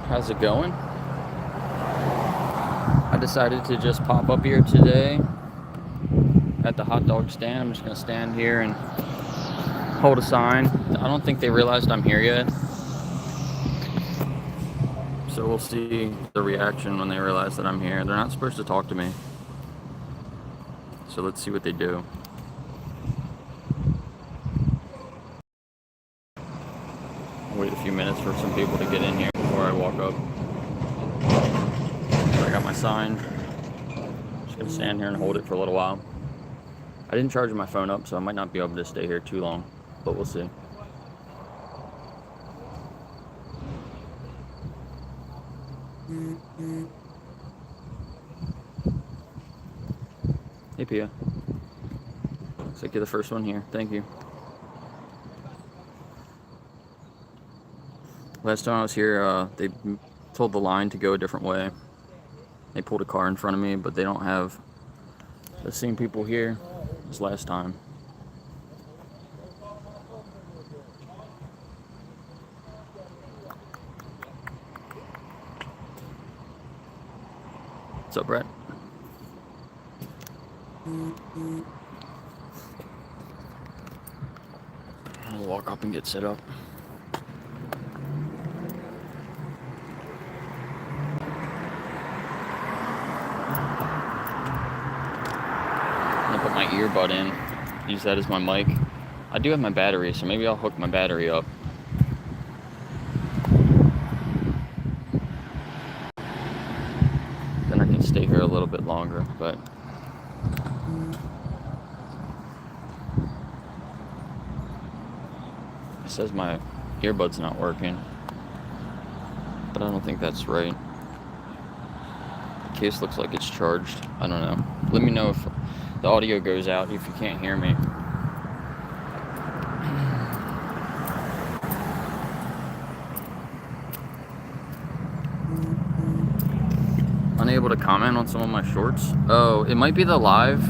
How's it going? I decided to just pop up here today at the hot dog stand. I'm just going to stand here and hold a sign. I don't think they realized I'm here yet. So we'll see the reaction when they realize that I'm here. They're not supposed to talk to me. So let's see what they do. I'll wait a few minutes for some people to get in here before I walk up. So I got my sign. Just going to stand here and hold it for a little while. I didn't charge my phone up, so I might not be able to stay here too long, but we'll see. Hey, Pia. Looks like you're the first one here. Thank you. Last time I was here, they told the line to go a different way. They pulled a car in front of me, but they don't have the same people here as last time. What's up, Brett? I'll walk up and get set up. I'm gonna put my earbud in, use that as my mic. I do have my battery, so maybe I'll hook my battery up. Then I can stay here a little bit longer, but it says my earbud's not working, but I don't think that's right. The case looks like it's charged. I don't know. Let me know if the audio goes out if you can't hear me. Unable to comment on some of my shorts. Oh, it might be the live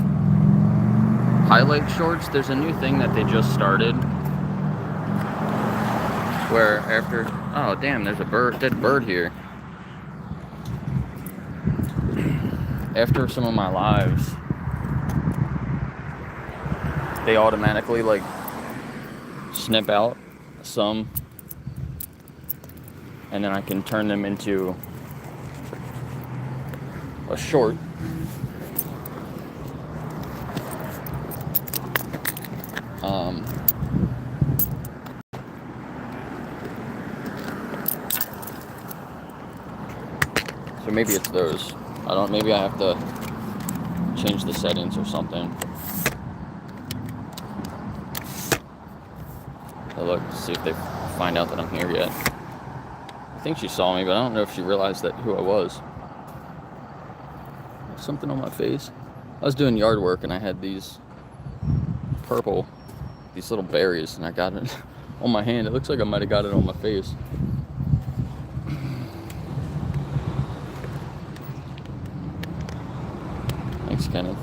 highlight shorts. There's a new thing that they just started where after, oh damn, there's a dead bird here. After some of my lives, they automatically like snip out some, and then I can turn them into a short. So maybe it's those. Maybe I have to change the settings or something. So look, see if they find out that I'm here yet. I think she saw me, but I don't know if she realized who I was. Something on my face. I was doing yard work and I had these little berries, and I got it on my hand. It looks like I might have got it on my face. Thanks, Kenneth.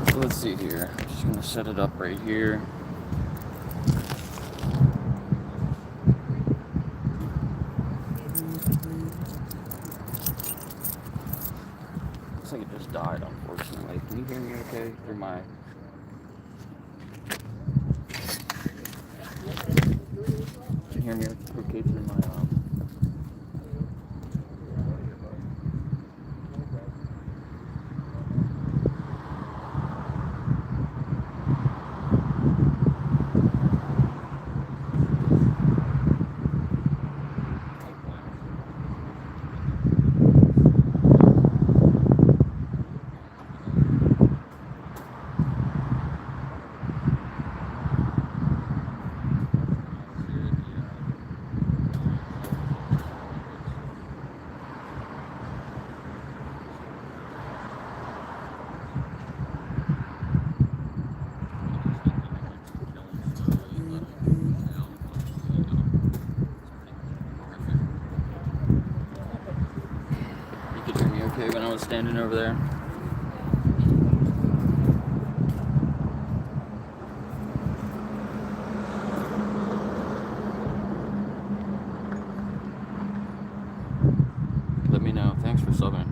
So let's see here. I'm just gonna set it up right here. Looks like it just died, unfortunately. Can you hear me okay through my... Can you hear me okay through my okay when I was standing over there? let me know. Thanks for subbing.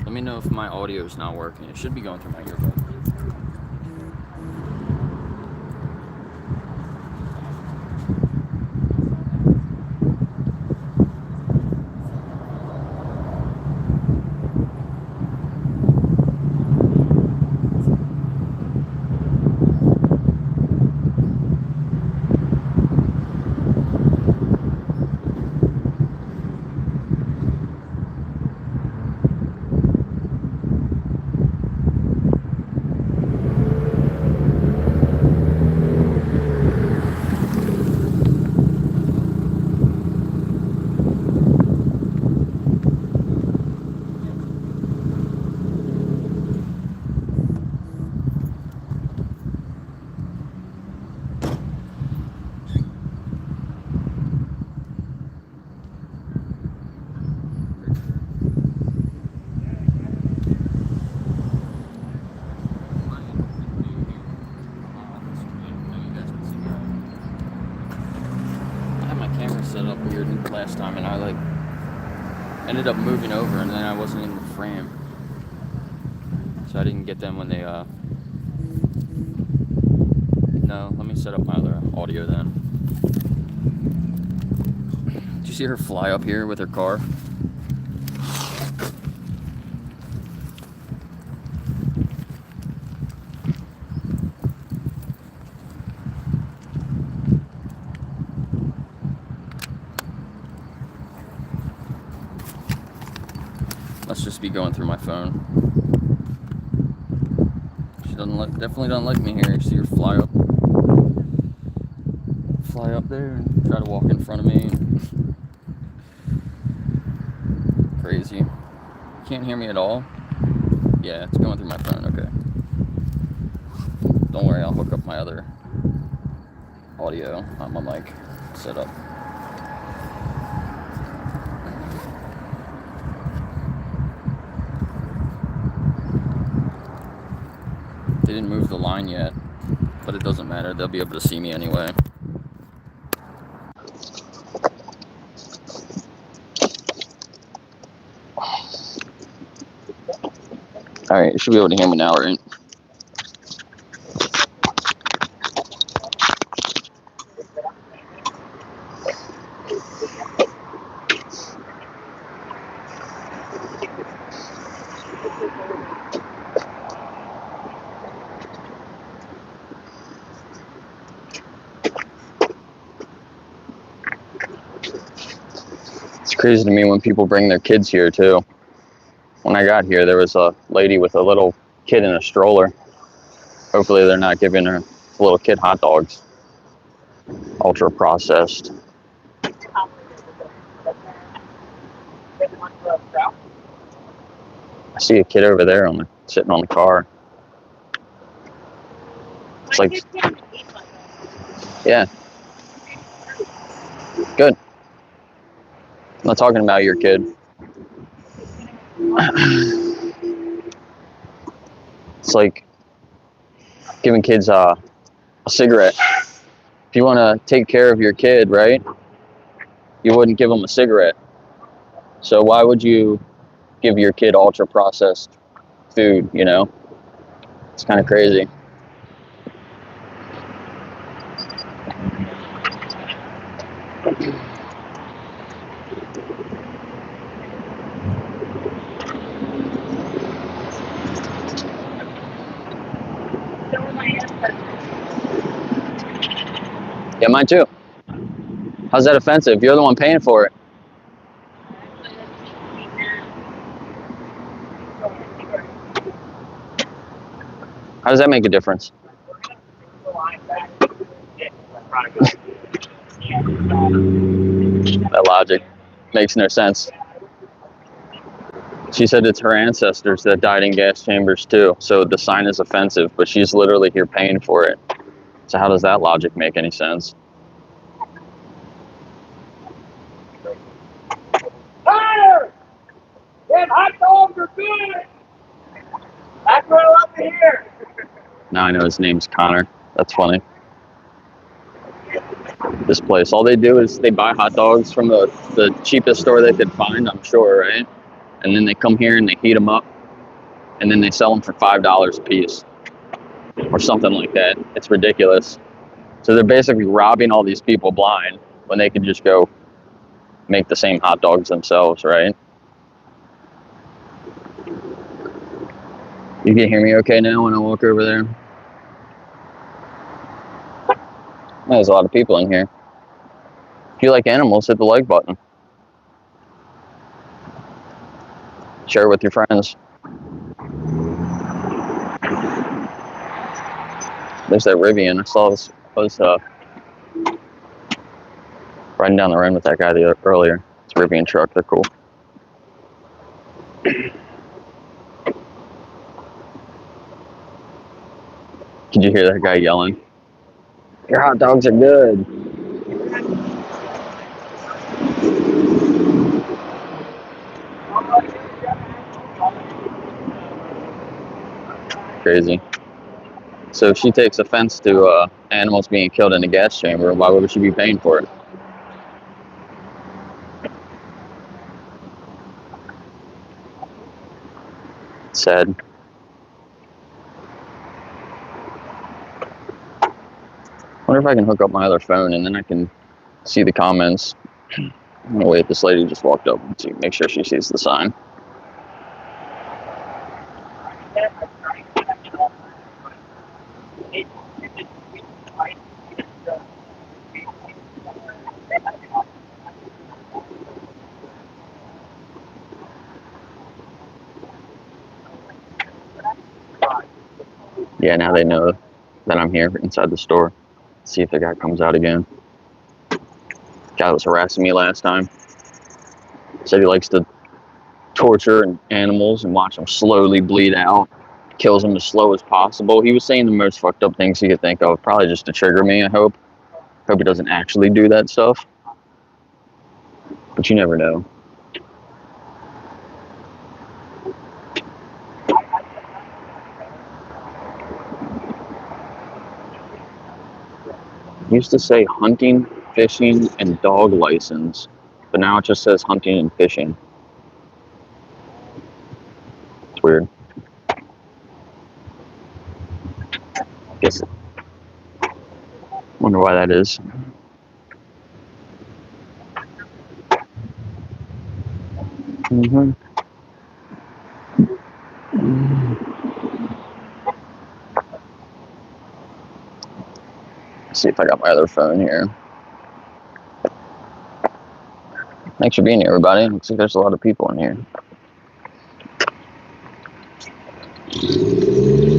Let me know if my audio is not working. It should be going through my earbuds. Set up weird last time, and I like ended up moving over, and then I wasn't in the frame, so I didn't get them when they no, let me set up my other audio then. Did you see her fly up here with her car? Must just be going through my phone. She definitely doesn't like me here. You see her fly up there and try to walk in front of me. Crazy. Can't hear me at all? Yeah, it's going through my phone. Okay. Don't worry, I'll hook up my other audio on my mic set up. They didn't move the line yet, but it doesn't matter. They'll be able to see me anyway. Alright, you should be able to hear me now, right? It's crazy to me when people bring their kids here, too. When I got here, there was a lady with a little kid in a stroller. Hopefully they're not giving her little kid hot dogs. Ultra processed. I see a kid over there sitting on the car. It's like, yeah. Good. I'm not talking about your kid. It's like giving kids a cigarette. If you want to take care of your kid, right, you wouldn't give them a cigarette. So why would you give your kid ultra processed food, you know? It's kind of crazy. Yeah, mine too. How's that offensive? You're the one paying for it. How does that make a difference? That logic makes no sense. She said it's her ancestors that died in gas chambers too, so the sign is offensive, but she's literally here paying for it. So how does that logic make any sense? Connor! Them hot dogs are good! That's what I love to hear! Now I know his name's Connor. That's funny. This place, all they do is they buy hot dogs from the cheapest store they could find, I'm sure, right? and then they come here and they heat them up, and then they sell them for $5 a piece or something like that. It's ridiculous. So they're basically robbing all these people blind when they could just go make the same hot dogs themselves, right? You can hear me okay now when I walk over there? There's a lot of people in here. If you like animals, hit the like button. Share it with your friends. There's that Rivian. I saw this. I was riding down the road with that guy earlier. It's a Rivian truck. They're cool. Did you hear that guy yelling? Your hot dogs are good. Crazy. So if she takes offense to animals being killed in a gas chamber, why would she be paying for it? Sad. Wonder if I can hook up my other phone and then I can see the comments. I'm gonna wait. This lady just walked up and see, make sure she sees the sign. Yeah, now they know that I'm here inside the store. See if the guy comes out again. Guy was harassing me last time. Said he likes to torture animals and watch them slowly bleed out. Kills them as slow as possible. He was saying the most fucked up things he could think of, probably just to trigger me, I hope. Hope he doesn't actually do that stuff. But you never know. It used to say hunting, fishing, and dog license, but now it just says hunting and fishing. It's weird. Guess. Wonder why that is. Mm-hmm. Let's see if I got my other phone here. Thanks for being here, everybody. Looks like there's a lot of people in here.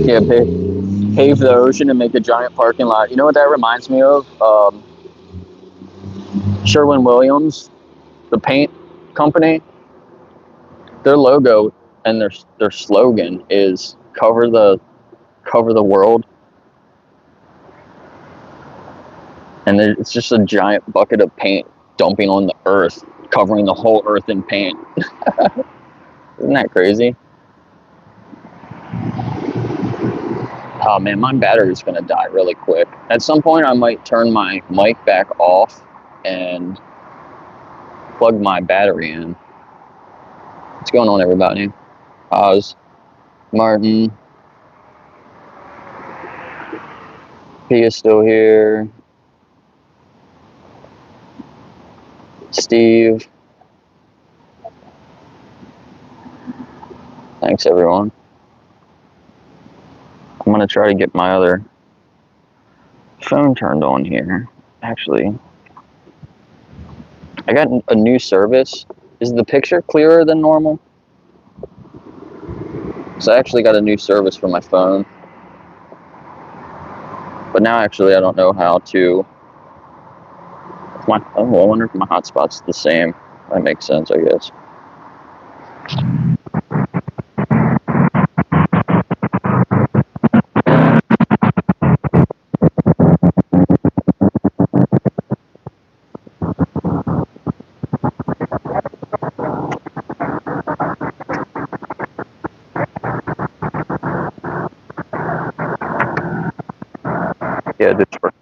Yeah, pave the ocean and make a giant parking lot. You know what that reminds me of? Sherwin-Williams, the paint company. Their logo and their slogan is cover the world. And it's just a giant bucket of paint dumping on the earth, covering the whole earth in paint. Isn't that crazy? Oh man, my battery's gonna die really quick. At some point I might turn my mic back off and plug my battery in. What's going on, everybody? Oz, Martin, P is still here. Steve. Thanks, everyone. I'm gonna try to get my other phone turned on here. Actually, I got a new service. Is the picture clearer than normal? So I actually got a new service for my phone. But now actually I don't know how to... I wonder if my hotspot's the same. That makes sense, I guess. Yeah, this works.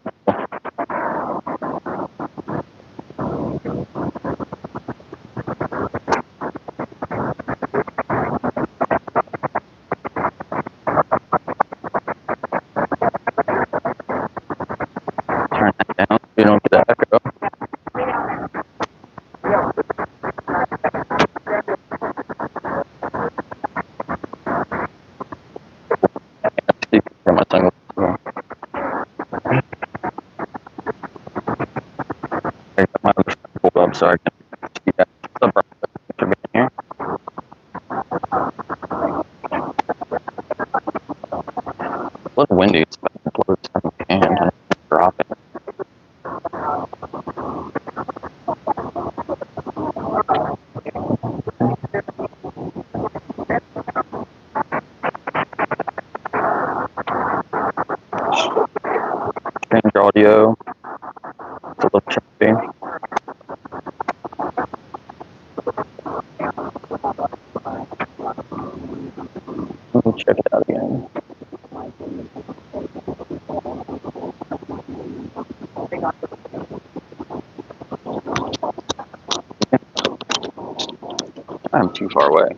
so I can see you guys. What's up, bro? Thanks for being here. It was windy. It's about to blow this fucking can and drop it. Change audio. It's a little choppy. Let me check it out again. I'm too far away.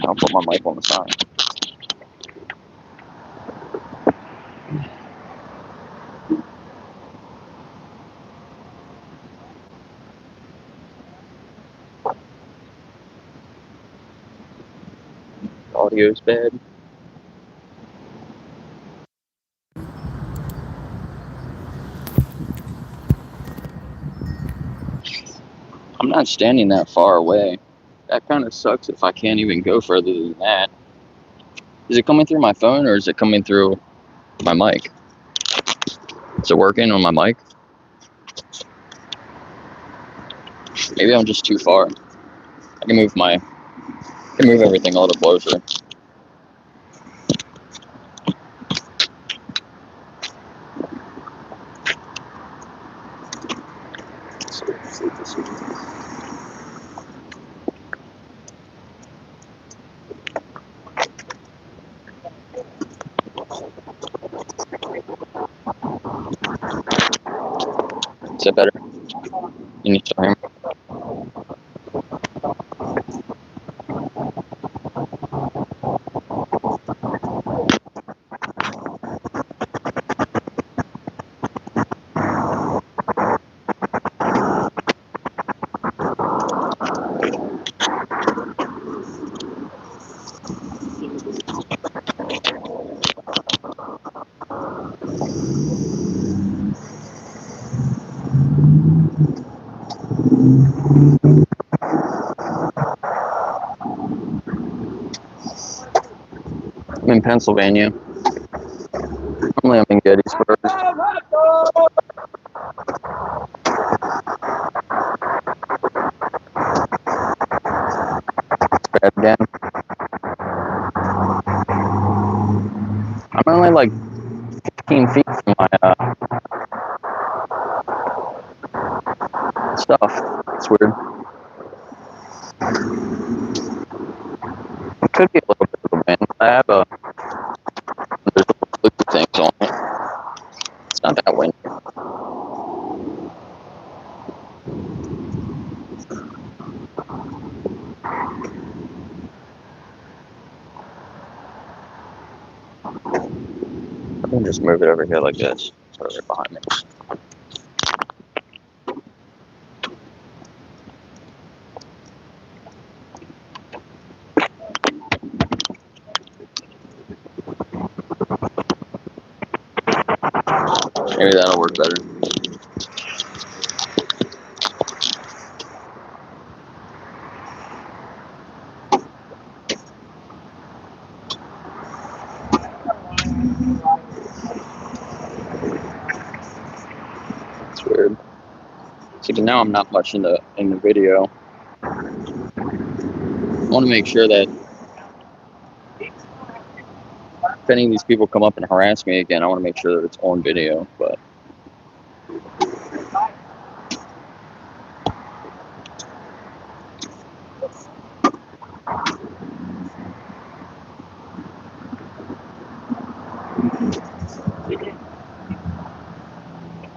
I'll put my mic on the side. Audio's bad. I'm not standing that far away. That kind of sucks if I can't even go further than that. Is it coming through my phone or is it coming through my mic? Is it working on my mic? Maybe I'm just too far. I can move everything a little closer. Is that better? Can you still hear me? I'm in Pennsylvania. Normally I'm in Gettysburg. Bad again. I'm only like 15 feet from my stuff. It's weird. It could be a little bit of the wind. I have there's little flicker things on it. It's not that windy. I can just move it over here like this. It's right behind me. Maybe that'll work better. It's weird. See, but now I'm not much in the video. I want to make sure that if any of these people come up and harass me again, I want to make sure that it's on video. But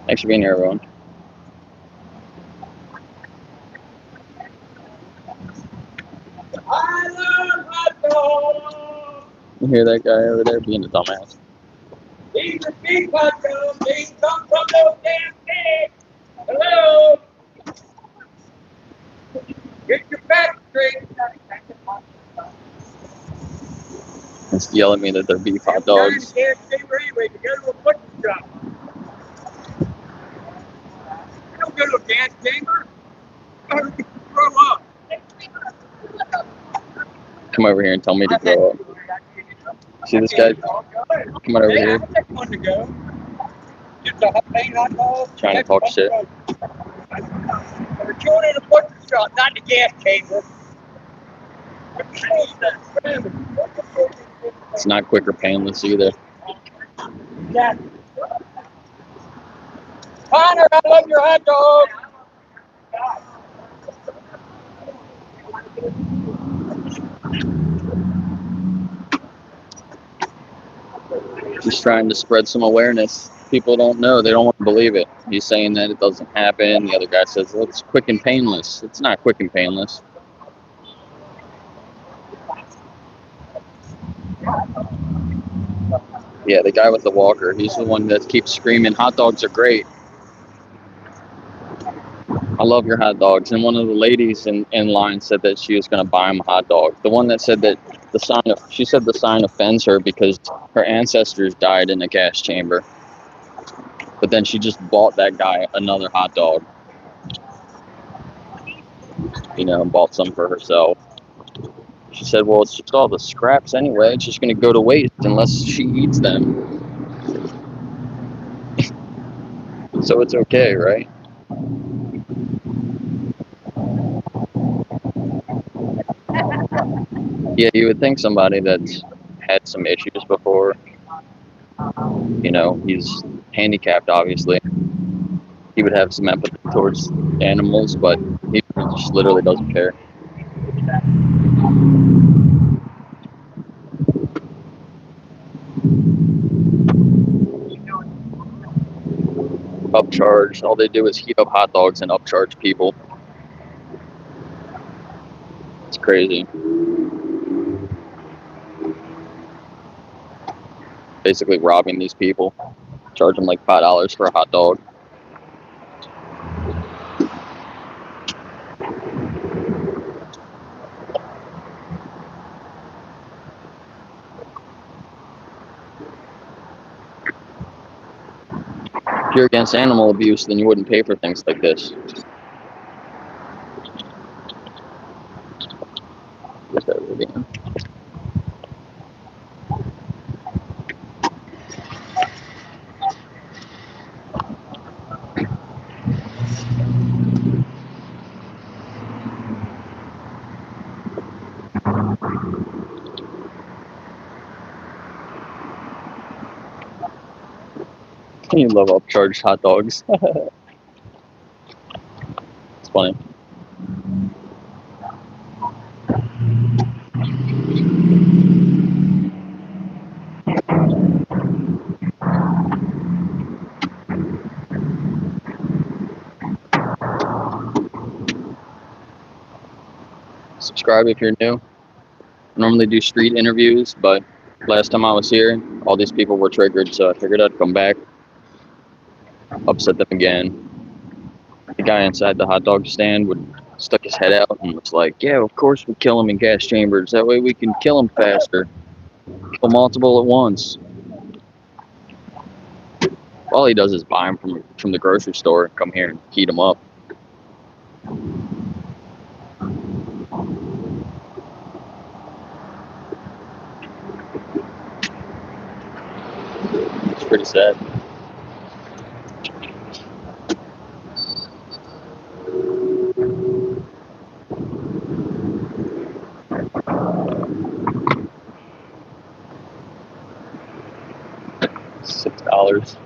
thanks for being here, everyone. I love Hotdog. You hear that guy over there being a dumbass? These are big Hotdogs. These come from those damn pigs. Hello. Get your back straight. It's yelling at me that they're beef hot dogs. You can't stay anyway. You go to a butcher shop. come over here and tell me to grow up. See this guy coming over here? Trying to talk shit. We're chewing in a butcher shop, not the gas chamber. It's not quick or painless either. Connor, I love your hot dog. He's trying to spread some awareness. People don't know. They don't want to believe it. He's saying that it doesn't happen. The other guy says, well, it's quick and painless. It's not quick and painless. Yeah, the guy with the walker. He's the one that keeps screaming, hot dogs are great. I love your hot dogs. And one of the ladies in line said that she was going to buy him a hot dog. The one that said that she said the sign offends her because her ancestors died in a gas chamber. But then she just bought that guy another hot dog. You know, and bought some for herself. She said, well, it's just all the scraps anyway. It's just going to go to waste unless she eats them. So it's okay, right? Yeah, you would think somebody that's had some issues before, you know, he's handicapped, obviously. He would have some empathy towards animals, but he just literally doesn't care. Upcharge. All they do is heat up hot dogs and upcharge people. It's crazy. Basically robbing these people. Charge them like $5 for a hot dog. If you're against animal abuse, then you wouldn't pay for things like this. Where's that road again? You love upcharged hot dogs. It's funny. Subscribe if you're new. I normally do street interviews, but last time I was here, all these people were triggered, so I figured I'd come back, upset them again. The guy inside the hot dog stand would stuck his head out and was like, yeah, of course we kill them in gas chambers. That way we can kill them faster. Kill multiple at once. All he does is buy them from the grocery store and come here and heat them up. It's pretty sad. $6.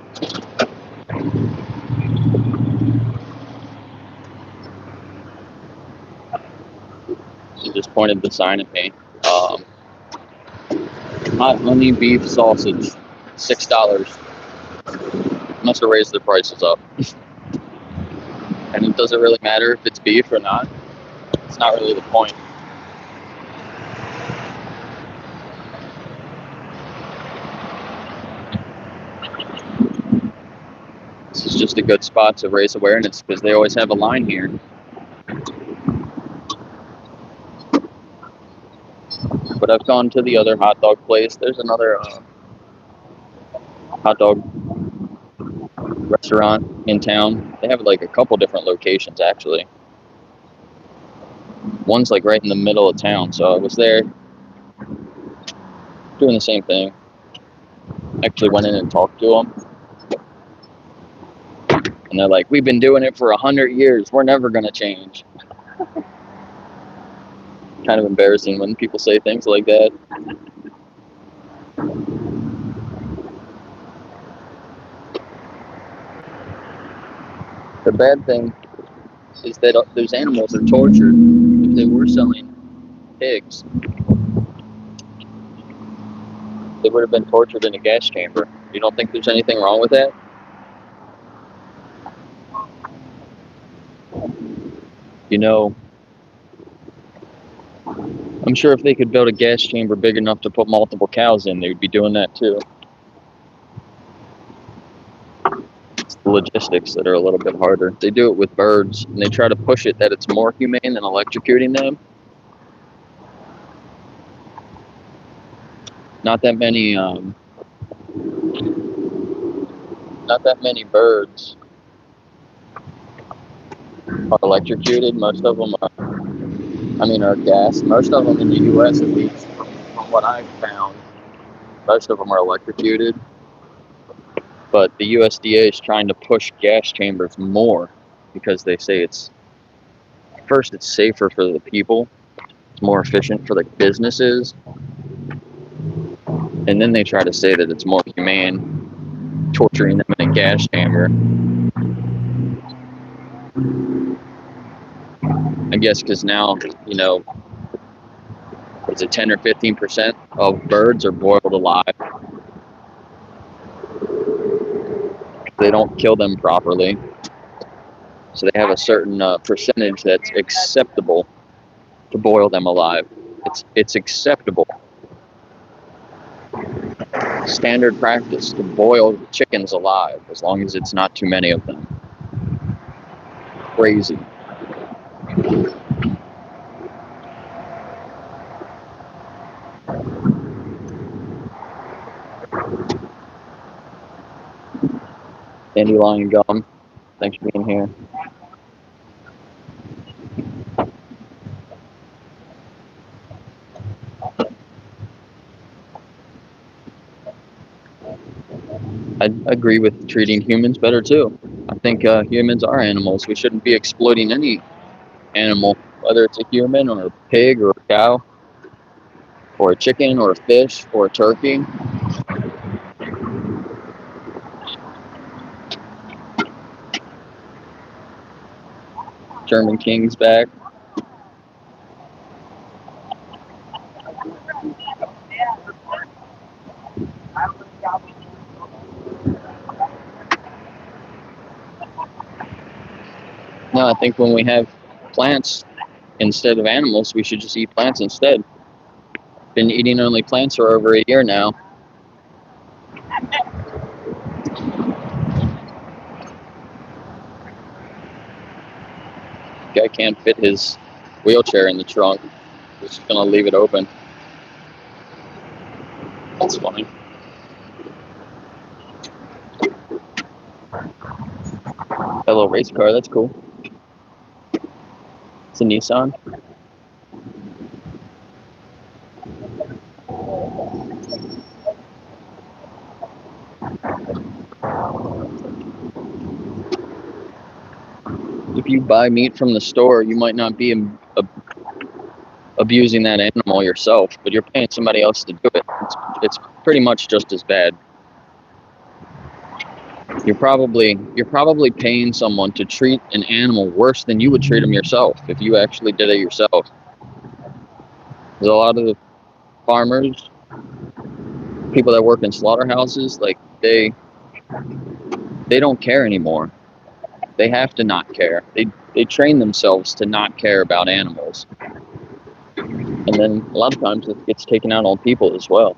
She just pointed the sign at me. Hot honey beef sausage, $6. Must have raised the prices up. And it doesn't really matter if it's beef or not. It's not really the point. This is just a good spot to raise awareness because they always have a line here. But I've gone to the other hot dog place. There's another hot dog restaurant in town. They have like a couple different locations actually. One's like right in the middle of town, so I was there doing the same thing. Actually went in and talked to them. And they're like, we've been doing it for 100 years. We're never going to change. Kind of embarrassing when people say things like that. The bad thing is that those animals are tortured. If they were selling pigs, they would have been tortured in a gas chamber. You don't think there's anything wrong with that? You know, I'm sure if they could build a gas chamber big enough to put multiple cows in, they would be doing that too. It's the logistics that are a little bit harder. They do it with birds, and they try to push it that it's more humane than electrocuting them. Not that many birds are electrocuted. Most of them are gas. Most of them in the U.S., at least, from what I've found, most of them are electrocuted. But the USDA is trying to push gas chambers more because they say it's safer for the people, it's more efficient for the businesses, and then they try to say that it's more humane torturing them in a gas chamber. I guess because now, is it 10 or 15% of birds are boiled alive? They don't kill them properly. So they have a certain percentage that's acceptable to boil them alive. It's acceptable. Standard practice to boil chickens alive as long as it's not too many of them. Crazy. Dandelion gum, thanks for being here. I agree with treating humans better too. I think humans are animals. We shouldn't be exploiting any animal, whether it's a human or a pig or a cow or a chicken or a fish or a turkey. German King's back. No, I think when we have plants instead of animals, we should just eat plants instead. Been eating only plants for over a year now. Guy can't fit his wheelchair in the trunk. He's just gonna leave it open. That's funny. That little race car, that's cool. It's a Nissan. If you buy meat from the store, you might not be abusing that animal yourself, but you're paying somebody else to do it. It's pretty much just as bad. You're probably paying someone to treat an animal worse than you would treat them yourself if you actually did it yourself. There's a lot of the farmers, people that work in slaughterhouses, like they don't care anymore. They have to not care. They train themselves to not care about animals. And then a lot of times it gets taken out on people as well.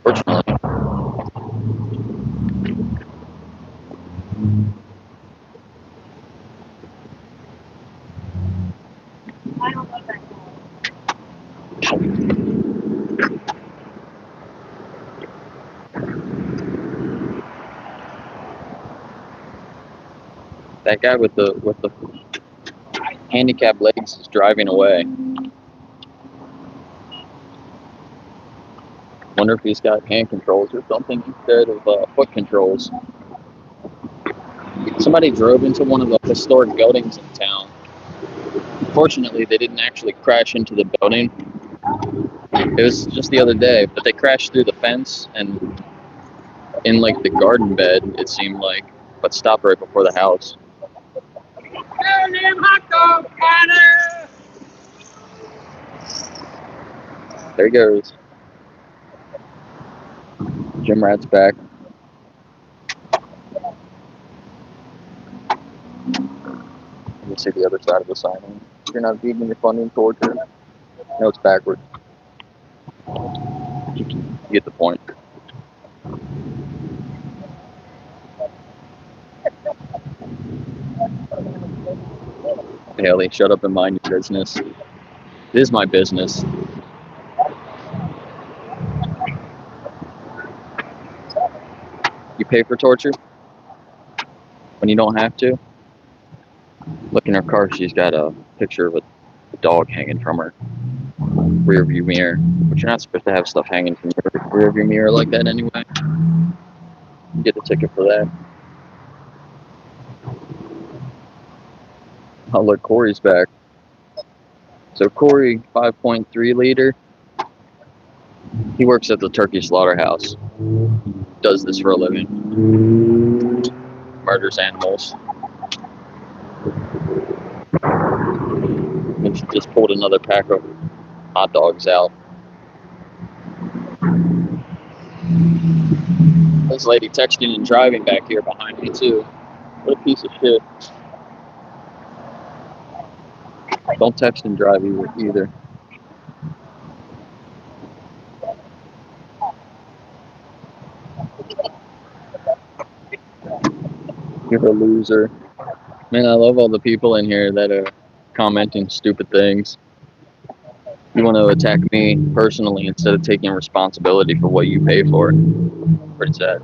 Unfortunately. I don't love that. That guy with the handicapped legs is driving away. Wonder if he's got hand controls or something instead of foot controls. Somebody drove into one of the historic buildings in town. Fortunately, they didn't actually crash into the building. It was just the other day, but they crashed through the fence and in like the garden bed, it seemed like, but stopped right before the house. Hotdog, Connor! There he goes. Gym rat's back. Let me see the other side of the sign. If you're not vegan, you're funding torture. No, it's backwards. You get the point. Haley, shut up and mind your business. It is my business. You pay for torture when you don't have to. Look in her car, she's got a picture of a dog hanging from her rear view mirror. But you're not supposed to have stuff hanging from your rear view mirror like that anyway. You get the ticket for that. Oh, look, Corey's back. So Corey, 5.3 liter. He works at the turkey slaughterhouse. Does this for a living. Murders animals. And she just pulled another pack of hot dogs out. This lady texting and driving back here behind me too. What a piece of shit. Don't text and drive either. You're a loser. Man, I love all the people in here that are commenting stupid things. You want to attack me personally instead of taking responsibility for what you pay for. Pretty sad.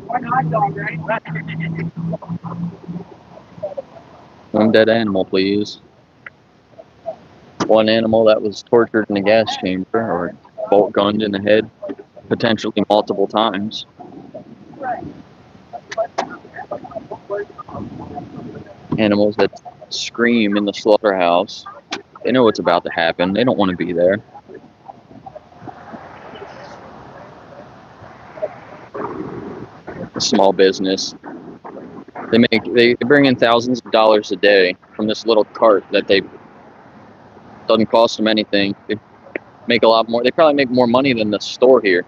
One hot dog, right? One dead animal, please. One animal that was tortured in a gas chamber or bolt gunned in the head, potentially multiple times. Animals that scream in the slaughterhouse. They know what's about to happen. They don't want to be there. A small business. They bring in thousands of dollars a day from this little cart that doesn't cost them anything. They make a lot more. They probably make more money than the store here.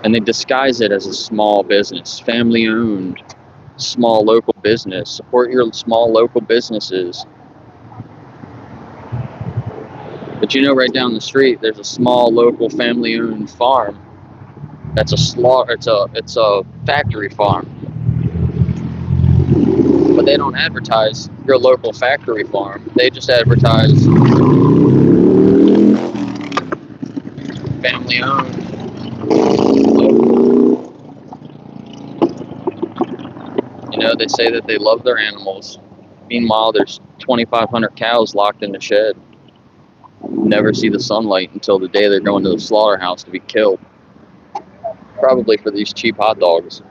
And they disguise it as a small business, family owned, small local business. Support your small local businesses. But you know, right down the street, there's a small local family owned farm. That's it's a factory farm. But they don't advertise your local factory farm. They just advertise family owned. You know, they say that they love their animals. Meanwhile, there's 2,500 cows locked in the shed. Never see the sunlight until the day they're going to the slaughterhouse to be killed. Probably for these cheap hot dogs.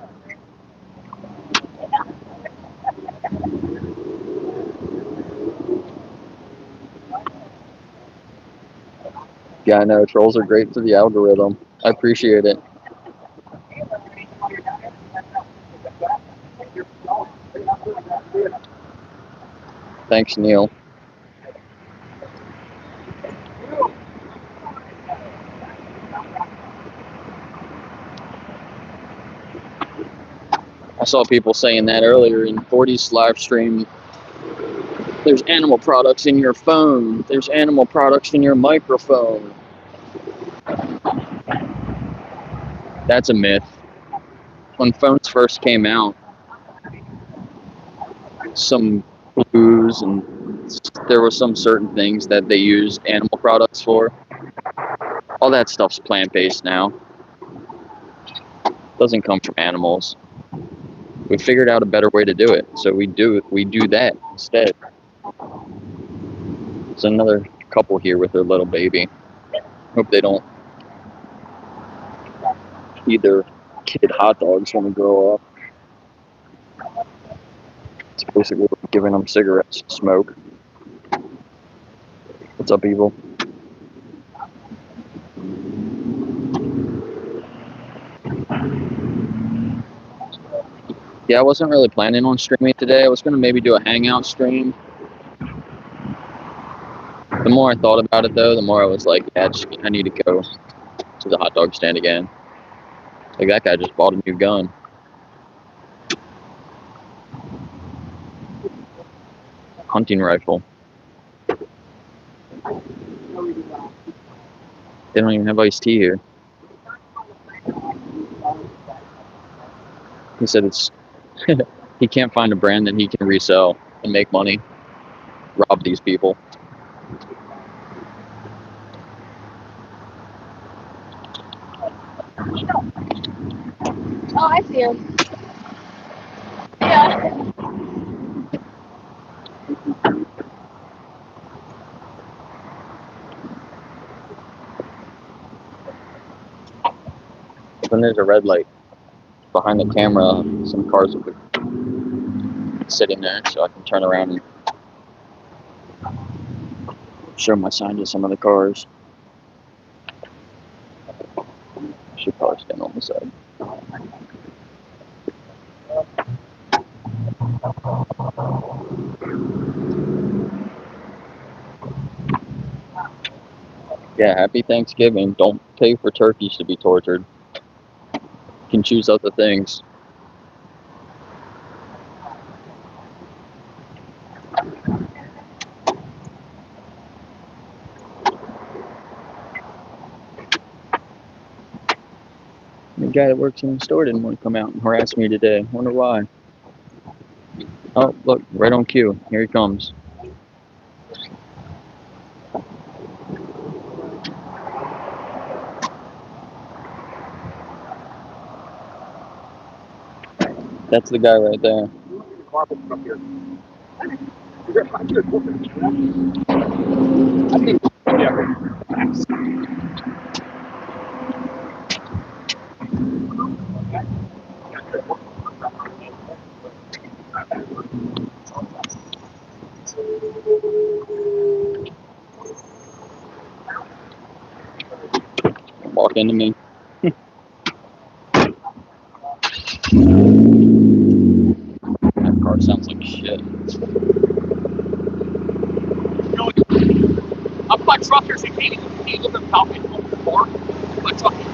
Yeah, I know. Trolls are great for the algorithm. I appreciate it. Thanks, Neil. I saw people saying that earlier in 40's live stream. There's animal products in your phone. There's animal products in your microphone. That's a myth. When phones first came out, some blues and there were some certain things that they used animal products for. All that stuff's plant-based now. Doesn't come from animals. We figured out a better way to do it, so we do that instead. There's another couple here with their little baby. Hope they don't eat their kid hot dogs when they grow up. It's basically giving them cigarettes to smoke. What's up, Evil? Yeah, I wasn't really planning on streaming today. I was going to maybe do a hangout stream. The more I thought about it, though, the more I was like, yeah, I need to go to the hot dog stand again. Like, that guy just bought a new gun. Hunting rifle. They don't even have iced tea here. He said it's... he can't find a brand that he can resell and make money. Rob these people. Oh, I see him. Yeah. When there's a red light behind the camera, some cars will be sitting there, so I can turn around and show my sign to some of the cars. Should probably stand on the side. Yeah, happy Thanksgiving. Don't pay for turkeys to be tortured. You can choose other things. The guy that works in the store didn't want to come out and harass me today. Wonder why. Oh, look, right on cue. Here he comes. That's the guy right there. Walk into me. That car sounds like shit. Up my truck here, so you can't even look at top of the car. My truck here.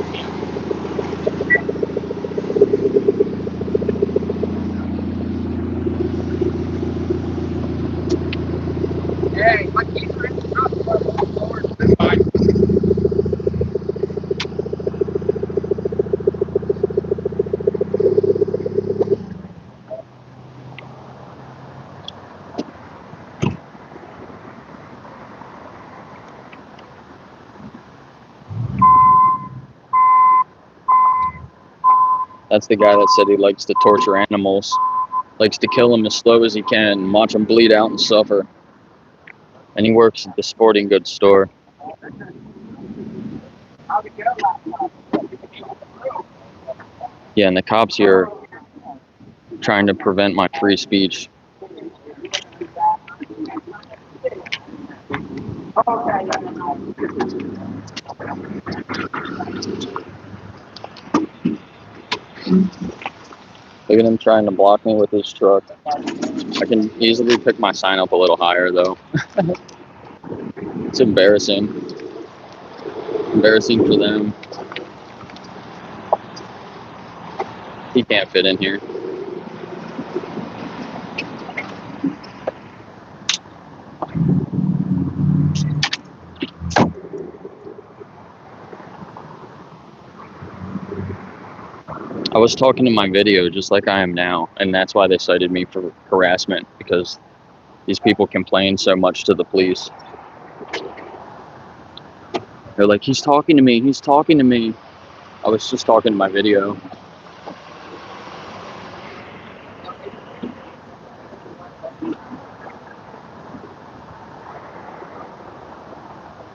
Hey, my keys are in the truck. This side. That's the guy that said he likes to torture animals. Likes to kill them as slow as he can, watch them bleed out and suffer. And he works at the sporting goods store. Yeah, and the cops here are trying to prevent my free speech. Look at him trying to block me with his truck. I can easily pick my sign up a little higher, though. It's embarrassing. Embarrassing for them. He can't fit in here. I was talking in my video just like I am now, and that's why they cited me for harassment, because these people complain so much to the police. They're like, he's talking to me, he's talking to me. I was just talking in my video.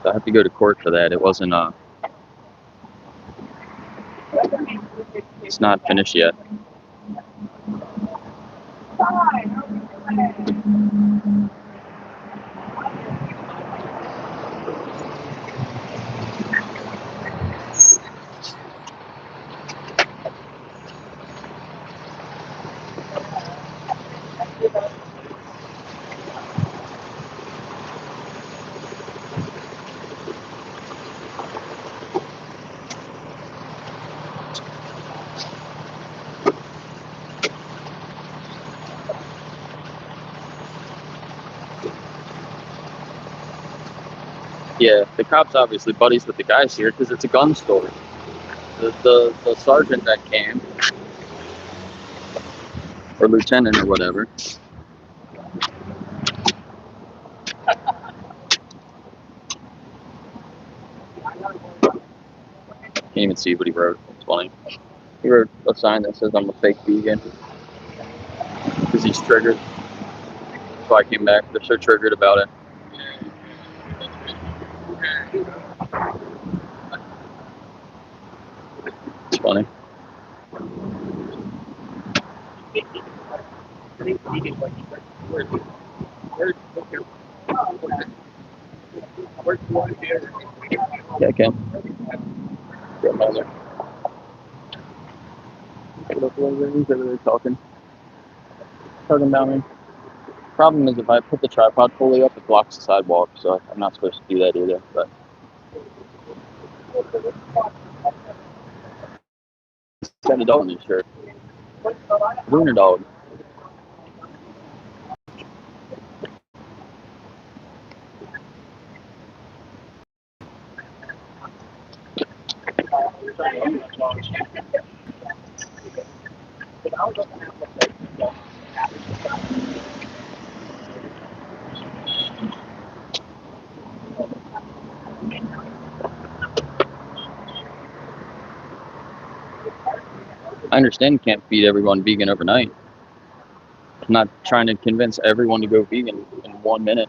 I have to go to court for that. It wasn't it's not finished yet. Yeah, the cop's obviously buddies with the guys here because it's a gun store. The sergeant that came, or lieutenant or whatever. Can't even see what he wrote. It's funny. He wrote a sign that says I'm a fake vegan because he's triggered. So I came back. They're so triggered about it. It's funny. Yeah, I can. Got my other. He's over there talking about me. Problem is, if I put the tripod fully up, it blocks the sidewalk, so I'm not supposed to do that either. But he's got a dog in his shirt. Lunar dog. I understand you can't feed everyone vegan overnight. I'm not trying to convince everyone to go vegan in 1 minute.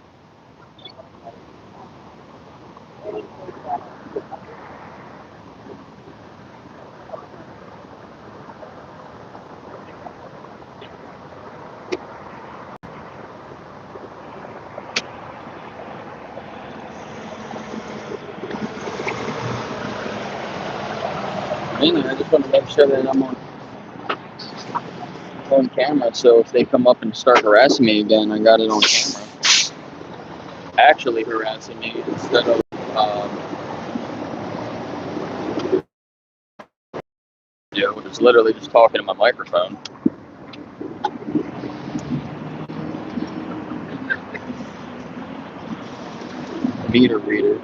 Mainly, I just want to make sure that I'm on camera, so if they come up and start harassing me again, I got it on camera. Actually harassing me instead of it's literally just talking to my microphone. Meter reader.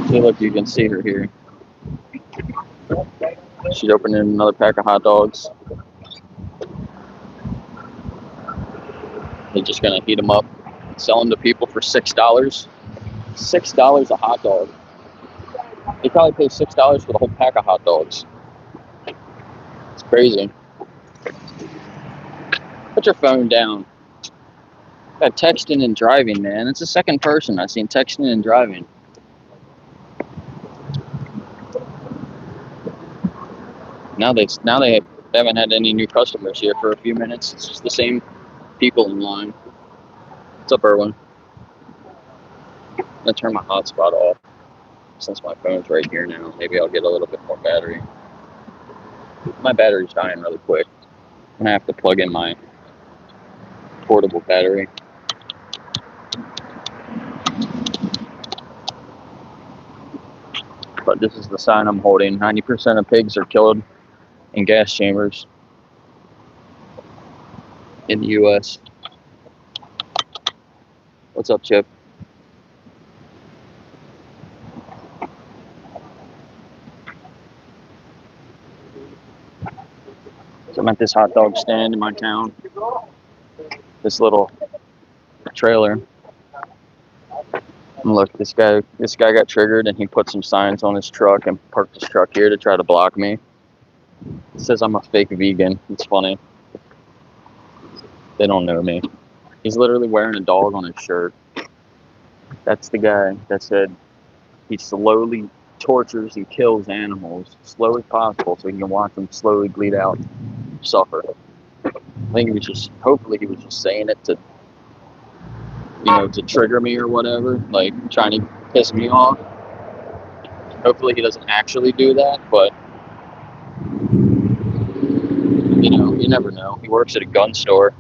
See, look, you can see her here. She's opening another pack of hot dogs. They're just gonna heat them up, sell them to people for $6. $6 a hot dog. They probably pay $6 for the whole pack of hot dogs. It's crazy. Put your phone down. Got texting and driving, man. It's the second person I've seen texting and driving. Now they haven't had any new customers here for a few minutes. It's just the same people in line. What's up, Erwin? I'm gonna turn my hotspot off since my phone's right here now. Maybe I'll get a little bit more battery. My battery's dying really quick. I'm gonna have to plug in my portable battery. But this is the sign I'm holding. 90% of pigs are killed in gas chambers in the U.S. What's up, Chip? So I'm at this hot dog stand in my town. This little trailer. And look, this guy got triggered and he put some signs on his truck and parked his truck here to try to block me. says I'm a fake vegan. It's funny. They don't know me. He's literally wearing a dog on his shirt. That's the guy that said he slowly tortures and kills animals as slow as possible so he can watch them slowly bleed out, suffer. I think he was just, hopefully he was just saying it to, to trigger me or whatever, like trying to piss me off. Hopefully he doesn't actually do that, but, you never know. He works at a gun store.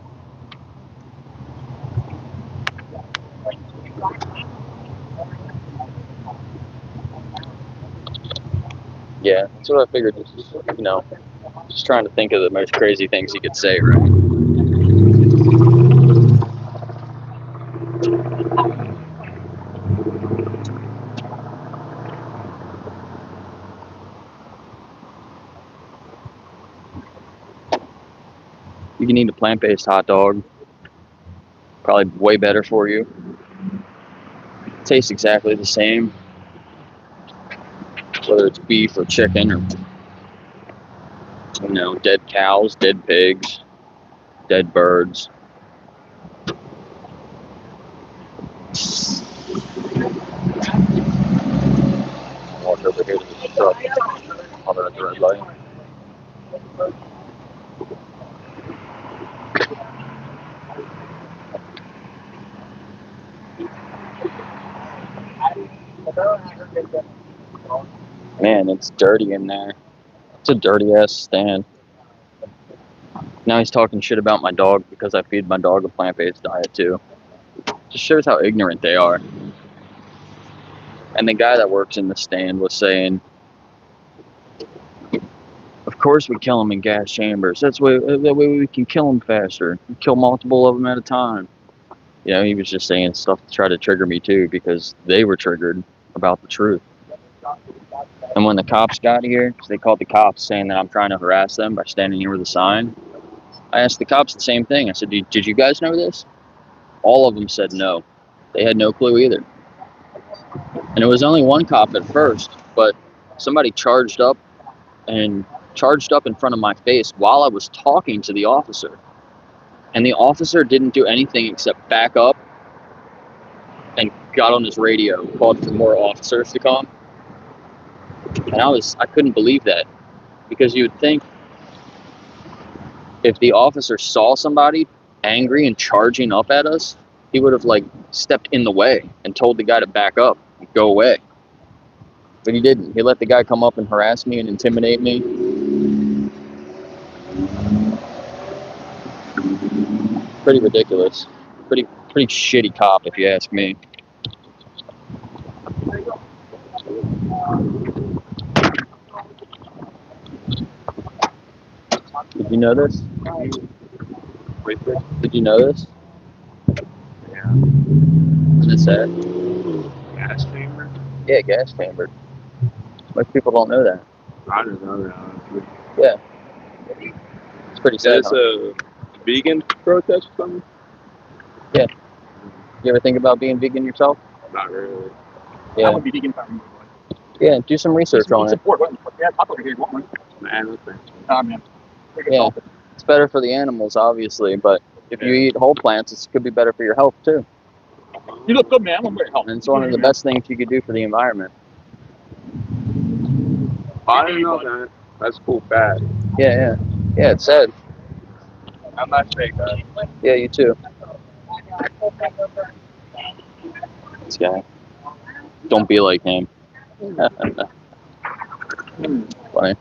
Yeah, that's what I figured. Just trying to think of the most crazy things he could say, right? You can eat a plant-based hot dog. Probably way better for you. Tastes exactly the same. Whether it's beef or chicken or, dead cows, dead pigs, dead birds. Walk over here to the truck. I'll run the red light. Man, it's dirty in there. It's a dirty ass stand. Now he's talking shit about my dog because I feed my dog a plant-based diet too. Just shows how ignorant they are. And the guy that works in the stand was saying, of course we kill them in gas chambers. That way we can kill them faster. We kill multiple of them at a time. He was just saying stuff to try to trigger me too because they were triggered about the truth. And when the cops got here, they called the cops saying that I'm trying to harass them by standing here with a sign. I asked the cops the same thing. I said, did you guys know this? All of them said no. They had no clue either. And it was only one cop at first, but somebody charged up in front of my face while I was talking to the officer. And the officer didn't do anything except back up and got on his radio, called for more officers to come. And I couldn't believe that, because you would think if the officer saw somebody angry and charging up at us, he would have stepped in the way and told the guy to back up and go away. But he didn't. He let the guy come up and harass me and intimidate me. Pretty ridiculous. Pretty shitty cop, if you ask me. Did you know this? Did you know this? Yeah. Isn't it sad? Gas chamber? Yeah, gas chamber. Most people don't know that. I didn't know that, honestly. Yeah. It's pretty sad. Is a vegan protest or something? Yeah. You ever think about being vegan yourself? Not really. Yeah. I would be vegan if I were. Yeah, do some research on it. Man, Yeah, it's better for the animals, obviously, but if you eat whole plants, it could be better for your health, too. You look good, man. I'm very healthy. And it's one of the best things you could do for the environment. I didn't know that. That's cool, bad. Yeah, it's sad. I'm not fake, guys. Yeah, you too. This guy. Don't be like him. Funny.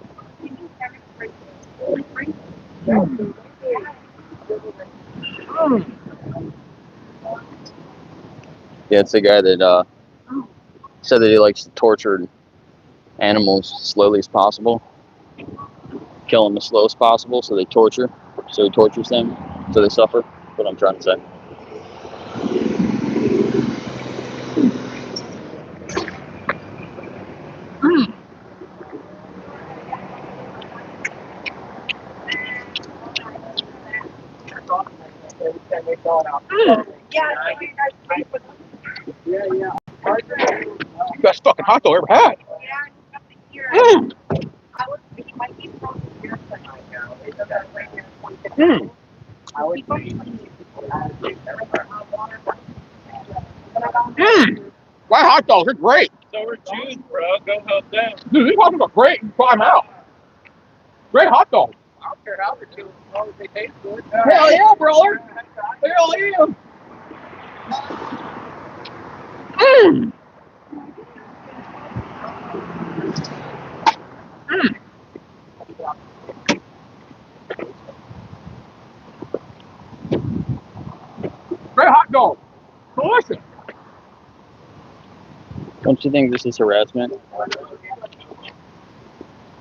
Yeah, it's the guy that said that he likes to torture animals as slowly as possible. Kill them as slow as possible, so he tortures them, so they suffer. That's what I'm trying to say. Best fucking hot dog I ever had. Mm. Mm. My hot dogs are great. So we're Jews, bro. Go help them. Dude, these hot dogs are great. You try them out. Great hot dogs. I don't care how they're Jews, as long as they taste good. Hell yeah, brother. Hell yeah. Mm. Mm. Great hot dog. Delicious. Don't you think this is harassment?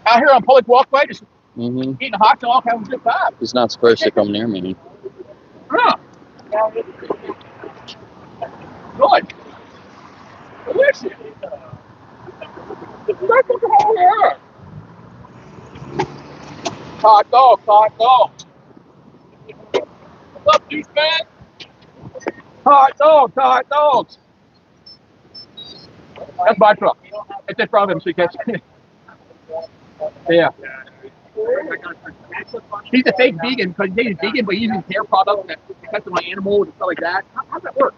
Out here on public walkway, just Mm-hmm. eating a hot dog, having a good time. He's not supposed to come near me. Huh. Good. Delicious. Great fucking hot dog. Hot dog, hot dog. What's up, douchebag? Hot dogs, hot dogs. That's my truck. It's in front of him, so you can't see it. Yeah. He's a fake vegan because he's vegan, but he's using hair products that protect my animals and stuff like that. How's that work?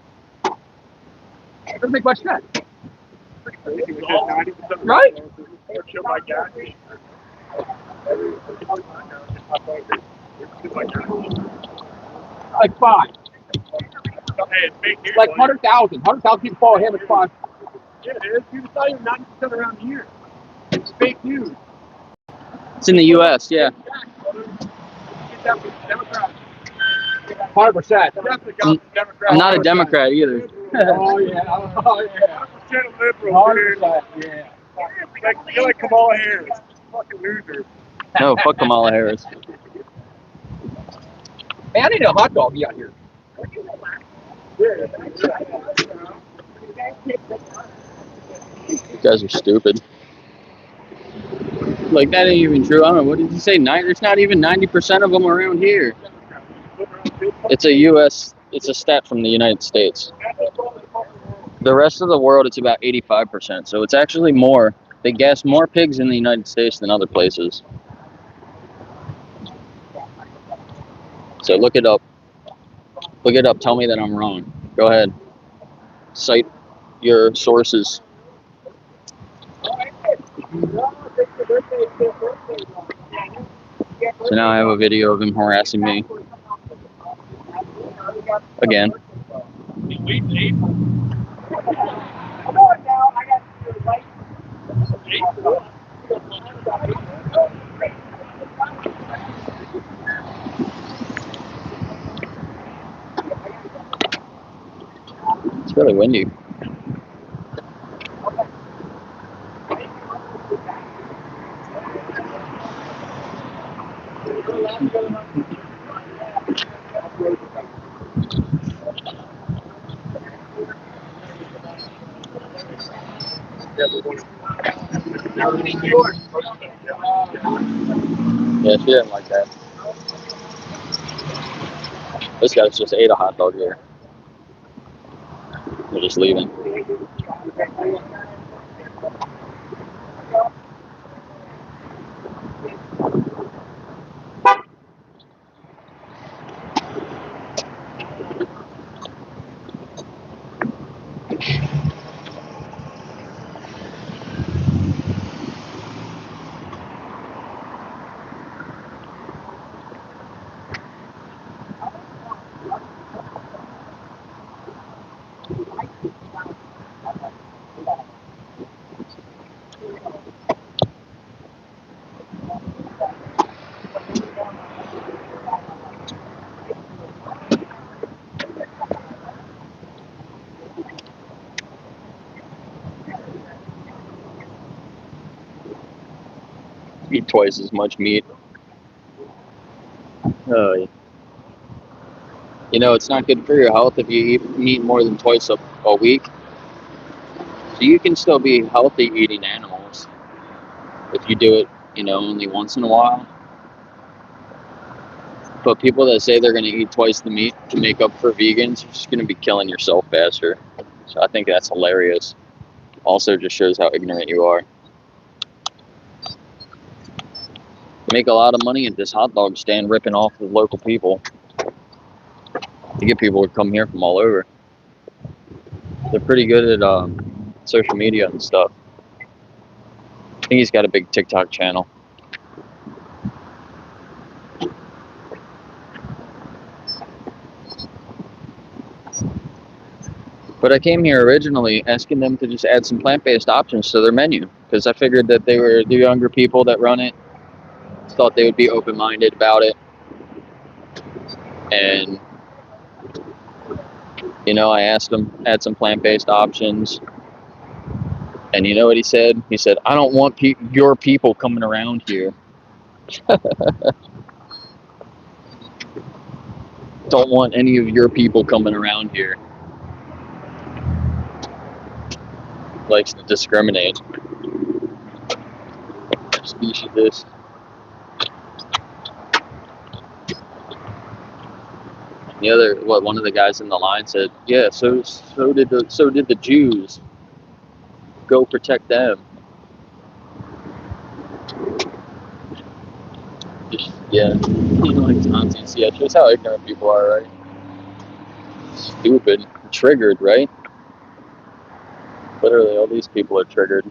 Doesn't make much sense. Right? Like 5. Like 100,000. 100,000 people follow him. It's 5. Yeah, it is. People tell you 90% around here. It's fake news. It's in the U.S., yeah. Get that from Democrats. 100%. Definitely got from Democrats. I'm not a Democrat either. Oh, yeah. Oh, yeah. 100% liberal, dude. 100%. Yeah. You're like Kamala Harris. Fucking loser. No, fuck Kamala Harris. Hey, I need a hot dog out here. You guys are stupid. Like, that ain't even true. I don't know. What did you say? There's not even 90% of them around here. It's a U.S. It's a stat from the United States. The rest of the world, it's about 85%. So it's actually more. They gas more pigs in the United States than other places. So look it up. Look it up. Tell me that I'm wrong. Go ahead. Cite your sources. So now I have a video of him harassing me. Again. It's really windy. Yeah, she didn't like that. This guy's just ate a hot dog here. They're just leaving. Eat twice as much meat. You know, it's not good for your health if you eat meat more than twice a week. So you can still be healthy eating animals if you do it, you know, only once in a while. But people that say they're going to eat twice the meat to make up for vegans, you're just going to be killing yourself faster. So I think that's hilarious. Also just shows how ignorant you are. make a lot of money at this hot dog stand ripping off the local people. You get people to come here from all over. They're pretty good at social media and stuff. I think he's got a big TikTok channel. But I came here originally asking them to just add some plant-based options to their menu because I figured that they were the younger people that run it. Thought they would be open-minded about it. And, you know, I asked them, add some plant-based options. And you know what he said? He said, I don't want your people coming around here. Don't want any of your people coming around here. Likes to discriminate. Speciesist. The other, one of the guys in the line said, yeah, so did the Jews. Go protect them. Yeah, like Nazis. Yeah, shows how ignorant people are, right? Stupid, triggered, right? Literally, all these people are triggered.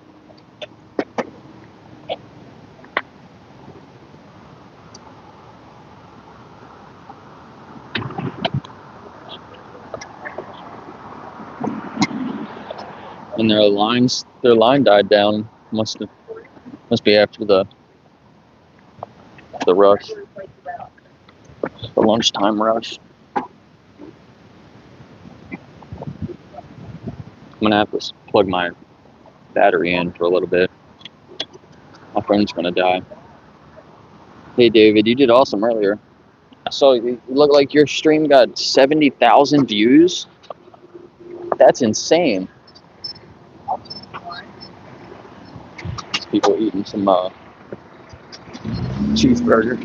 And their line died down. Must be after the rush, the lunchtime rush. I'm gonna have to plug my battery in for a little bit. My phone's gonna die. Hey David, you did awesome earlier. I saw you look like your stream got 70,000 views. That's insane. People eating some cheeseburger.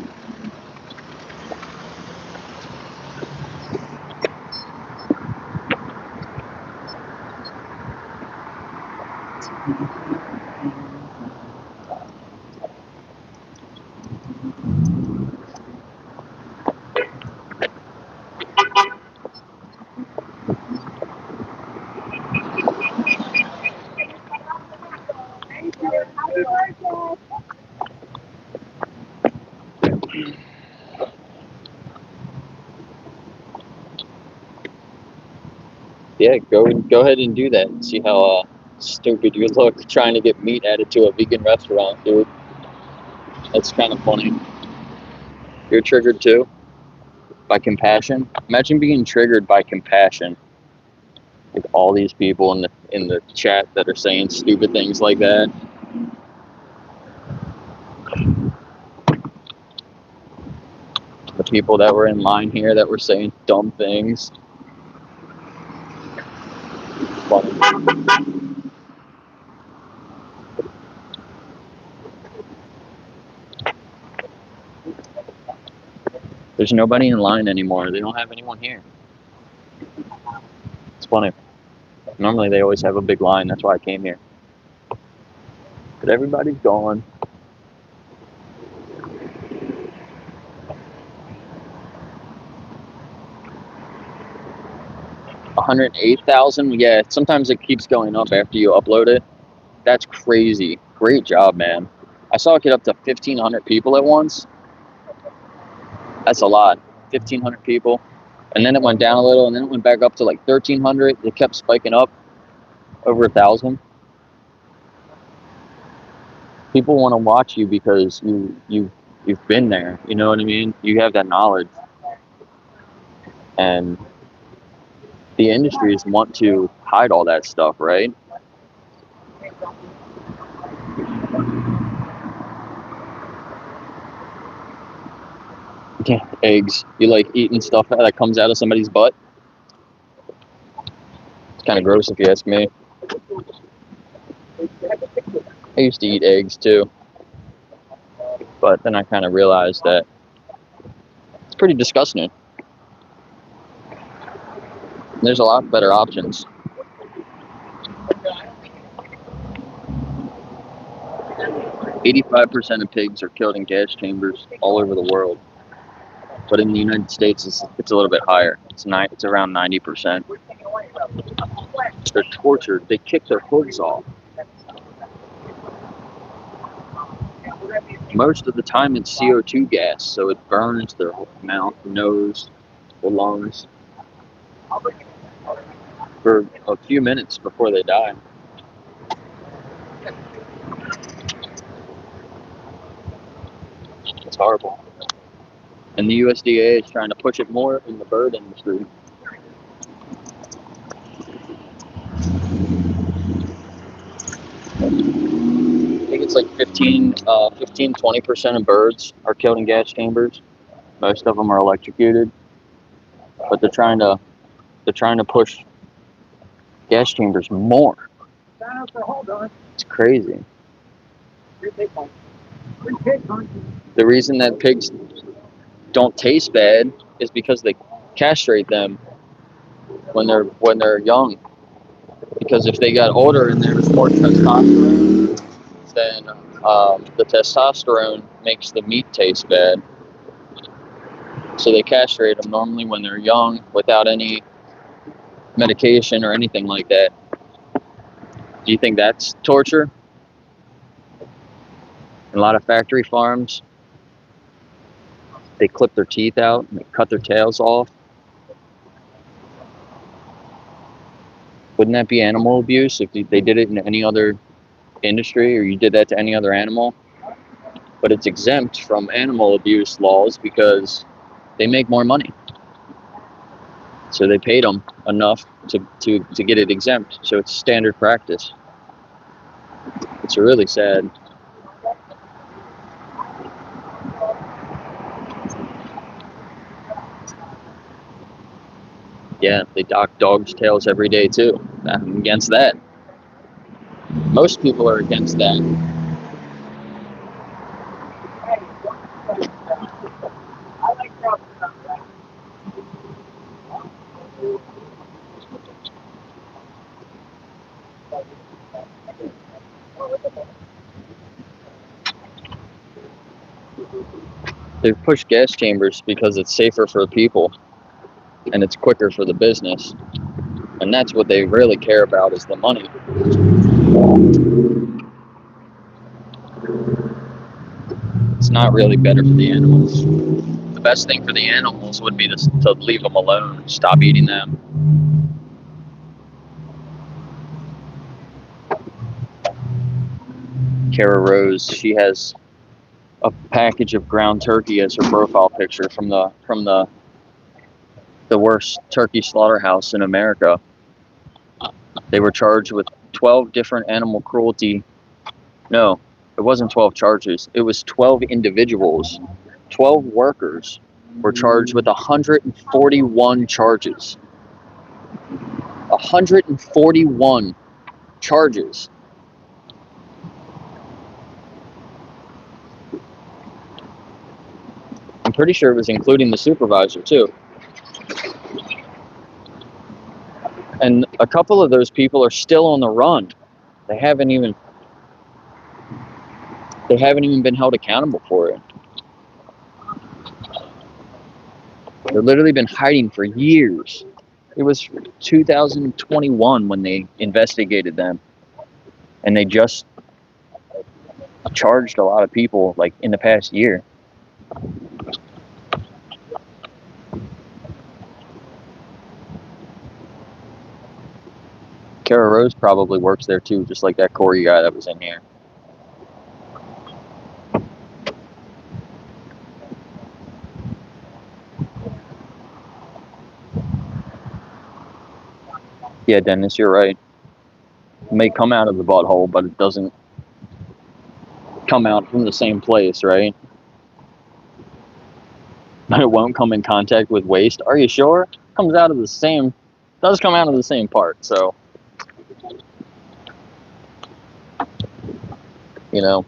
Yeah, go ahead and do that and see how stupid you look trying to get meat added to a vegan restaurant, dude. That's kind of funny. You're triggered too? By compassion? Imagine being triggered by compassion. Like all these people in the chat that are saying stupid things like that. The people that were in line here that were saying dumb things. Funny. There's nobody in line anymore. They don't have anyone here. It's funny. Normally they always have a big line. That's why I came here. But everybody's gone. $108,000. Yeah, sometimes it keeps going up after you upload it. That's crazy. Great job, man. I saw it get up to 1,500 people at once. That's a lot. 1,500 people. And then it went down a little, and then it went back up to like 1,300. It kept spiking up over 1,000. People want to watch you because you've been there. You know what I mean? You have that knowledge. And the industries want to hide all that stuff, right? Yeah, eggs. You like eating stuff that comes out of somebody's butt? It's kind of gross if you ask me. I used to eat eggs too. But then I kind of realized that it's pretty disgusting. There's a lot better options. 85% of pigs are killed in gas chambers all over the world. But in the United States, it's a little bit higher. It's around 90%. They're tortured. They kick their hooves off. Most of the time, it's CO2 gas, so it burns their mouth, nose, their lungs for a few minutes before they die. It's horrible. And the USDA is trying to push it more in the bird industry. I think it's like 20% of birds are killed in gas chambers. Most of them are electrocuted. But they're trying to push gas chambers more. It's crazy. The reason that pigs don't taste bad is because they castrate them when they're young. Because if they got older and there was more testosterone, then the testosterone makes the meat taste bad. So they castrate them normally when they're young without any medication or anything like that. Do you think that's torture? In a lot of factory farms, they clip their teeth out and they cut their tails off. Wouldn't that be animal abuse if they did it in any other industry, or you did that to any other animal? But it's exempt from animal abuse laws because they make more money. So they paid them enough to get it exempt. So it's standard practice. It's really sad. Yeah, they dock dogs' tails every day too. I'm against that. Most people are against that. They push gas chambers because it's safer for people and it's quicker for the business. And that's what they really care about, is the money. It's not really better for the animals. The best thing for the animals would be to leave them alone, stop eating them. Kara Rose, she has a package of ground turkey as her profile picture from the worst turkey slaughterhouse in America. They were charged with 12 different animal cruelty. No, it wasn't 12 charges. It was 12 individuals. 12 workers were charged with 141 charges. 141 charges. I'm pretty sure it was including the supervisor too. And a couple of those people are still on the run. They haven't even been held accountable for it. They've literally been hiding for years. It was 2021 when they investigated them. And they just charged a lot of people like in the past year. Kara Rose probably works there too, just like that Corey guy that was in here. Yeah, Dennis, you're right. It may come out of the butthole, but it doesn't come out from the same place, right? But it won't come in contact with waste. Are you sure? It comes out of the same, does come out of the same part, so. You know,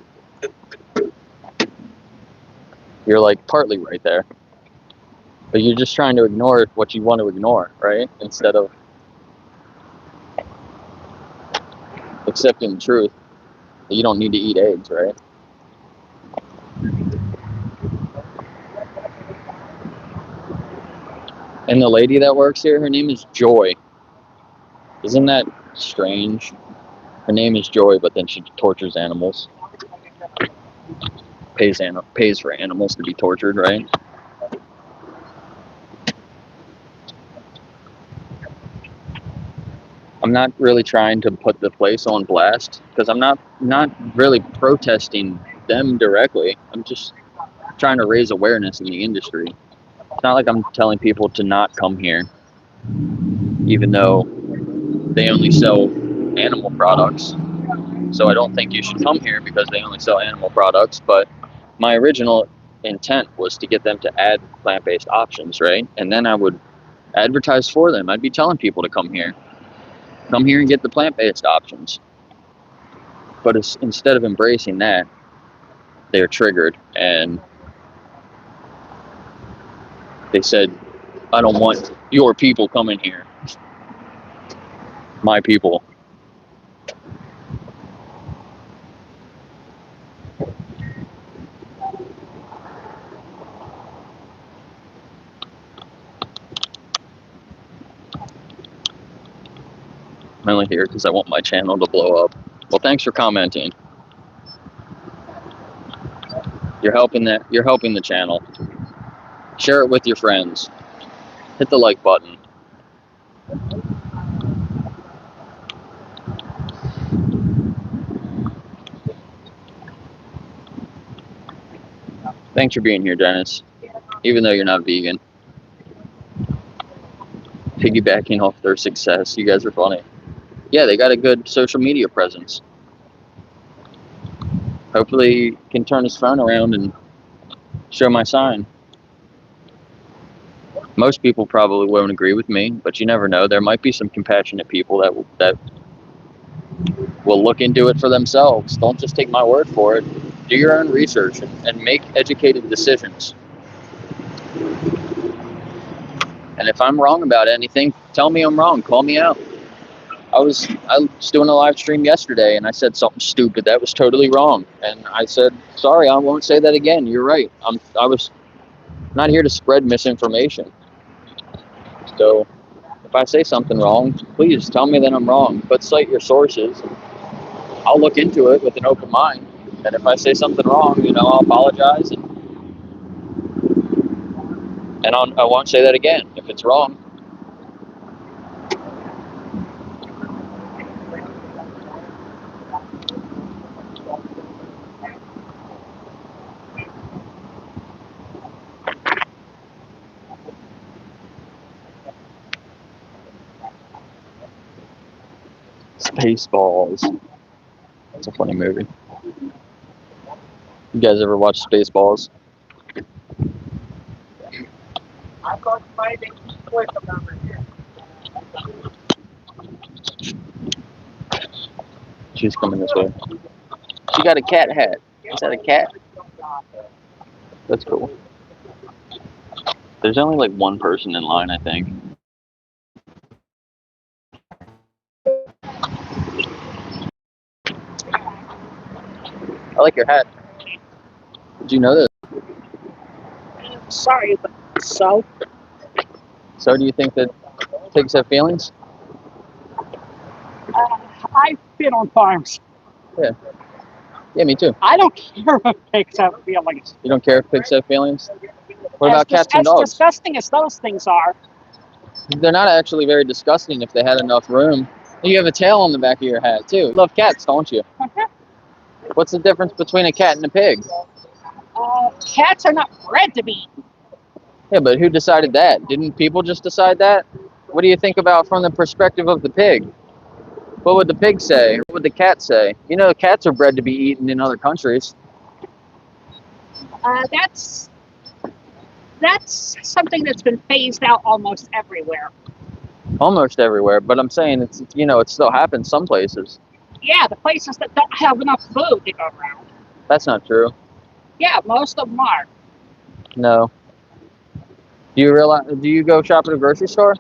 you're like partly right there. But you're just trying to ignore what you want to ignore, right? Instead of accepting the truth that you don't need to eat eggs, right? And the lady that works here, her name is Joy. Isn't that strange? Her name is Joy, but then she tortures animals. Pays for animals to be tortured, right? I'm not really trying to put the place on blast because I'm not really protesting them directly. I'm just trying to raise awareness in the industry. It's not like I'm telling people to not come here, even though they only sell animal products. So I don't think you should come here because they only sell animal products. But my original intent was to get them to add plant-based options, right? And then I would advertise for them. I'd be telling people to come here. Come here and get the plant-based options. But instead of embracing that, they're triggered and they said, I don't want your people coming here. My people. I'm only here because I want my channel to blow up. Well, thanks for commenting. You're helping the channel. Share it with your friends. Hit the like button. Thanks for being here, Dennis. Even though you're not vegan. Piggybacking off their success. You guys are funny. Yeah, they got a good social media presence. Hopefully he can turn his phone around and show my sign. Most people probably won't agree with me, but you never know. There might be some compassionate people that will look into it for themselves. Don't just take my word for it. Do your own research and make educated decisions. And if I'm wrong about anything, tell me I'm wrong. Call me out. I was doing a live stream yesterday and I said something stupid that was totally wrong. And I said, sorry, I won't say that again. You're right. I was not here to spread misinformation. So if I say something wrong, please tell me that I'm wrong. But cite your sources. I'll look into it with an open mind. And if I say something wrong, I'll apologize. And I won't say that again if it's wrong. Spaceballs. That's a funny movie. You guys ever watch Spaceballs? I got my toy from over here. She's coming this way. She got a cat hat. Is that a cat? That's cool. There's only like one person in line, I think. I like your hat. Did you know that? Sorry, but so? So do you think that pigs have feelings? I've been on farms. Yeah. Yeah, me too. I don't care if pigs have feelings. You don't care if pigs have feelings? What about cats and dogs? As disgusting as those things are. They're not actually very disgusting if they had enough room. You have a tail on the back of your hat, too. You love cats, don't you? What's the difference between a cat and a pig? Cats are not bred to be eaten. Yeah, but who decided that? Didn't people just decide that? What do you think about from the perspective of the pig? What would the pig say? What would the cat say? Cats are bred to be eaten in other countries. That's something that's been phased out almost everywhere. Almost everywhere, but I'm saying it still happens some places. Yeah, the places that don't have enough food to go around. That's not true. Yeah, most of them are. No. Do you go shop at a grocery store?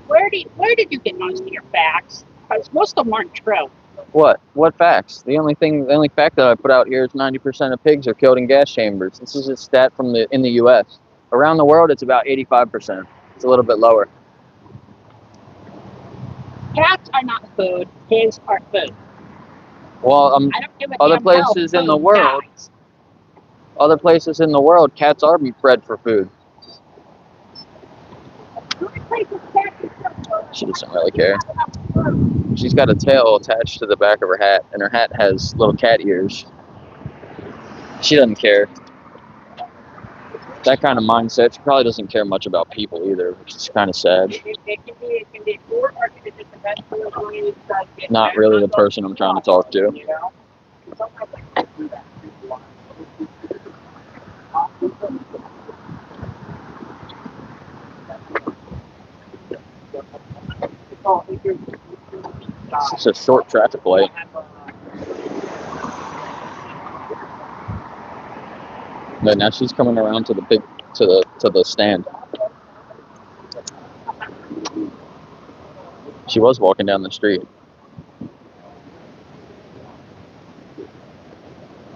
Where did you get most of your facts? Because most of them aren't true. What? What facts? The only fact that I put out here is 90% of pigs are killed in gas chambers. This is a stat from in the U.S. Around the world, it's about 85%. It's a little bit lower. Cats are not food. Pigs are food. Well, I don't give a other damn how places in the food world, dies. other places in the world, cats are bred for food. She doesn't really care. She's got a tail attached to the back of her hat, and her hat has little cat ears. She doesn't care. That kind of mindset. She probably doesn't care much about people either, which is kind of sad. It can be food, or it can just eventually Not really the person I'm trying to talk to. You know? Sometimes I can't do that. It's a short traffic light. But now she's coming around to the stand. She was walking down the street.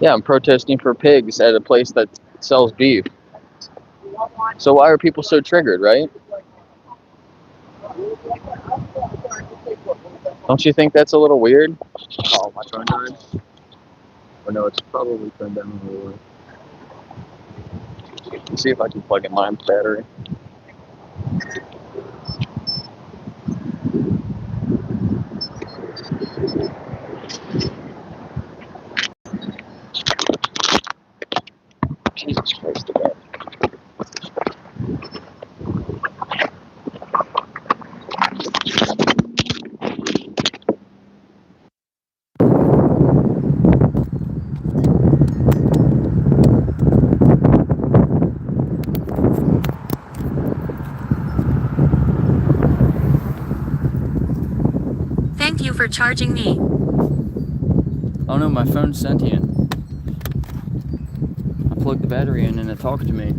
Yeah, I'm protesting for pigs at a place that sells beef. So why are people so triggered, right? Don't you think that's a little weird? Oh, my phone died? Oh no, it's probably turned down a little. Let's see if I can plug in my battery. Jesus Christ, God. Thank you for charging me. Oh no, my phone's sentient. I plugged the battery in and it talked to me.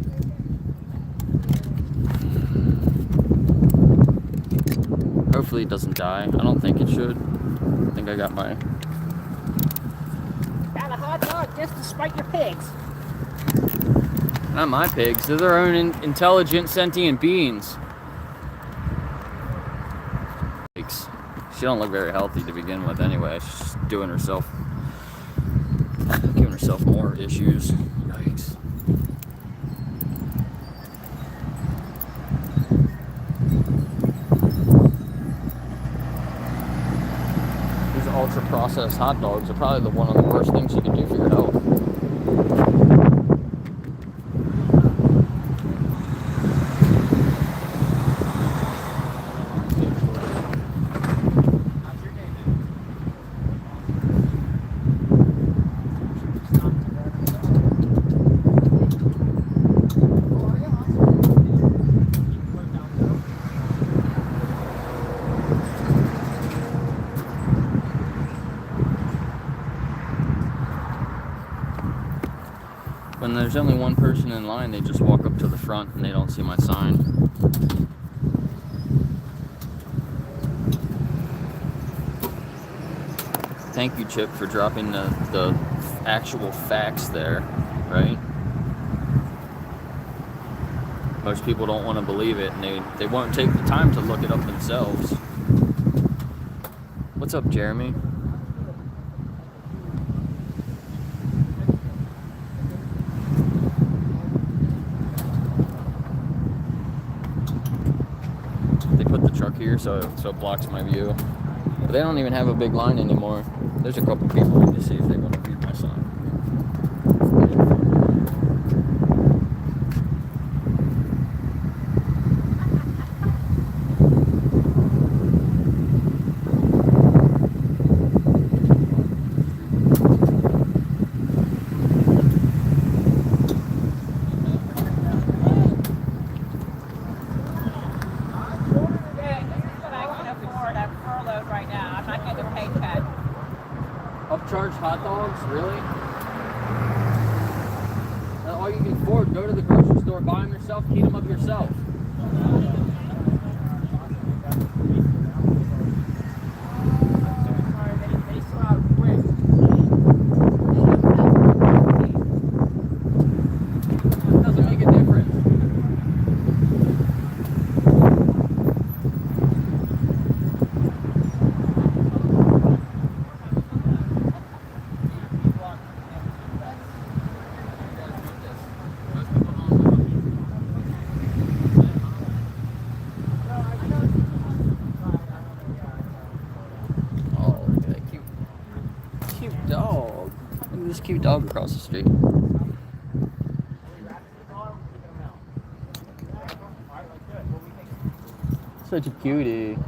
Hopefully it doesn't die. I don't think it should. I think I got my... Got a hot dog just to spite your pigs. Not my pigs. They're their own intelligent, sentient beings. She don't look very healthy to begin with anyway. She's giving herself more issues. Yikes. These ultra-processed hot dogs are probably one of the worst things you can do for your health. When there's only one person in line, they just walk up to the front and they don't see my sign. Thank you, Chip, for dropping the actual facts there, right? Most people don't want to believe it, and they won't take the time to look it up themselves. What's up, Jeremy? Here, so it blocks my view. But they don't even have a big line anymore. There's a couple people in to see if they want to read my sign. Upcharge hot dogs? Really? All you can afford, go to the grocery store, buy them yourself, heat them up yourself. They still have dog. Look at this cute dog across the street. Such a cutie.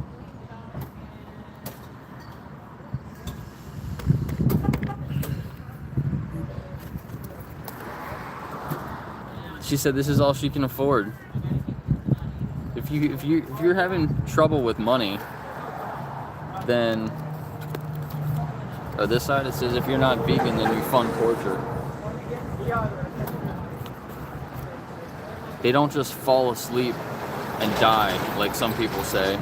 She said this is all she can afford. If you're having trouble with money, then this side it says if you're not vegan, then you fund torture. They don't just fall asleep and die like some people say.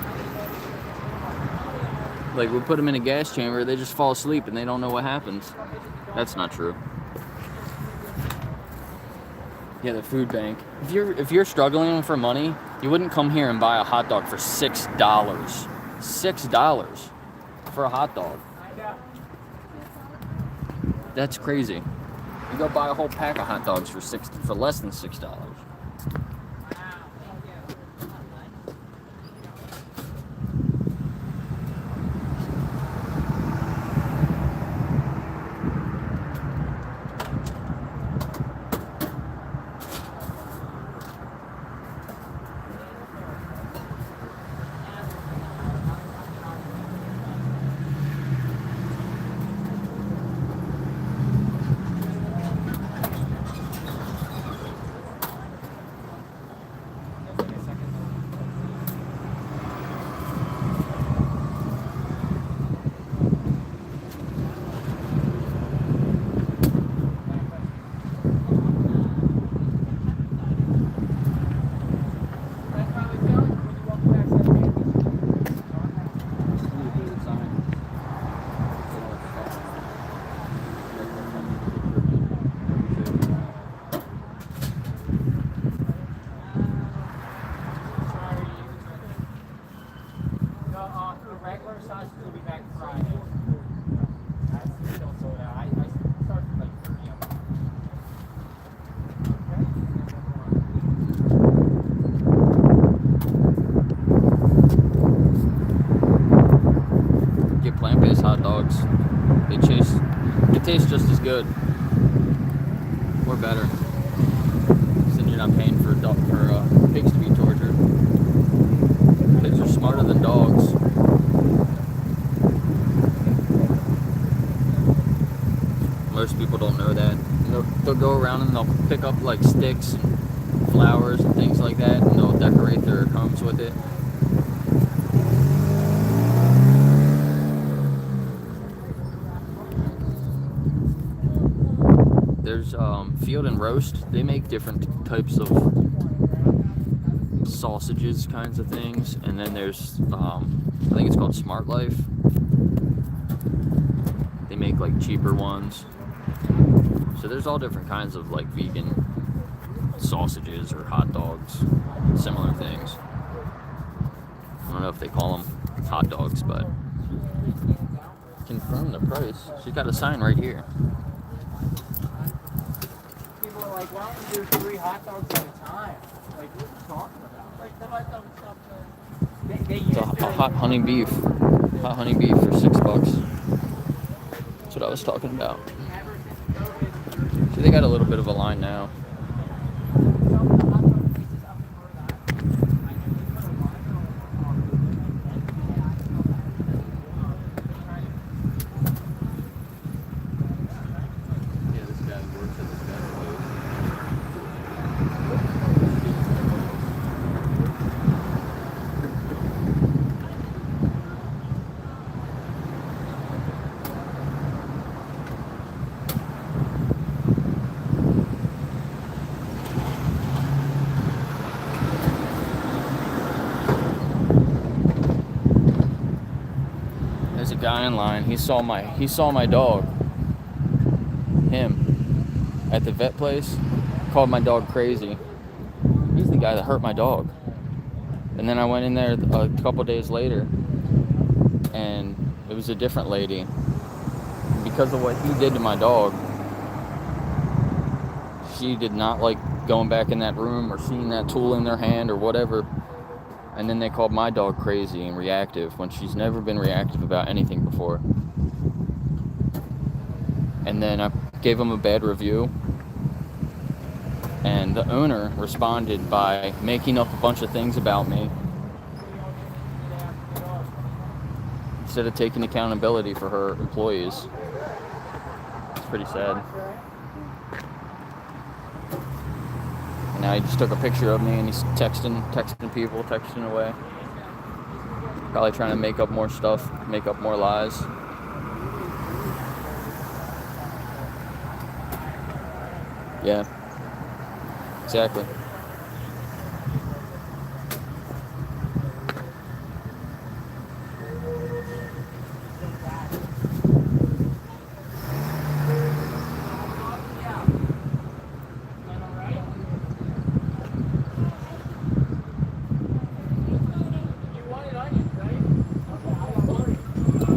Like we put them in a gas chamber, they just fall asleep and they don't know what happens. That's not true. Yeah, the food bank. If you're struggling for money, you wouldn't come here and buy a hot dog for $6. $6 for a hot dog. That's crazy. You go buy a whole pack of hot dogs for less than $6. Tastes just as good or better. Then you're not paying for pigs to be tortured. Pigs are smarter than dogs. Most people don't know that. They'll go around and they'll pick up like sticks and flowers and things like that, and they'll decorate their homes with it. There's Field and Roast. They make different types of sausages kinds of things. And then there's, I think it's called Smart Life. They make like cheaper ones. So there's all different kinds of like vegan sausages or hot dogs, similar things. I don't know if they call them hot dogs, but confirm the price. She's got a sign right here. Like, why don't you do 3 hot dogs at a time? Like, what are you talking about? Like, the hot dog stuff. They It's a hot honey beef. Hot honey beef for $6. That's what I was talking about. See, they got a little bit of a line now. Guy in line, he saw my dog, him, at the vet place, called my dog crazy. He's the guy that hurt my dog. And then I went in there a couple days later, and it was a different lady. Because of what he did to my dog, she did not like going back in that room or seeing that tool in their hand or whatever. And then they called my dog crazy and reactive when she's never been reactive about anything before. and then I gave them a bad review, and the owner responded by making up a bunch of things about me instead of taking accountability for her employees. It's pretty sad. And now he just took a picture of me and he's texting people, texting away. Probably trying to make up more stuff, make up more lies. Yeah, exactly.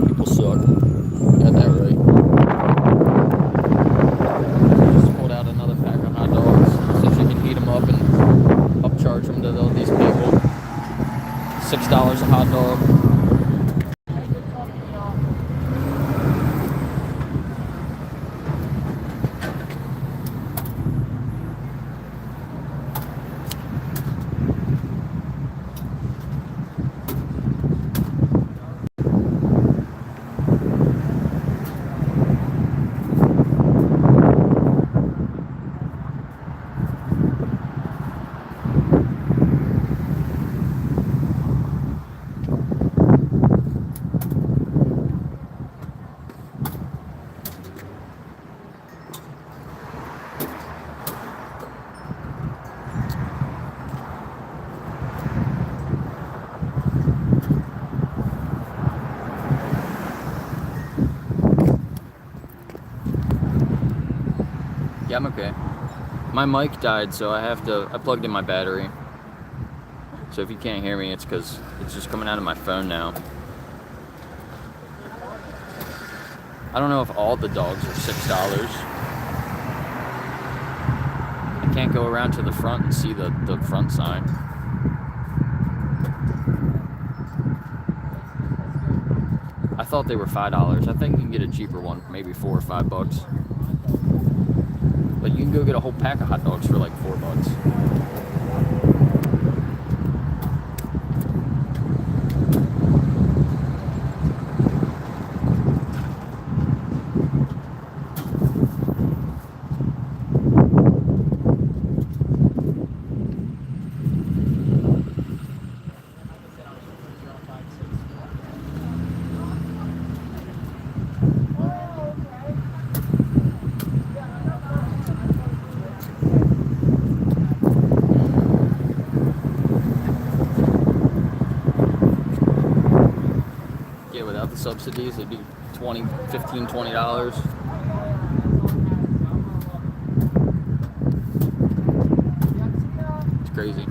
People suck. Got that right. Just pulled out another pack of hot dogs so she can heat them up and upcharge them to these people. $6 a hot dog. Yeah, I'm okay. My mic died, so I plugged in my battery. So if you can't hear me, it's because it's just coming out of my phone now. I don't know if all the dogs are $6. I can't go around to the front and see the front sign. I thought they were $5. I think you can get a cheaper one, maybe $4 or $5. But you can go get a whole pack of hot dogs for like $4. Without the subsidies, it'd be $15, $20. It's crazy.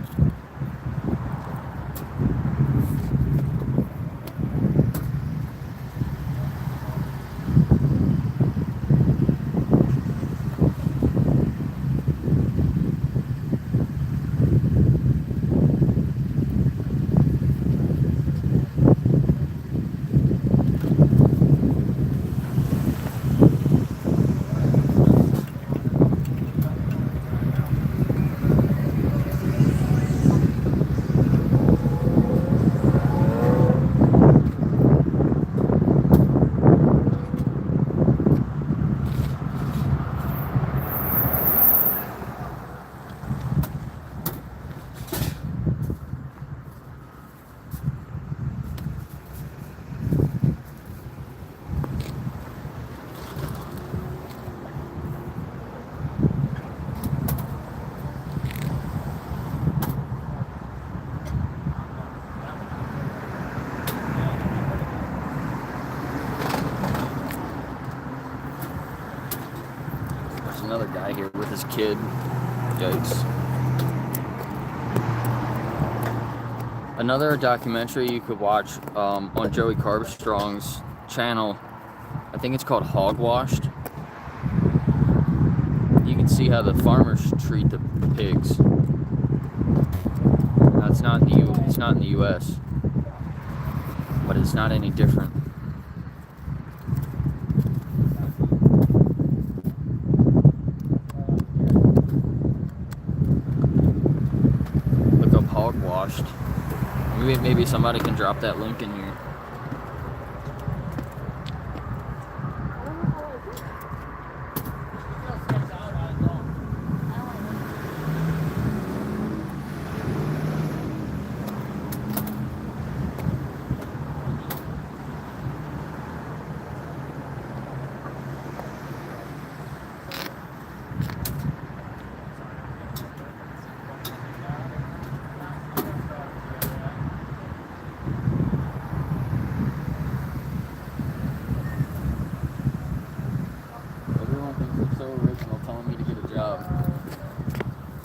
Another guy here with his kid. Yikes. Another documentary you could watch on Joey Carbstrong's channel. I think it's called Hogwashed. You can see how the farmers treat the pigs. Now, it's not in the U.S., but it's not any different. Maybe somebody can drop that link in here.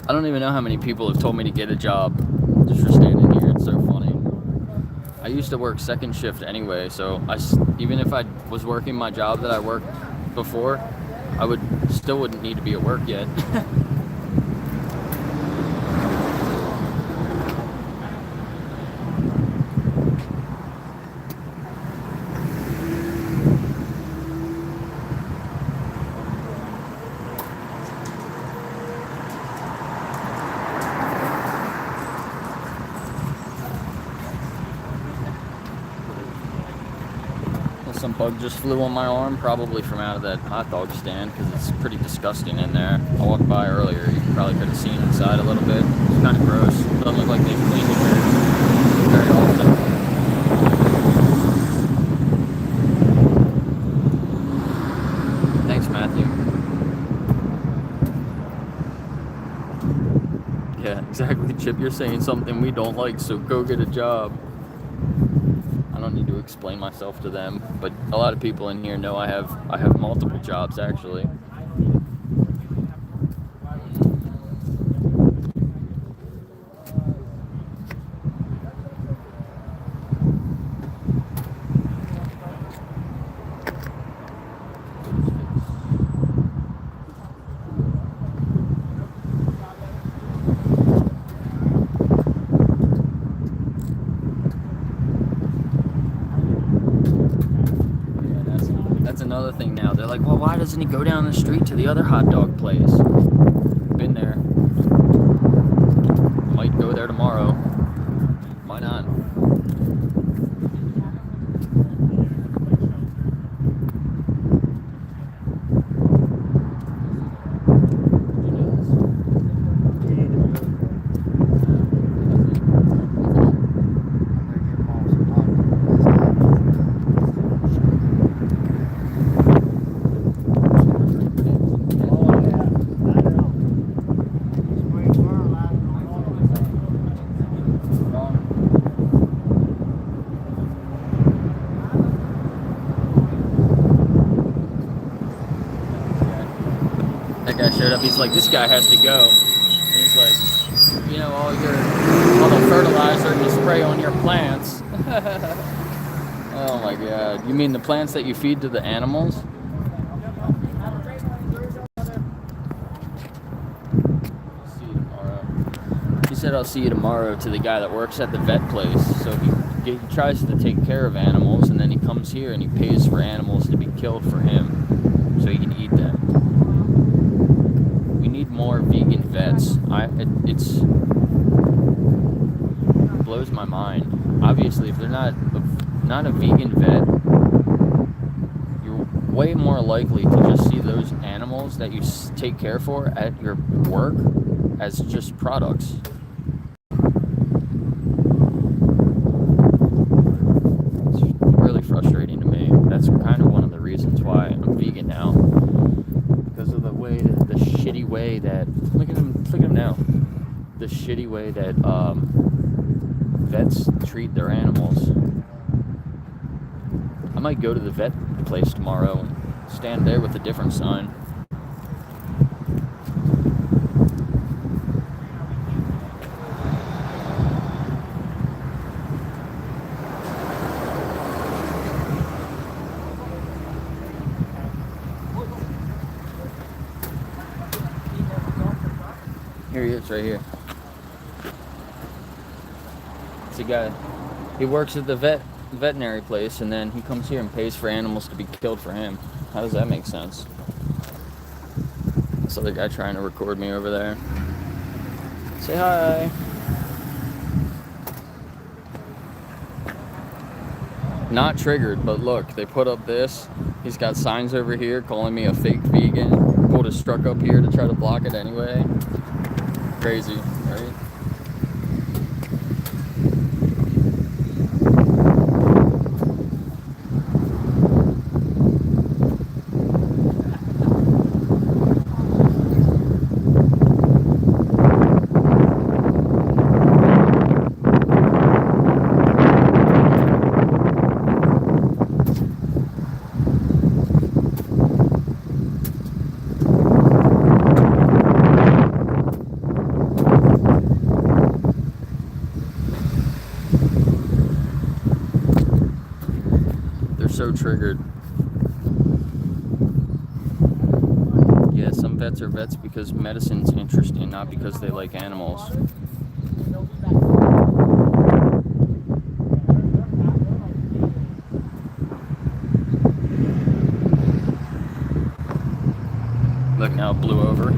I don't even know how many people have told me to get a job just for standing here. It's so funny. I used to work second shift anyway, so even if I was working my job that I worked before, I wouldn't need to be at work yet. Some bug just flew on my arm, probably from out of that hot dog stand, because it's pretty disgusting in there. I walked by earlier, you probably could have seen inside a little bit. It's kind of gross. It doesn't look like they've cleaned it very often. Thanks, Matthew. Yeah, exactly, Chip. You're saying something we don't like, so go get a job. I don't need to explain myself to them, but a lot of people in here know I have multiple jobs, actually. Another thing now, they're like, well, why doesn't he go down the street to the other hot dog place? Been there. Might go there tomorrow. Why not? Showed up, he's like, this guy has to go. And he's like, you know, all the fertilizer you spray on your plants. Oh my god. You mean the plants that you feed to the animals? See you tomorrow. He said, I'll see you tomorrow, to the guy that works at the vet place. So he tries to take care of animals, and then he comes here and he pays for animals to be killed for him so he can eat them. We need more vegan vets. It blows my mind. Obviously, if they're not a vegan vet, you're way more likely to just see those animals that you take care for at your work as just products. It's really frustrating to me. That's kind of one of the reasons why I'm vegan now. Because of the shitty way that, look at him now, the shitty way that vets treat their animals. I might go to the vet place tomorrow and stand there with a different sign. Here he is, right here. It's a guy. He works at the veterinary place, and then he comes here and pays for animals to be killed for him. How does that make sense? This other guy trying to record me over there. Say hi. Not triggered, but look, they put up this. He's got signs over here calling me a fake vegan. Pulled his truck up here to try to block it anyway. Crazy, right? So triggered. Yeah, some vets are vets because medicine's interesting, not because they like animals. Look, now it blew over.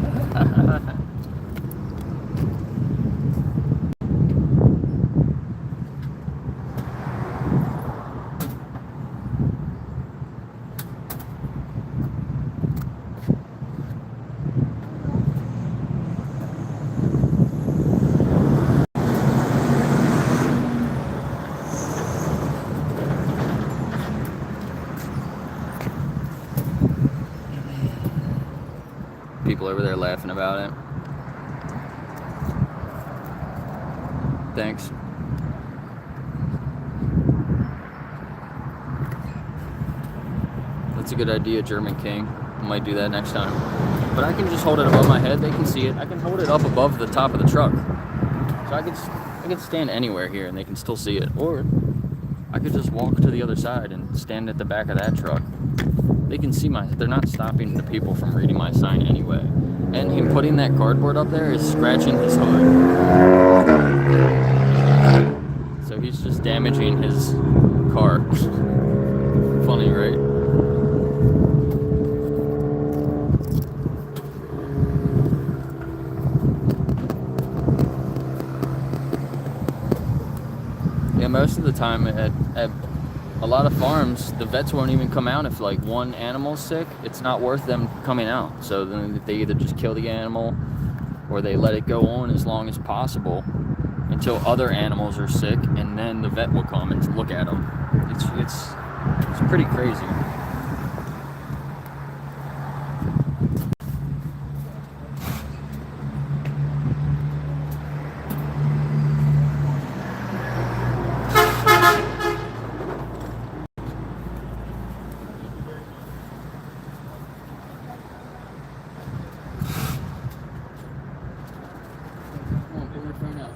People over there laughing about it. Thanks. That's a good idea, German King. I might do that next time. But I can just hold it above my head. They can see it. I can hold it up above the top of the truck. So I could stand anywhere here and they can still see it. Or I could just walk to the other side and stand at the back of that truck. They can see they're not stopping the people from reading my sign anyway. And him putting that cardboard up there is scratching his hood. So he's just damaging his car. Funny, right? Yeah, most of the time at a lot of farms, the vets won't even come out if like one animal's sick. It's not worth them coming out. So then they either just kill the animal or they let it go on as long as possible until other animals are sick, and then the vet will come and look at them. It's pretty crazy.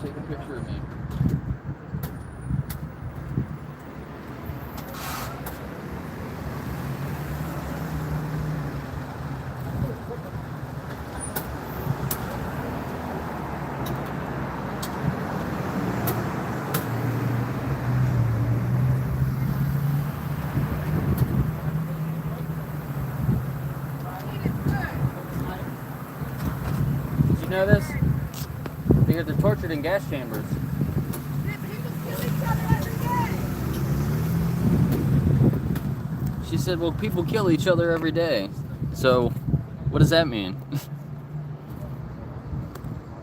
Take a picture of me. Did you know this? Because they're tortured in gas chambers. She said, well, people kill each other every day. So, what does that mean?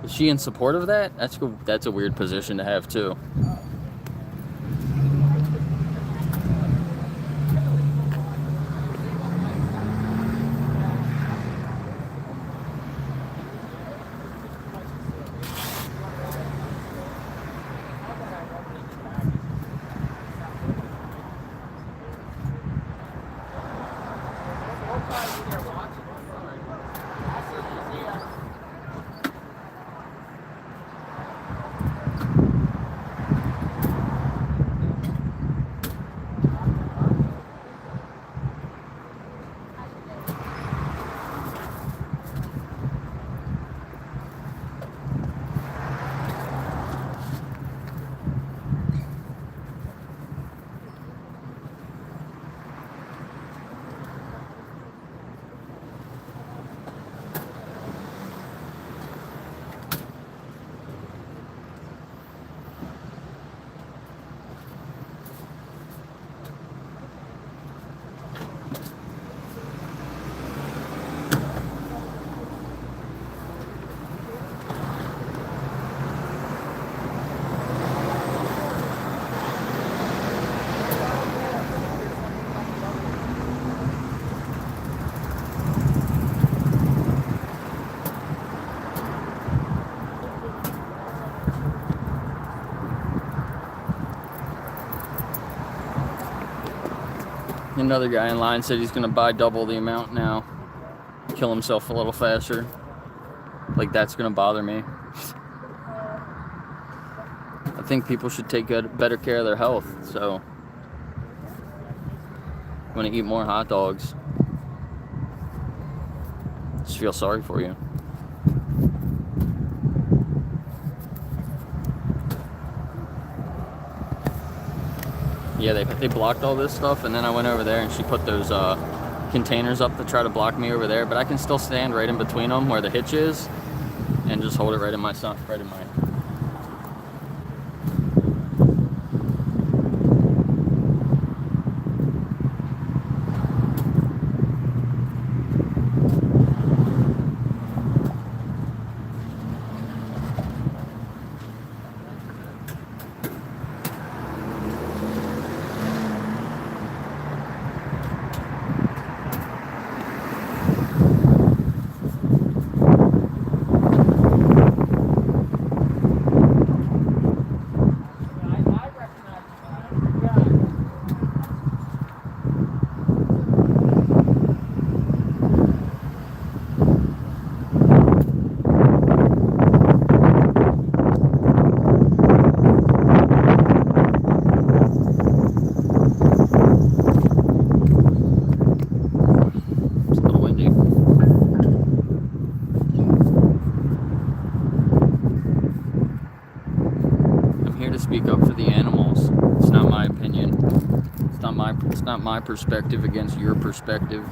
Is she in support of that? That's a weird position to have, too. Another guy in line said he's gonna buy double the amount now. Kill himself a little faster. Like that's gonna bother me. I think people should take better care of their health. So, I'm gonna eat more hot dogs. Just feel sorry for you. Yeah, they blocked all this stuff, and then I went over there and she put those containers up to try to block me over there, but I can still stand right in between them where the hitch is and just hold it right in my speak up for the animals. It's not my opinion. It's not my perspective against your perspective.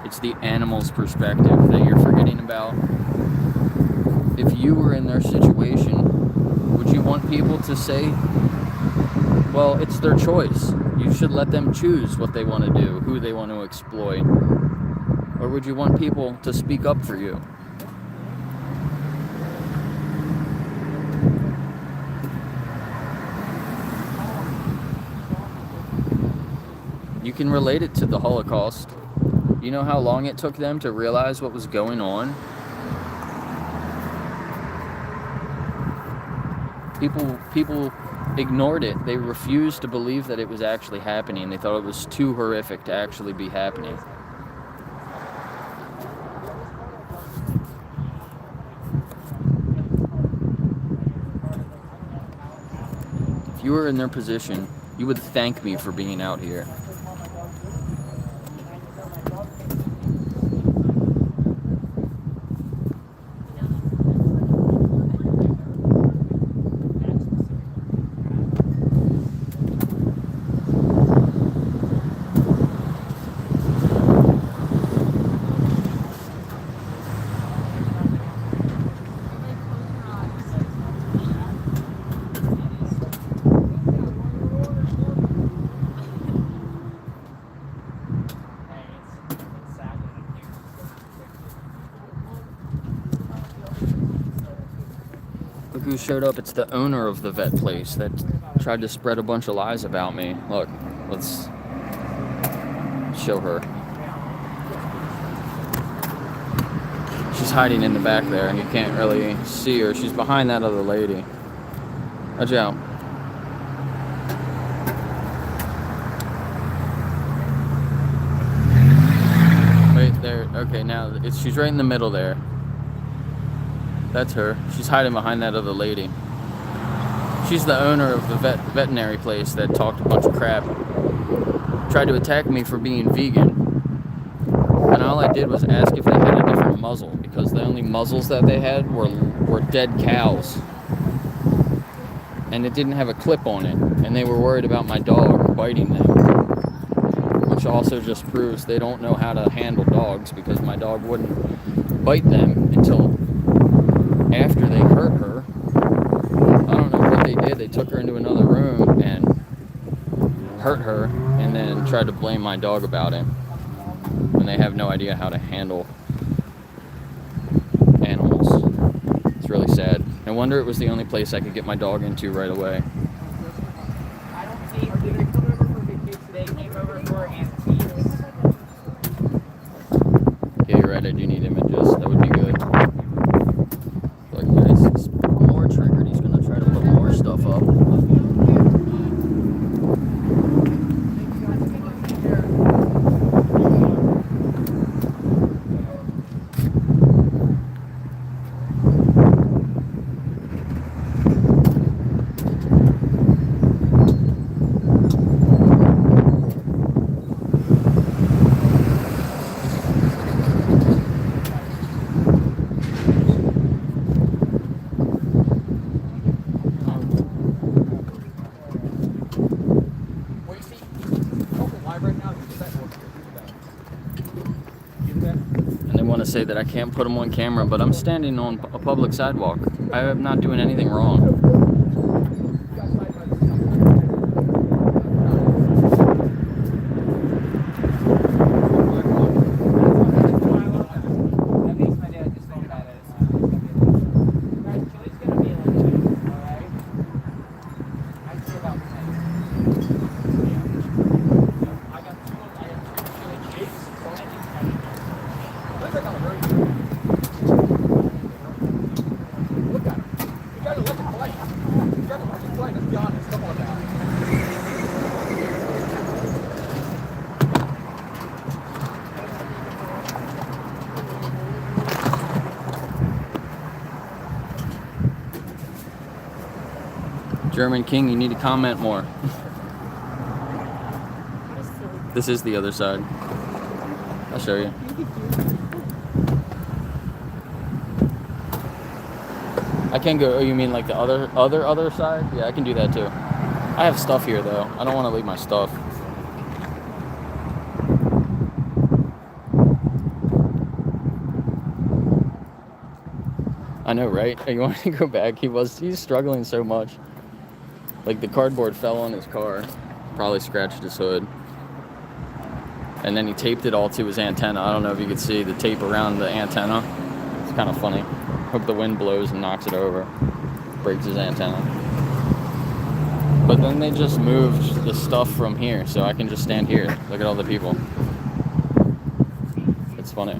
It's the animal's perspective that you're forgetting about. If you were in their situation, would you want people to say, well, it's their choice. You should let them choose what they want to do, who they want to exploit. Or would you want people to speak up for you? You can relate it to the Holocaust. You know how long it took them to realize what was going on? People ignored it. They refused to believe that it was actually happening. They thought it was too horrific to actually be happening. If you were in their position, you would thank me for being out here. Look who showed up. It's the owner of the vet place that tried to spread a bunch of lies about me. Look, let's show her. She's hiding in the back there and you can't really see her. She's behind that other lady. Watch out. Wait, there. Okay, now she's right in the middle there. That's her. She's hiding behind that other lady. She's the owner of the veterinary place that talked a bunch of crap. Tried to attack me for being vegan. And all I did was ask if they had a different muzzle, because the only muzzles that they had were dead cows. And it didn't have a clip on it. And they were worried about my dog biting them. Which also just proves they don't know how to handle dogs, because my dog wouldn't bite them until after they hurt her. I don't know what they did. They took her into another room and hurt her and then tried to blame my dog about it. When they have no idea how to handle animals. It's really sad. No wonder it was the only place I could get my dog into right away. I don't see. Or did they come over for vacation? They came over for antiques. Yeah, you're right. I do need images. That would be good. Look, he's more triggered. He's gonna try to put more stuff up. say that I can't put them on camera, but I'm standing on a public sidewalk. I am not doing anything wrong. German King, you need to comment more. This is the other side. I'll show you. I can go, oh, you mean like the other side? Yeah, I can do that too. I have stuff here though. I don't want to leave my stuff. I know, right? You want to go back? He's struggling so much. Like the cardboard fell on his car, probably scratched his hood. And then he taped it all to his antenna. I don't know if you could see the tape around the antenna. It's kind of funny. Hope the wind blows and knocks it over. Breaks his antenna. But then they just moved the stuff from here, so I can just stand here. Look at all the people. It's funny.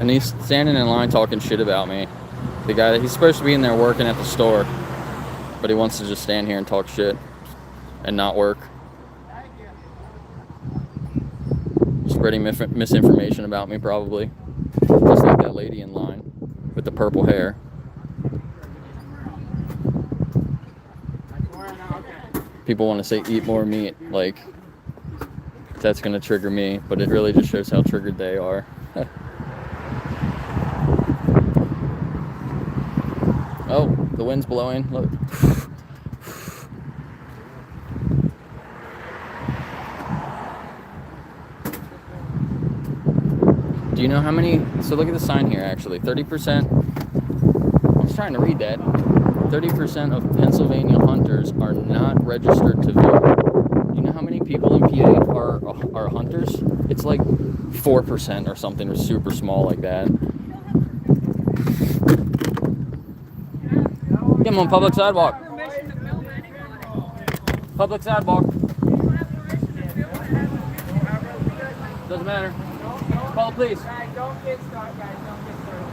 And he's standing in line talking shit about me. The guy that he's supposed to be in there working at the store, but he wants to just stand here and talk shit and not work. Spreading misinformation about me, probably. Just like that lady in line with the purple hair. People want to say eat more meat, like that's going to trigger me, but it really just shows how triggered they are. Oh, the wind's blowing. Look. Do you know how many? So look at the sign here, actually. 30%. I was trying to read that. 30% of Pennsylvania hunters are not registered to vote. Do you know how many people in PA are hunters? It's like 4% or something, or super small like that. Get him on public sidewalk. Public sidewalk. Doesn't matter. Call the police. Guys, don't get started. Guys, don't get started.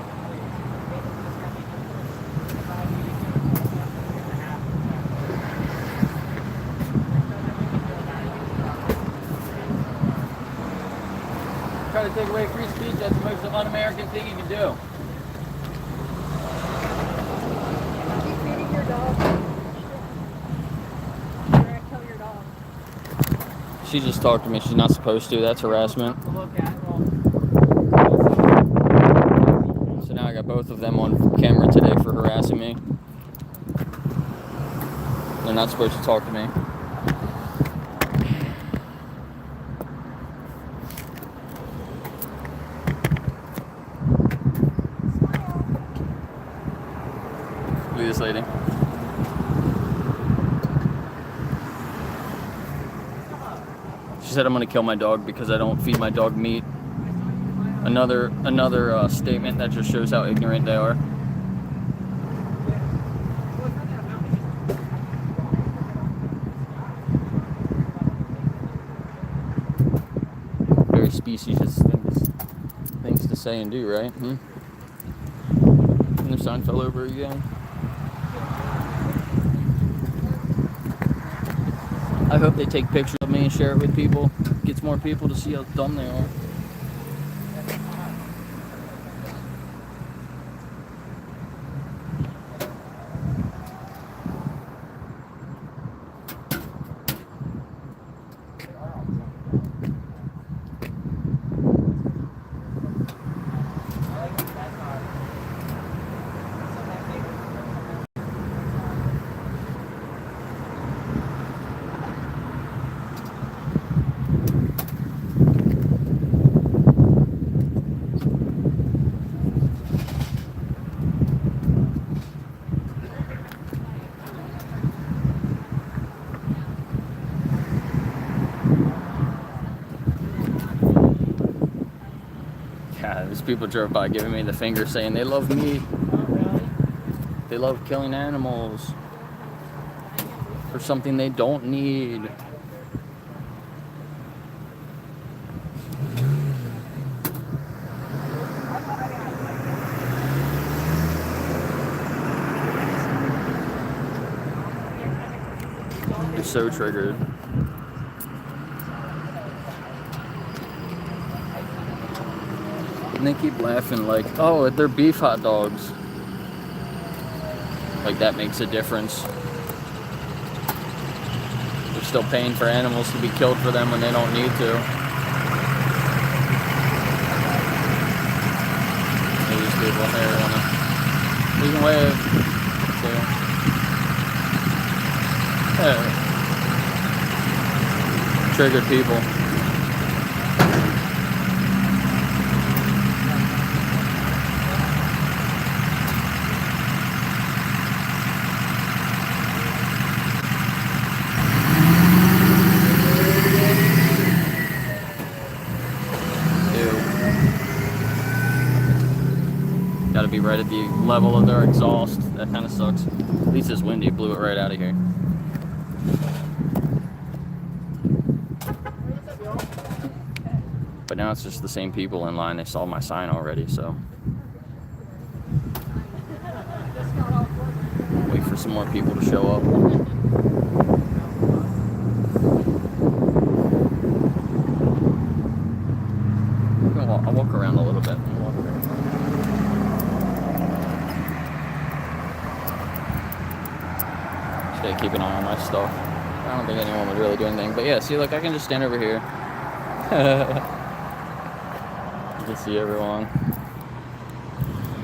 Try to take away free speech. That's the most un-American thing you can do. She just talked to me. She's not supposed to. That's harassment. So now I got both of them on camera today for harassing me. They're not supposed to talk to me. Look at this lady. She said I'm gonna kill my dog because I don't feed my dog meat. Another statement that just shows how ignorant they are. Very specious things to say and do, right? And the sign fell over again. I hope they take pictures of me and share it with people. Gets more people to see how dumb they are. Yeah, these people drove by giving me the finger saying they love meat. They love killing animals for something they don't need. You're so triggered. And they keep laughing like, oh, they're beef hot dogs. Like that makes a difference. They're still paying for animals to be killed for them when they don't need to. These people here wanna, you can wave. So, triggered people. Gotta be right at the level of their exhaust. That kind of sucks. At least it's windy. Blew it right out of here. But now it's just the same people in line. They saw my sign already, so. Wait for some more people to show up. I'll walk around a little bit. Just keep an eye on my stuff. I don't think anyone would really do anything. But yeah, see, look, I can just stand over here. You can see everyone.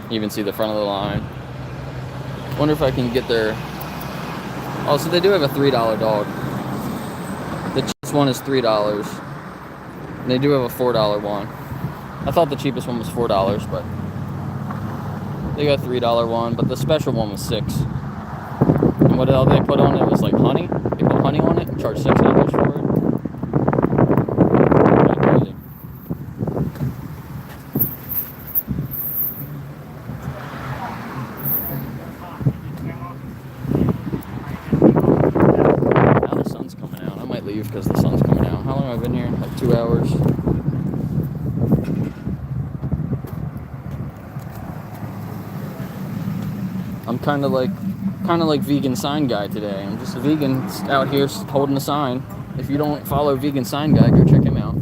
You even see the front of the line. Wonder if I can get their... Oh, so they do have a $3 dog. The cheapest one is $3. And they do have a $4 one. I thought the cheapest one was $4, but they got a $3 one, but the special one was $6. And what else they put on it was like honey. They put honey on it and charged $6 for it. Crazy. Now the sun's coming out. I might leave because the sun's coming out. How long have I been here? Like 2 hours. I'm kind of like vegan sign guy today. I'm just a vegan out here holding a sign. If you don't follow vegan sign guy, go check him out.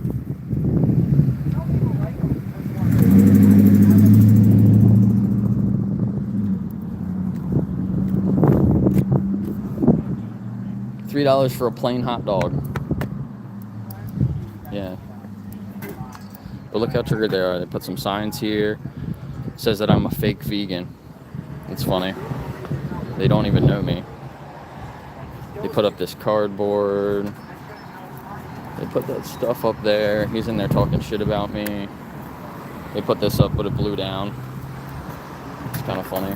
$3 for a plain hot dog. Yeah. But look how triggered they are. They put some signs here. It says that I'm a fake vegan. It's funny. They don't even know me. They put up this cardboard. They put that stuff up there. He's in there talking shit about me. They put this up, but it blew down. It's kind of funny.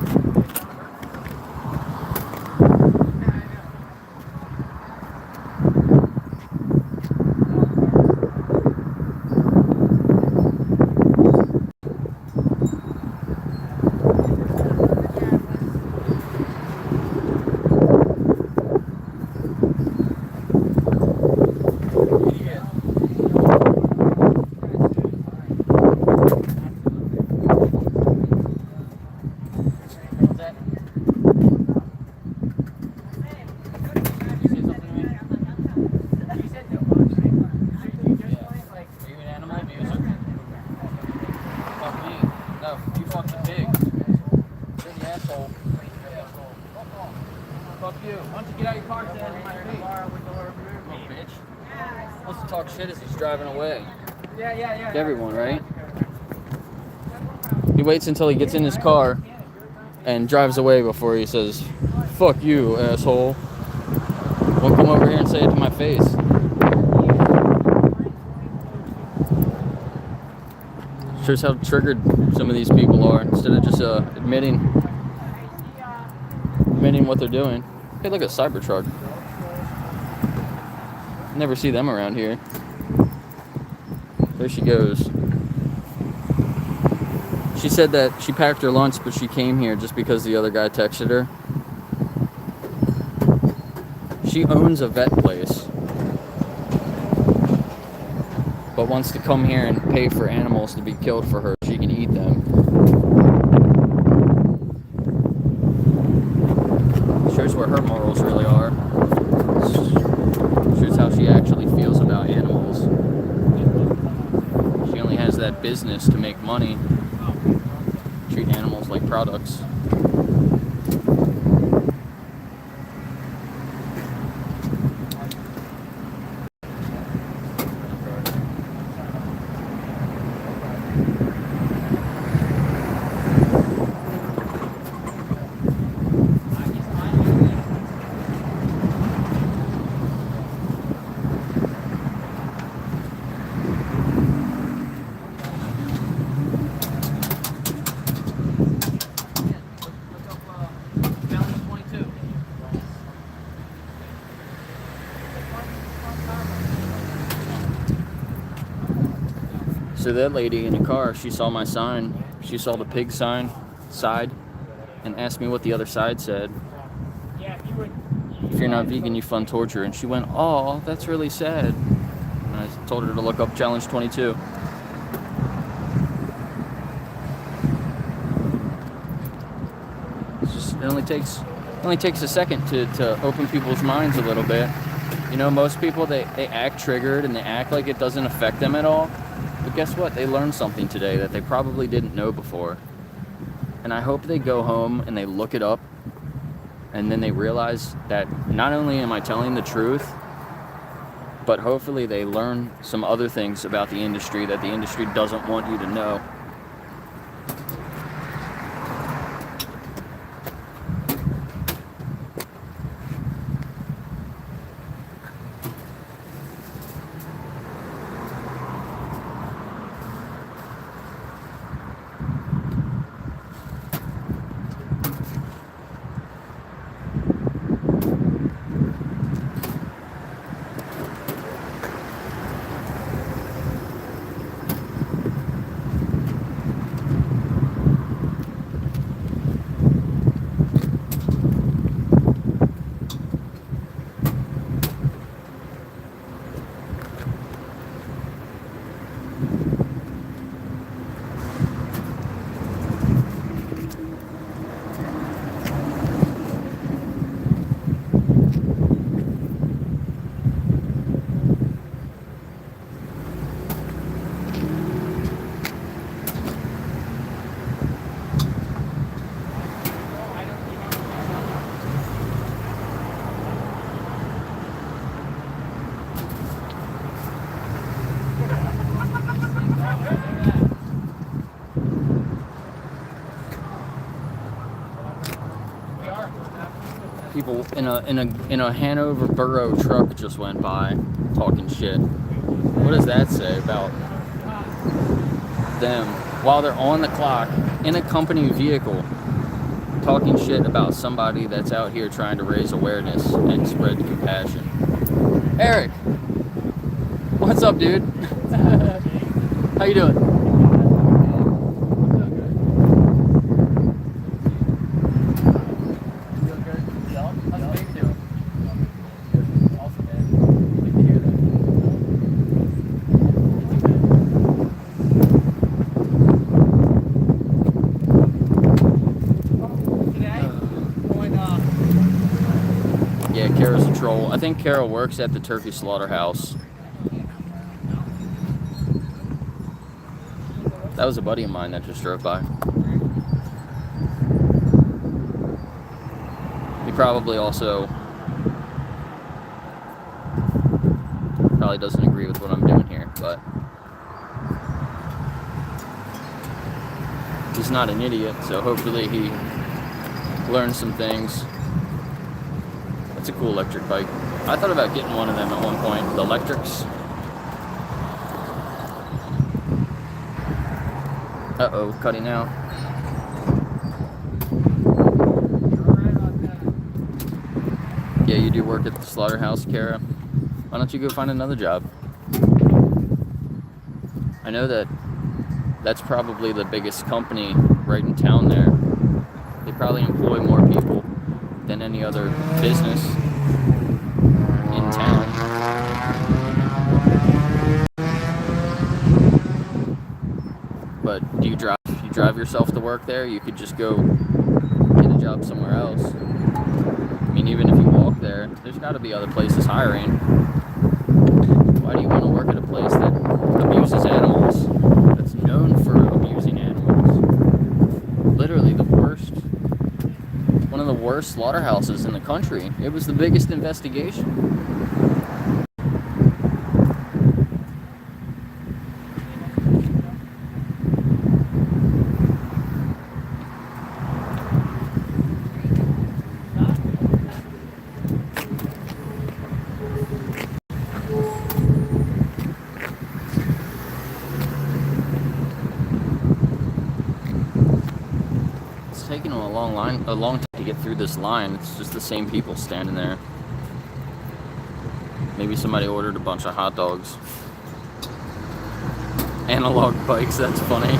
Shit as he's driving away. Yeah. Everyone, right? He waits until he gets in his car and drives away before he says, "Fuck you, asshole." Won't come over here and say it to my face. Shows how triggered some of these people are instead of just admitting what they're doing. Hey, look at Cybertruck. Never see them around here. There she goes. She said that she packed her lunch, but she came here just because the other guy texted her. She owns a vet place, but wants to come here and pay for animals to be killed for her so she can eat them. Shows where her morals really are. Shows how she actually feels about animals. She only has that business to make money. Treat animals like products. So that lady in the car, she saw my sign. She saw the pig sign side and asked me what the other side said. If you're not vegan, you fund torture. And she went, "Oh, that's really sad." And I told her to look up Challenge 22. It's just, it only takes a second to open people's minds a little bit. You know, most people, they act triggered and they act like it doesn't affect them at all. But guess what? They learned something today that they probably didn't know before. And I hope they go home and they look it up and then they realize that not only am I telling the truth, but hopefully they learn some other things about the industry that the industry doesn't want you to know. People in a Hanover Borough truck just went by talking shit. What does that say about them while they're on the clock in a company vehicle talking shit about somebody that's out here trying to raise awareness and spread compassion? Eric, what's up, dude? How you doing? I think Carol works at the turkey slaughterhouse. That was a buddy of mine that just drove by. He probably doesn't agree with what I'm doing here, but he's not an idiot, so hopefully he learns some things. It's a cool electric bike. I thought about getting one of them at one point, the electrics. Uh-oh, cutting out. Yeah, you do work at the slaughterhouse, Kara. Why don't you go find another job? I know that that's probably the biggest company right in town there. They probably employ more people than any other business in town. But do you drive yourself to work there? You could just go get a job somewhere else. I mean, even if you walk there, there's got to be other places hiring. Why do you want to work at a place that abuses animals? That's known for abusing animals. Literally one of the worst slaughterhouses in the country. It was the biggest investigation. Taking a long time to get through this line. It's just the same people standing there. Maybe somebody ordered a bunch of hot dogs. Analog bikes, that's funny.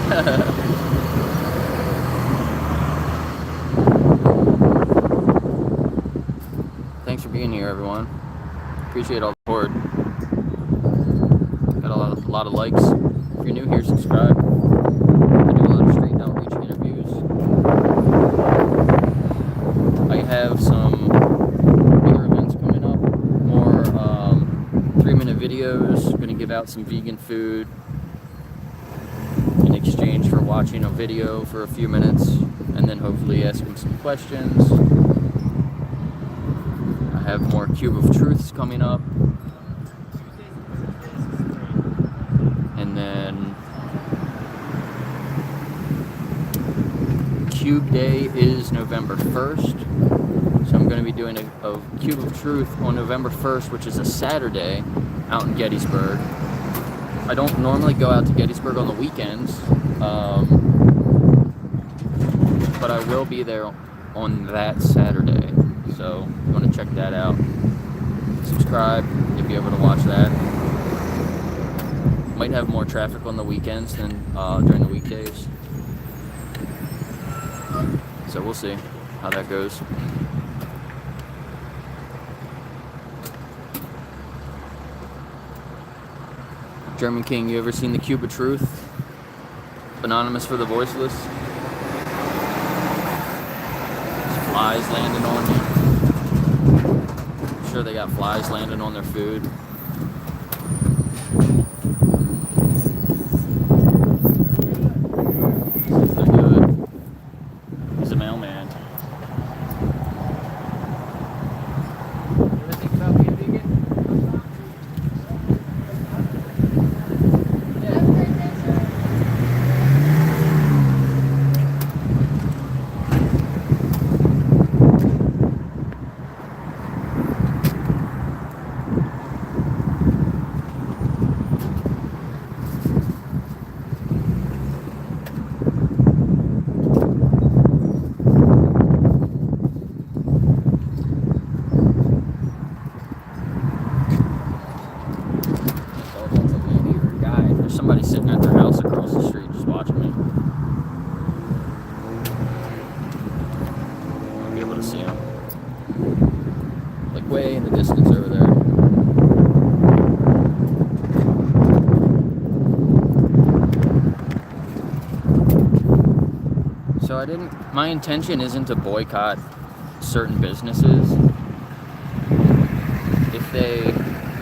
Thanks for being here, everyone. Appreciate all the support. Got a lot of likes. If you're new here, subscribe. I do a lot of street outreach interviews. I have some bigger events coming up, more 3-minute videos. I'm going to give out some vegan food in exchange for watching a video for a few minutes, and then hopefully ask them some questions. I have more Cube of Truths coming up, and then Cube Day is November 1st, so I'm going to be doing a Cube of Truth on November 1st, which is a Saturday, out in Gettysburg. I don't normally go out to Gettysburg on the weekends, but I will be there on that Saturday, so if you want to check that out, subscribe if you're able to watch that. Might have more traffic on the weekends than during the weekdays. So we'll see how that goes. German King, you ever seen the Cube of Truth? Anonymous for the Voiceless? There's flies landing on you. I'm sure they got flies landing on their food. Somebody sitting at their house across the street just watching me. I'll be able to see them. Like way in the distance over there. So my intention isn't to boycott certain businesses.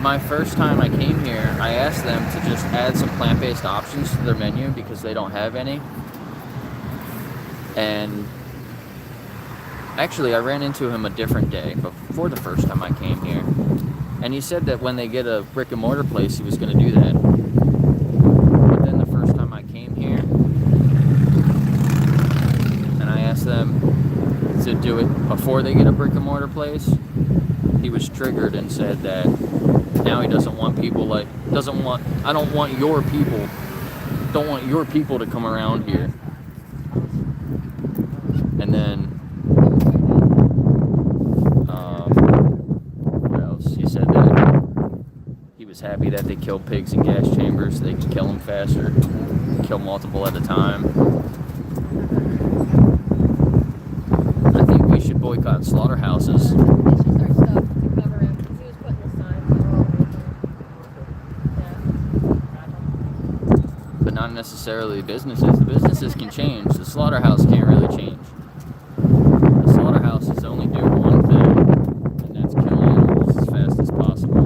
My first time I came here, I asked them to just add some plant-based options to their menu because they don't have any. And actually, I ran into him a different day before the first time I came here. And he said that when they get a brick and mortar place, he was going to do that. But then the first time I came here, and I asked them to do it before they get a brick and mortar place, he was triggered and said that now he doesn't want people I don't want your people to come around here. And then what else? He said that he was happy that they killed pigs in gas chambers so they could kill them faster, kill multiple at a time. I think we should boycott slaughterhouses. It's just our stuff to cover him because he was putting the signs all over. Yeah. But not necessarily businesses. The businesses can change. The slaughterhouse can't really change. The slaughterhouses only do one thing, and that's kill animals as fast as possible.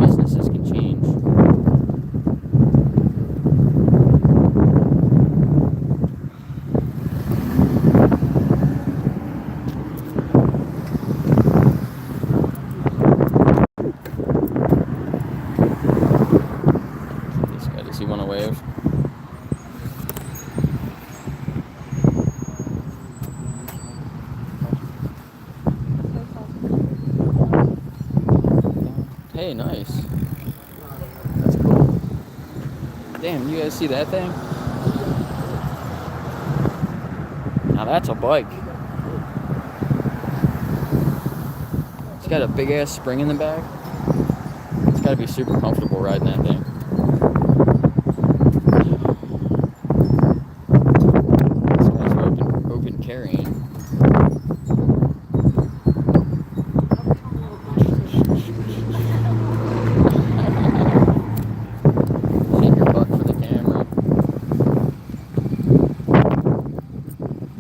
Businesses can change. This guy, does he want to wave? Hey, nice. That's cool. Damn, you guys see that thing? Now that's a bike. It's got a big ass spring in the back. It's gotta be super comfortable riding that thing. This guy's open carrying. Shake your butt for the camera.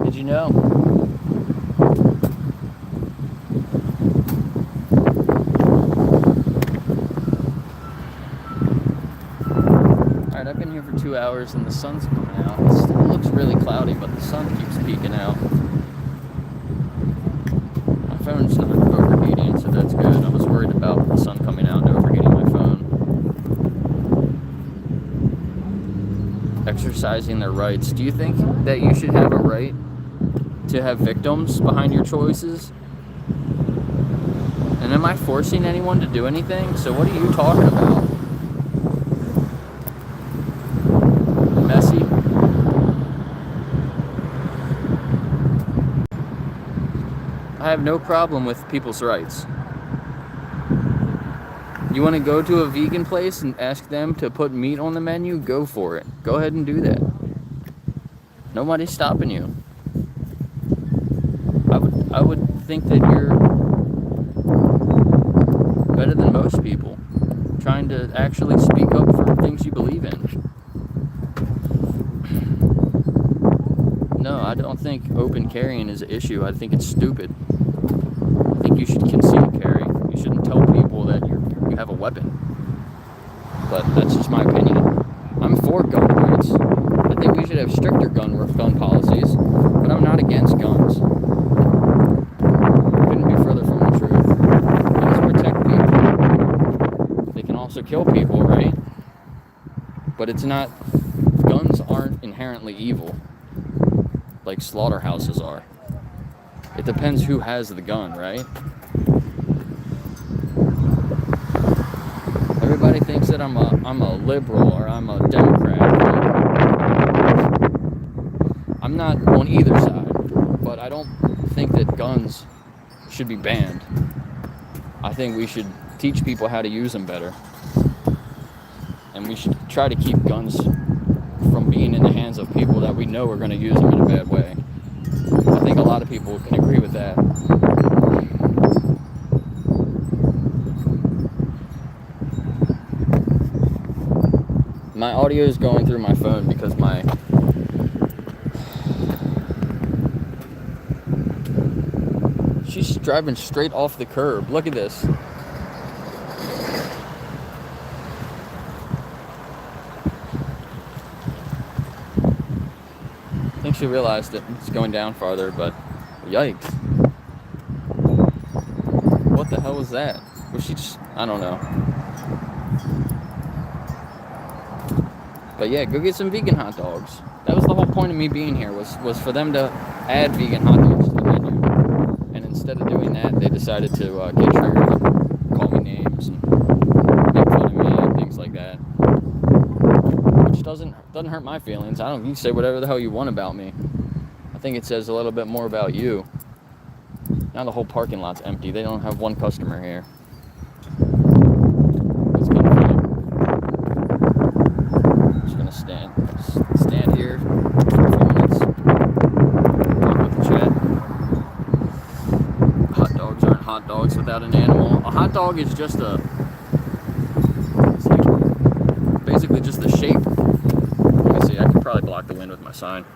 Did you know? Alright, I've been here for 2 hours and the sun's coming out. It still looks really cloudy, but the sun keeps peeking out. My phone's not overheating, so that's good. I was worried about the sun coming out and overheating my phone. Exercising their rights. Do you think that you should have a right to have victims behind your choices? And am I forcing anyone to do anything? So what are you talking about? Messy? I have no problem with people's rights. You want to go to a vegan place and ask them to put meat on the menu? Go for it. Go ahead and do that. Nobody's stopping you. I would think that you're better than most people, trying to actually speak up for things you believe in. No, I don't think open carrying is an issue. I think it's stupid. I think you should conceal carry. You shouldn't tell people that you have a weapon. But that's just my opinion. I'm for gun rights. I think we should have stricter gun policies, but I'm not against guns. Couldn't be further from the truth. Guns protect people. They can also kill people, right? But it's not. Guns aren't inherently evil, like slaughterhouses are. It depends who has the gun, right? Everybody thinks that I'm a liberal or I'm a Democrat. I'm not on either side, but I don't think that guns should be banned. I think we should teach people how to use them better. And we should try to keep guns from being in the hands of people that we know are going to use them in a bad way. I think a lot of people can agree with that. My audio is going through my phone because she's driving straight off the curb. Look at this. I think she realized that it's going down farther, but yikes. What the hell was that? Was she just, I don't know. But yeah, go get some vegan hot dogs. That was the whole point of me being here, was for them to add vegan hot dogs to the menu. And instead of doing that, they decided to get triggered and call me names and make fun of me and things like that. Which doesn't hurt my feelings. You can say whatever the hell you want about me. I think it says a little bit more about you. Now the whole parking lot's empty. They don't have one customer here. hot dogs without an animal. A hot dog is just basically just the shape. Let me see, I could probably block the wind with my sign.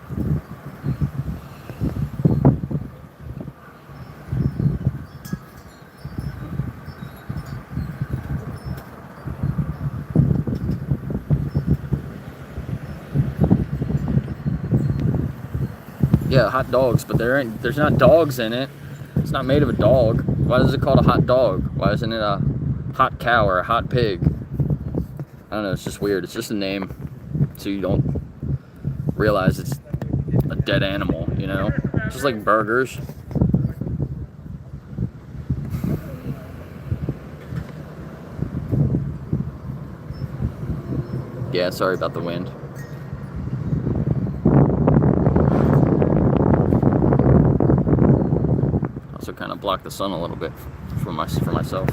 Yeah, hot dogs, but there's not dogs in it. It's not made of a dog. Why is it called a hot dog? Why isn't it a hot cow or a hot pig? I don't know, it's just weird. It's just a name, so you don't realize it's a dead animal, you know? Just like burgers. Yeah, sorry about the wind. Also kind of block the sun a little bit for myself.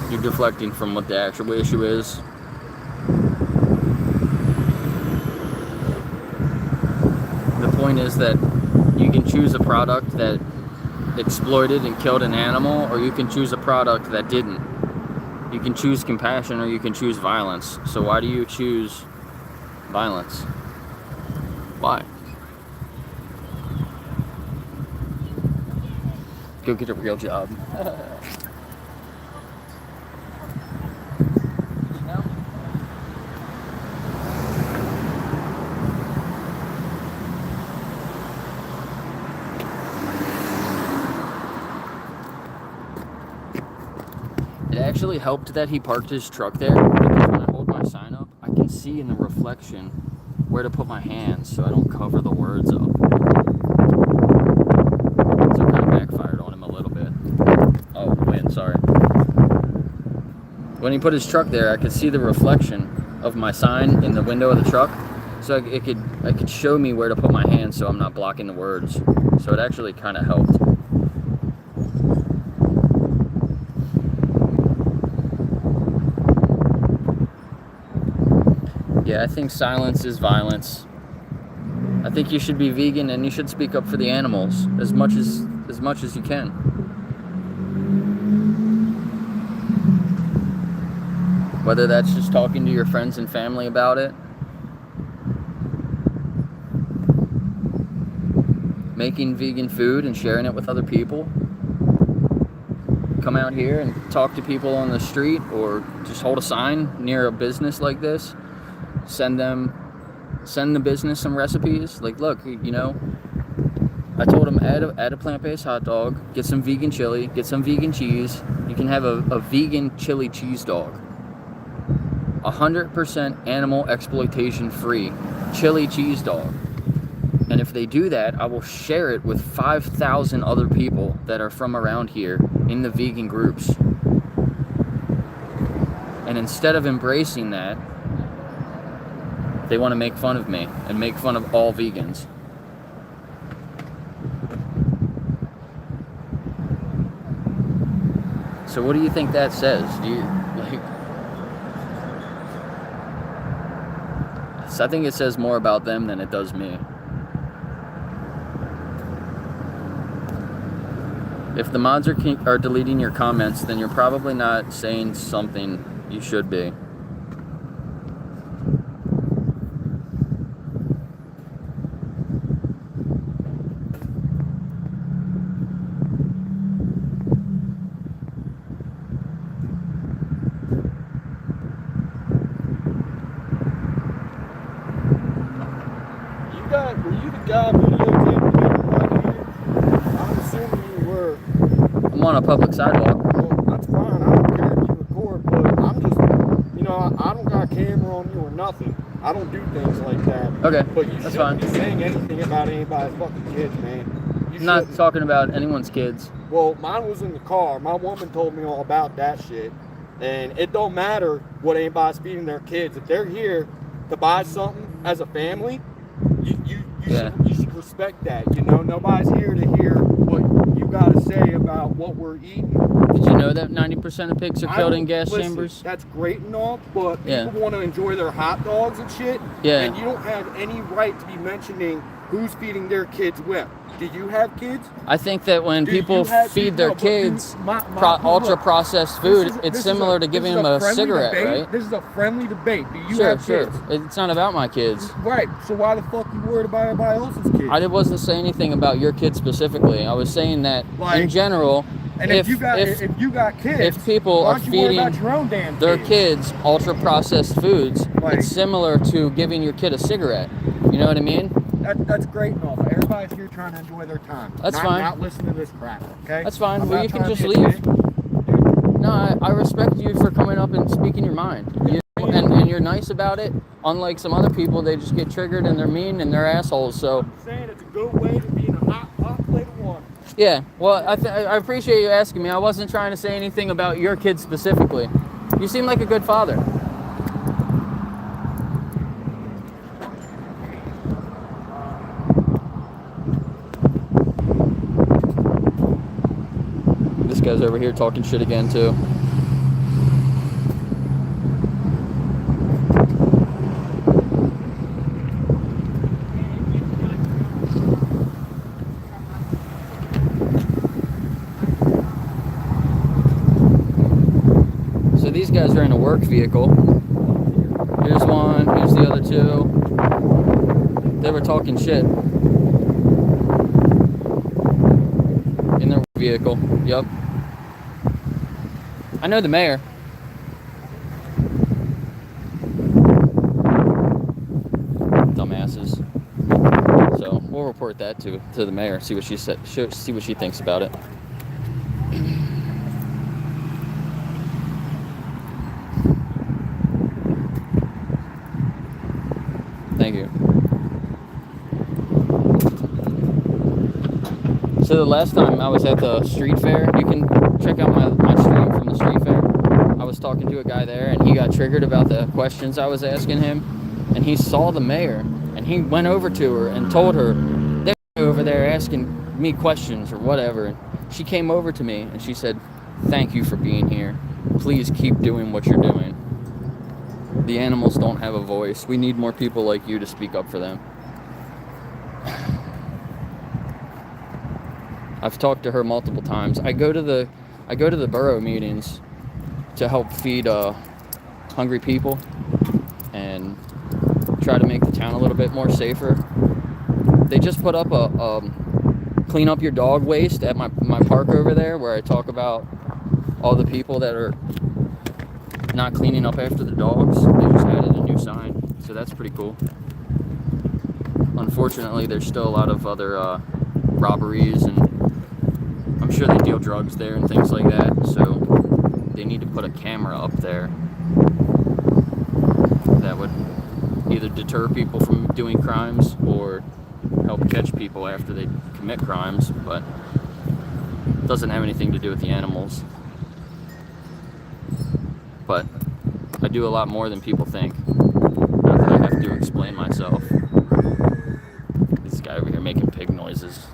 You're deflecting from what the actual issue is. The point is that you can choose a product that exploited and killed an animal, or you can choose a product that didn't. You can choose compassion or you can choose violence. So why do you choose violence? Why? Go get a real job. It actually helped that he parked his truck there, because when I hold my sign up, I can see in the reflection where to put my hands so I don't cover the words up. So it kind of backfired on him a little bit. Oh, wind, sorry. When he put his truck there, I could see the reflection of my sign in the window of the truck, so it could show me where to put my hands so I'm not blocking the words. So it actually kind of helped. Yeah, I think silence is violence. I think you should be vegan and you should speak up for the animals as much as you can. Whether that's just talking to your friends and family about it, making vegan food and sharing it with other people. Come out here and talk to people on the street, or just hold a sign near a business like this. Send the business some recipes. Like, look, you know, I told them add a plant-based hot dog, get some vegan chili, get some vegan cheese. You can have a vegan chili cheese dog. 100% animal exploitation free chili cheese dog. And if they do that, I will share it with 5,000 other people that are from around here in the vegan groups. And instead of embracing that, they want to make fun of me and make fun of all vegans. So what do you think that says? Do you like? I think it says more about them than it does me. If the mods are deleting your comments, then you're probably not saying something you should be. Were you the guy videotaping me right here? I'm assuming you were. I'm on a public sidewalk. Well, that's fine. I don't care if you record, but I'm just, you know, I don't got a camera on you or nothing. I don't do things like that. Okay, But you that's shouldn't fine. be saying anything about anybody's fucking kids, man. You I'm not shouldn't. talking about anyone's kids. Well, mine was in the car. My woman told me all about that shit. And it don't matter what anybody's feeding their kids. If they're here to buy something as a family, you should respect that. You know, nobody's here to hear what you got to say about what we're eating. Did you know that 90% of pigs are I killed don't- in gas listen, chambers? That's great and all, but Yeah. people want to enjoy their hot dogs and shit. Yeah. And you don't have any right to be mentioning who's feeding their kids what. Do you have kids? I think that when Do people you have feed their no, but do- kids my- look, ultra-processed food, this is it's similar to this giving is them a friendly cigarette, debate. right? This is a friendly debate. Do you Sure, have sure. kids? It's not about my kids. Right. So why the fuck you worried about everybody else's kids? I wasn't saying anything about your kids specifically. I was saying that in Like, general, And if you got kids, if people why are don't you worry feeding about your own damn their kids ultra-processed foods, Like- it's similar to giving your kid a cigarette. You know what I mean? That's great and all, but everybody's here trying to enjoy their time. That's fine. Not listening to this crap, okay? That's fine. I'm Well, not you can trying to just be a leave. dick. No, I respect you for coming up and speaking your mind. And you're nice about it. Unlike some other people, they just get triggered and they're mean and they're assholes. So I'm saying it's a good way to be in a hot plate of water. yeah, well, I appreciate you asking me. I wasn't trying to say anything about your kids specifically. You seem like a good father. This guy's over here talking shit again too. So these guys are in a work vehicle. Here's one, here's the other two. They were talking shit. In their vehicle, yep. I know the mayor. Dumbasses. So we'll report that to the mayor, see what she said, see what she thinks about it. Thank you. So the last time I was at the street fair, you can check out my stream from the street fair. I was talking to a guy there and he got triggered about the questions I was asking him. And he saw the mayor and he went over to her and told her, they're over there asking me questions or whatever. And she came over to me and she said, thank you for being here. Please keep doing what you're doing. The animals don't have a voice. We need more people like you to speak up for them. I've talked to her multiple times. I go to the borough meetings to help feed hungry people and try to make the town a little bit more safer. They just put up a clean up your dog waste at my park over there, where I talk about all the people that are not cleaning up after the dogs. They just added a new sign, so that's pretty cool. Unfortunately, there's still a lot of other robberies, and I'm sure they deal drugs there and things like that, so they need to put a camera up there that would either deter people from doing crimes or help catch people after they commit crimes, but it doesn't have anything to do with the animals. But I do a lot more than people think. Not that I have to explain myself. This guy over here making pig noises.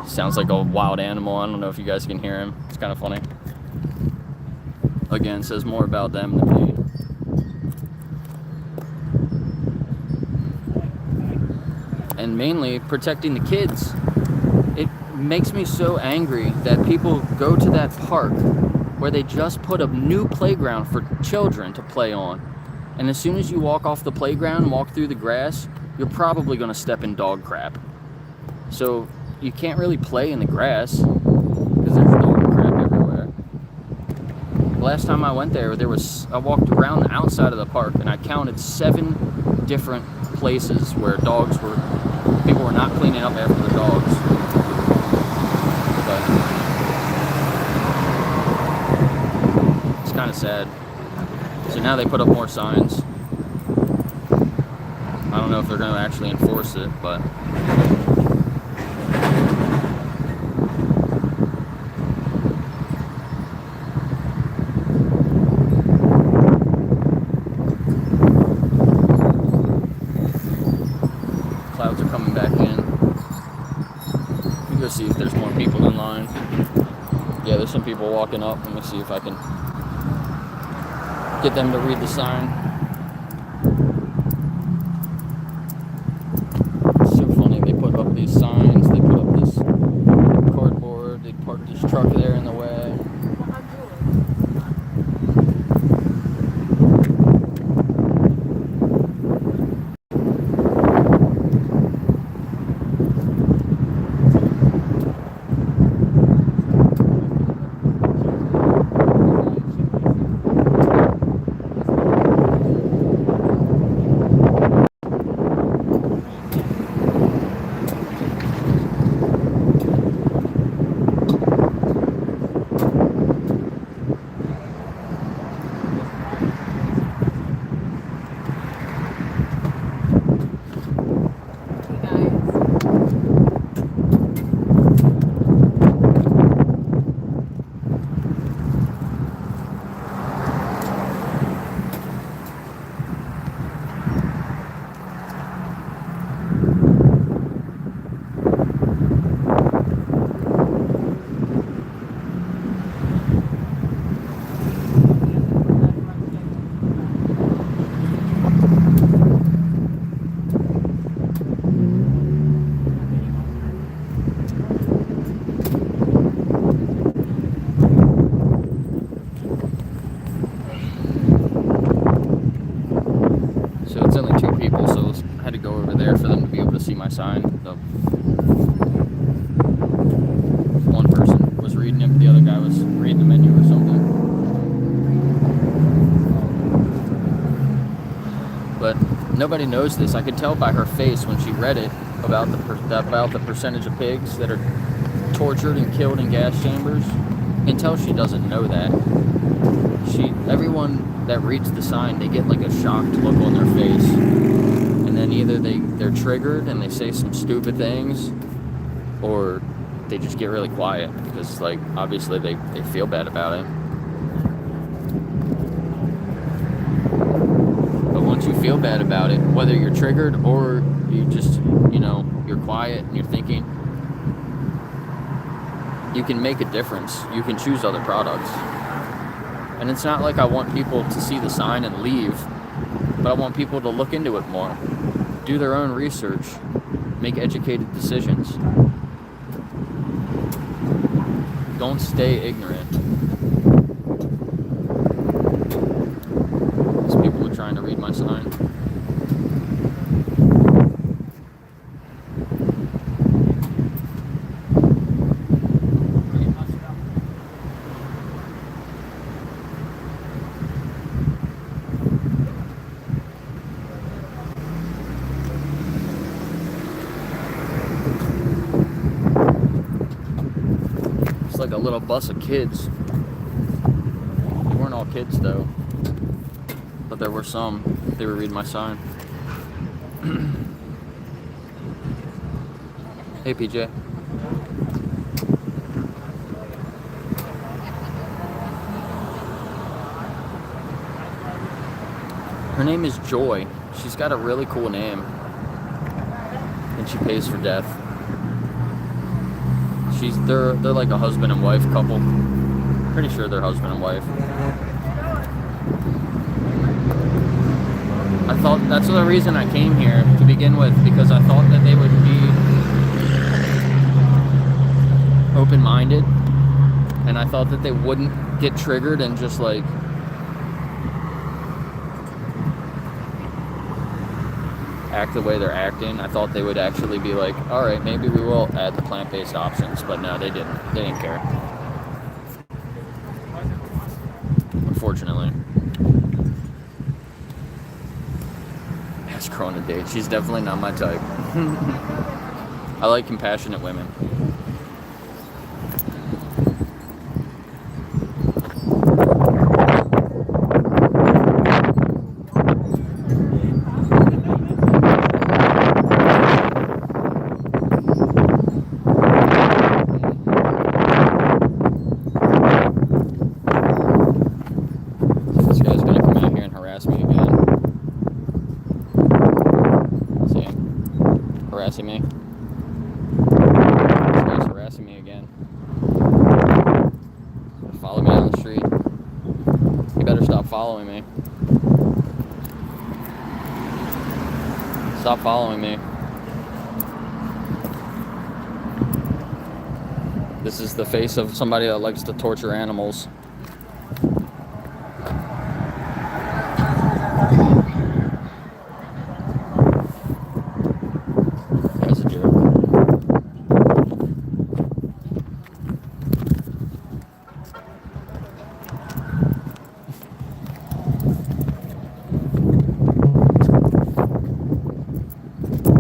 Sounds like a wild animal. I don't know if you guys can hear him. It's kind of funny. Again, says more about them than me. And mainly protecting the kids. It makes me so angry that people go to that park where they just put a new playground for children to play on. And as soon as you walk off the playground and walk through the grass, you're probably going to step in dog crap. So you can't really play in the grass because there's dog crap everywhere. The last time I went there, I walked around the outside of the park and I counted 7 different places where people were not cleaning up after the dogs. But it's kind of sad. So now they put up more signs. I don't know if they're going to actually enforce it, but clouds are coming back in. Let me go see if there's more people in line. some people walking up. Let me see if I can get them to read the sign. It's so funny. They put up these signs. They put up this cardboard. They parked this truck there in the way. My sign. So one person was reading it, the other guy was reading the menu or something. But nobody knows this. I could tell by her face when she read it about the percentage of pigs that are tortured and killed in gas chambers. You can tell she doesn't know that. Everyone that reads the sign, they get like a shocked look on their face. And then either they're triggered and they say some stupid things, or they just get really quiet because, like, obviously they feel bad about it. But once you feel bad about it, whether you're triggered or you just, you're quiet and you're thinking, you can make a difference. You can choose other products. And it's not like I want people to see the sign and leave, but I want people to look into it more. Do their own research. Make educated decisions. Don't stay ignorant. These people are trying to read my sign. Like a little bus of kids. They weren't all kids though, but there were some. They were reading my sign. Hey PJ. Her name is Joy. She's got a really cool name, and she pays for death. They're like a husband and wife couple. Pretty sure they're husband and wife. I thought that's the reason I came here to begin with, because I thought that they would be open-minded, and I thought that they wouldn't get triggered and just like act the way they're acting. I thought they would actually be like, all right, maybe we will add the plant-based options, but no, they didn't. They didn't care. Unfortunately. Ask her on a date. She's definitely not my type. I like compassionate women. Me. This guy's harassing me again. better stop following me. Stop following me. This is the face of somebody that likes to torture animals. That's a joke.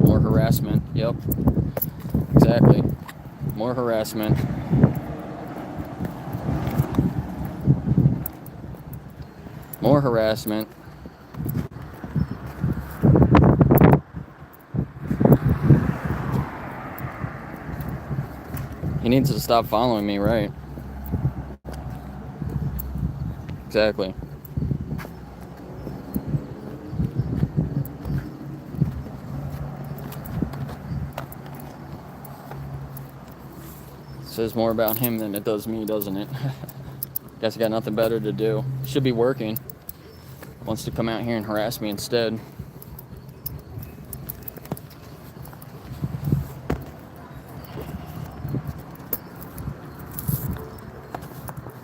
More harassment. Yep. Exactly. More harassment. More harassment. He needs to stop following me, right? Exactly. Says more about him than it does me, doesn't it? Guess he got nothing better to do. Should be working. Wants to come out here and harass me instead.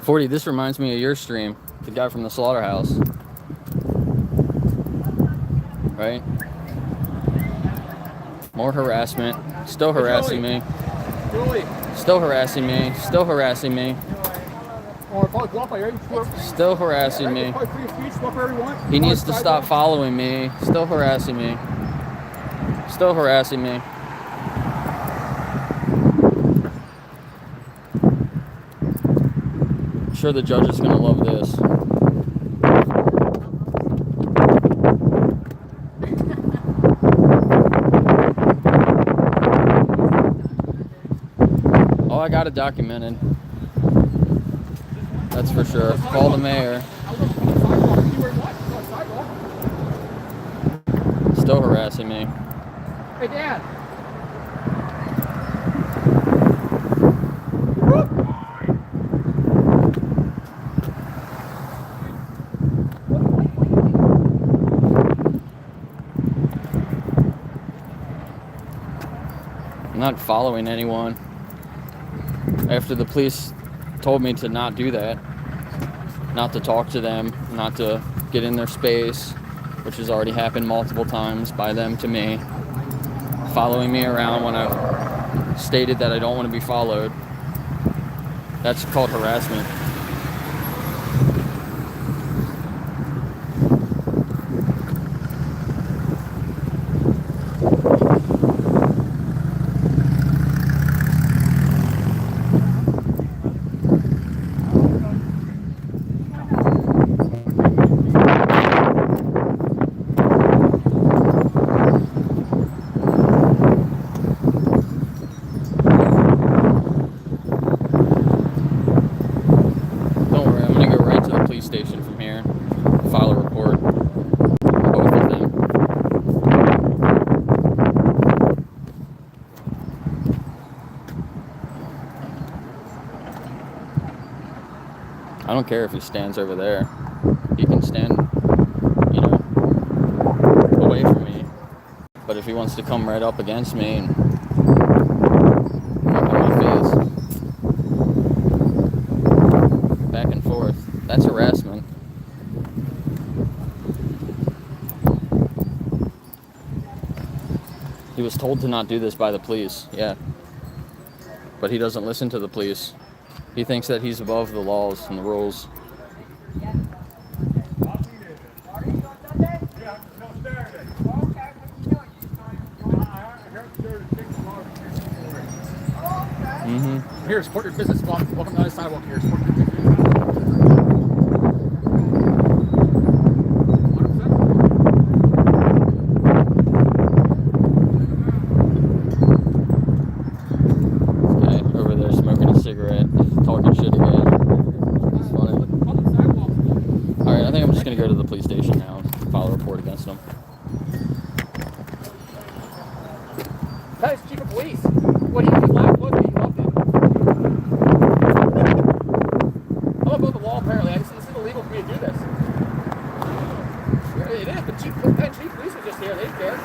"40, this reminds me of your stream. The guy from the slaughterhouse. Right? More harassment. Still harassing me. Julie. Still harassing me. Still harassing me. Still harassing me. He needs to stop following me. Still harassing me. Still harassing me. I'm sure the judge is going to love this. Oh, I got it documented. That's for sure. Call the mayor. Still harassing me. Hey, Dad. I'm not following anyone. After the police told me to not do that, not to talk to them, not to get in their space, which has already happened multiple times by them to me, following me around when I've stated that I don't want to be followed. That's called harassment. Station from here, file a report, both of them. I don't care if he stands over there. He can stand, away from me. But if he wants to come right up against me and up in my face, back and forth, that's harassment. He was told to not do this by the police, yeah. But he doesn't listen to the police. He thinks that he's above the laws and the rules. Mm-hmm. Here, support your business. Welcome to the sidewalk here. Support your business. Gonna go to the police station now and file a report against him. That is chief of police. What he laughed was he loved it. I'm above the law apparently. This is illegal for me to do this. the chief police was just here. They care.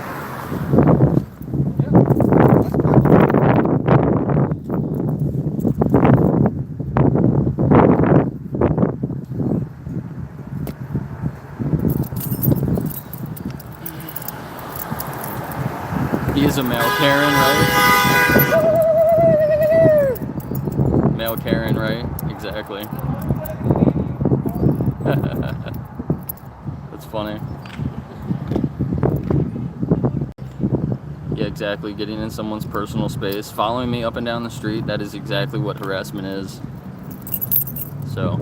He is a male Karen, right? Male Karen, right? Exactly. That's funny. Yeah, exactly. Getting in someone's personal space, following me up and down the street, that is exactly what harassment is. So,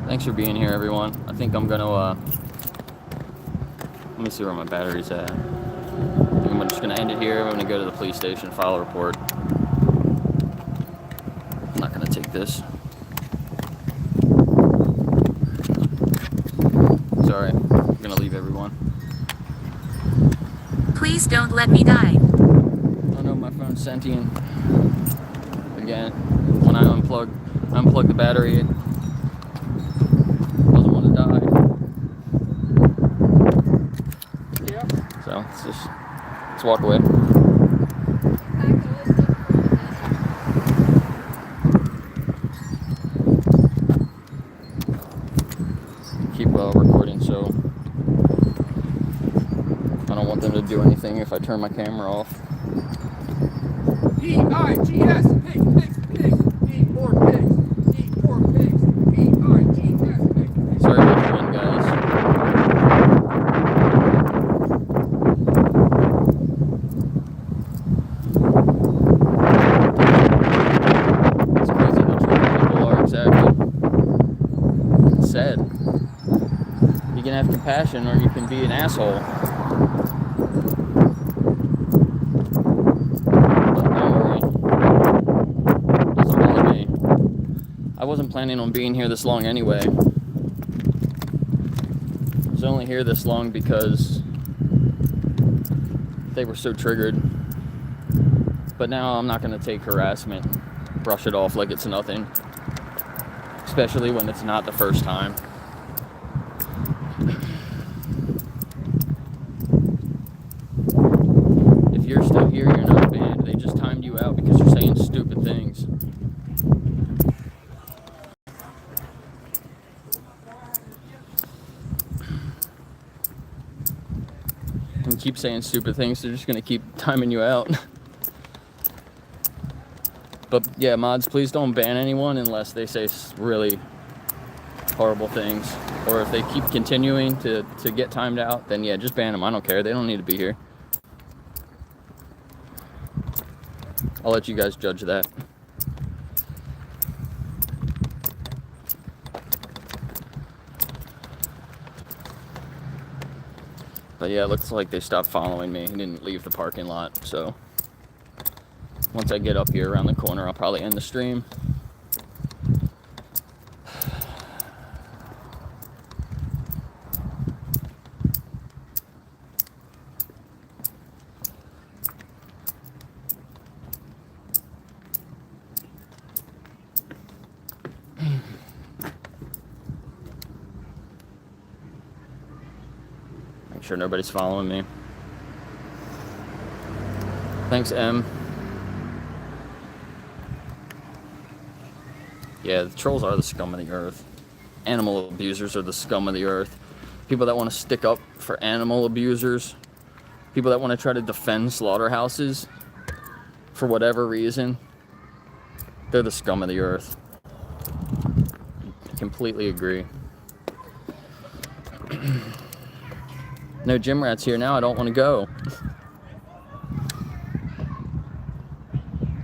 thanks for being here, everyone. I think I'm gonna, let me see where my battery's at. I think I'm just gonna end it here. I'm gonna go to the police station, file a report. I'm not gonna take this. Sorry, I'm gonna leave everyone. Please don't let me die. Oh no, my phone's sentient. Again, when I unplug the battery, it doesn't want to die. Yeah. So let's walk away. Keep recording, so I don't want them to do anything if I turn my camera off. P-I-G-S, pigs, pigs, pigs, eat more pigs, eat more pigs, P-I-G-S, pigs. Sorry about the wind, guys. It's crazy how true people are, exactly. It's sad. You can have compassion or you can be an asshole. But don't worry. Doesn't bother me. I wasn't planning on being here this long anyway. I was only here this long because they were so triggered. But now I'm not going to take harassment, brush it off like it's nothing. Especially when it's not the first time. If you're still here, you're not banned. They just timed you out because you're saying stupid things. And keep saying stupid things, they're just going to keep timing you out. But yeah, mods, please don't ban anyone unless they say really horrible things. Or if they keep continuing to get timed out, then yeah, just ban them. I don't care. They don't need to be here. I'll let you guys judge that. But yeah, it looks like they stopped following me. He didn't leave the parking lot, so once I get up here around the corner, I'll probably end the stream. Make sure nobody's following me. Thanks, M. Yeah, the trolls are the scum of the earth. Animal abusers are the scum of the earth. People that want to stick up for animal abusers. People that want to try to defend slaughterhouses for whatever reason. They're the scum of the earth. I completely agree. No gym rats here now. I don't want to go.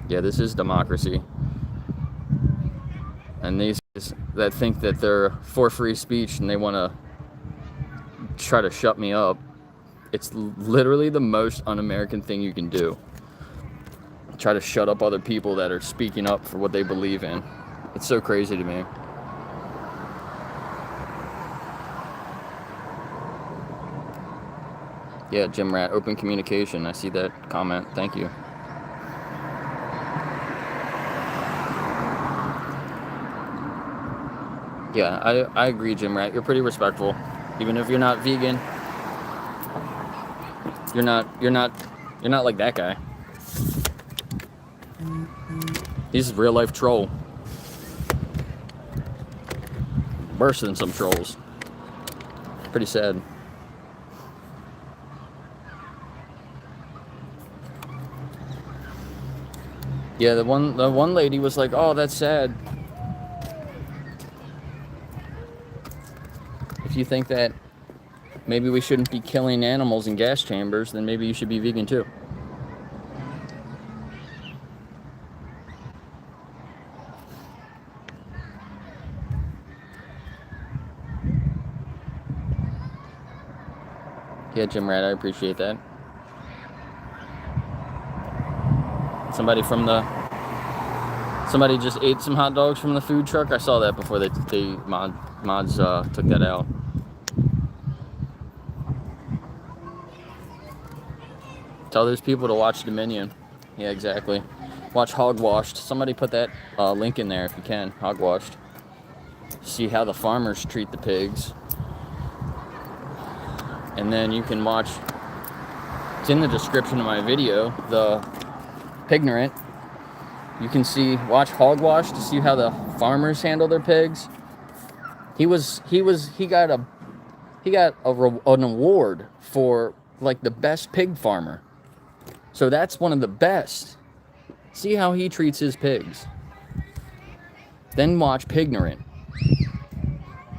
Yeah, this is democracy. And these that think that they're for free speech and they want to try to shut me up, it's literally the most un-American thing you can do. Try to shut up other people that are speaking up for what they believe in. It's so crazy to me. Yeah, Jim Rat, open communication. I see that comment. Thank you. Yeah, I agree, Jim Rat. You're pretty respectful. Even if you're not vegan, you're not like that guy. He's a real life troll. Worse than some trolls. Pretty sad. Yeah, the one lady was like, "Oh, that's sad." If you think that maybe we shouldn't be killing animals in gas chambers, then maybe you should be vegan too. Yeah, Jim Rat, I appreciate that. Somebody just ate some hot dogs from the food truck. I saw that before they mods took that out. Tell those people to watch Dominion. Yeah, exactly. Watch Hogwashed. Somebody put that link in there if you can. Hogwashed. See how the farmers treat the pigs. And then you can watch, it's in the description of my video, the Pignorant. You can watch Hogwash to see how the farmers handle their pigs. He got an award for like the best pig farmer. So that's one of the best. See how he treats his pigs. Then watch Pignorant.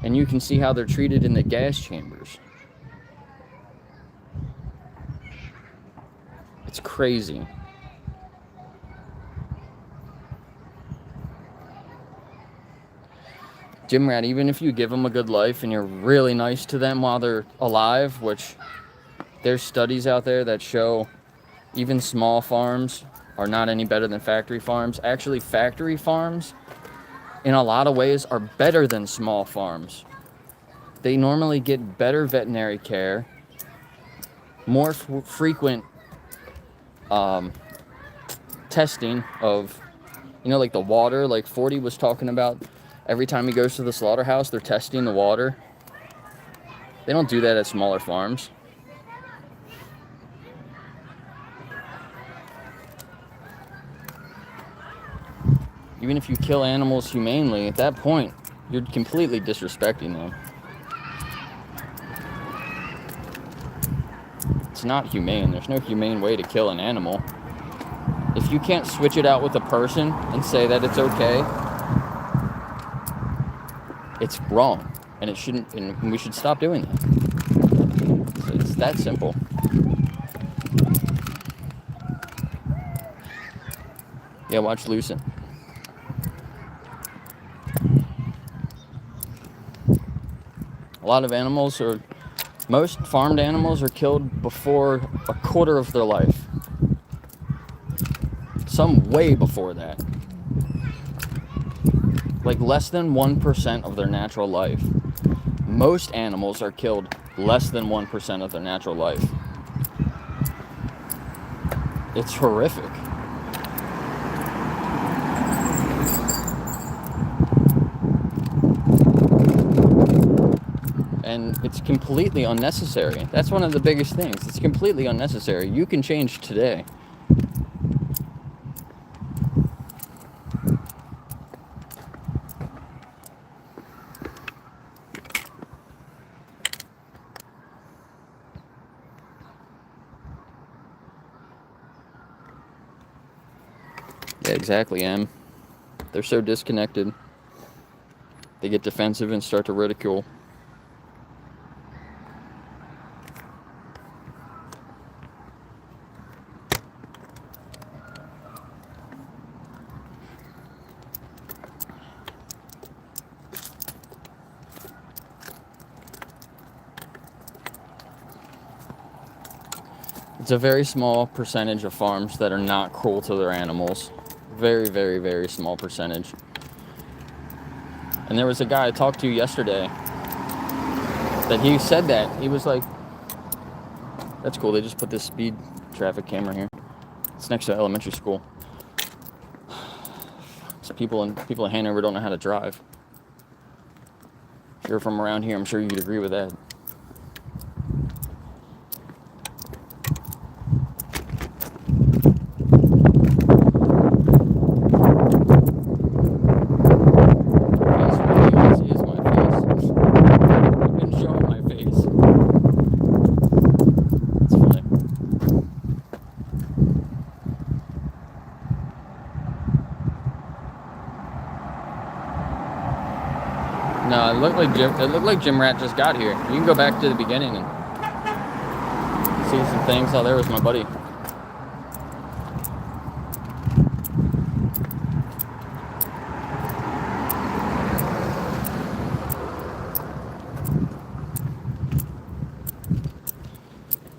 And you can see how they're treated in the gas chambers. It's crazy. Jim Rat, even if you give them a good life and you're really nice to them while they're alive, which there's studies out there that show even small farms are not any better than factory farms. Actually, factory farms, in a lot of ways, are better than small farms. They normally get better veterinary care, more frequent testing of, like the water, like 40 was talking about. Every time he goes to the slaughterhouse, they're testing the water. They don't do that at smaller farms. Even if you kill animals humanely, at that point, you're completely disrespecting them. It's not humane. There's no humane way to kill an animal. If you can't switch it out with a person and say that it's okay, it's wrong, and it shouldn't, and we should stop doing that. So it's that simple. Yeah, watch Lucent. A lot of animals, most farmed animals are killed before a quarter of their life. Some way before that. Like less than 1% of their natural life. Most animals are killed less than 1% of their natural life. It's horrific. And it's completely unnecessary. That's one of the biggest things. It's completely unnecessary. You can change today. Yeah, exactly, Em. They're so disconnected. They get defensive and start to ridicule. It's a very small percentage of farms that are not cruel to their animals. Very, very, very small percentage. And there was a guy I talked to yesterday that he said that. He was like, that's cool, they just put this speed traffic camera here. It's next to elementary school. So people in Hanover don't know how to drive. you're from around here, I'm sure you'd agree with that. No, it looked like Jim Rat just got here. You can go back to the beginning and see some things. Oh, there was my buddy.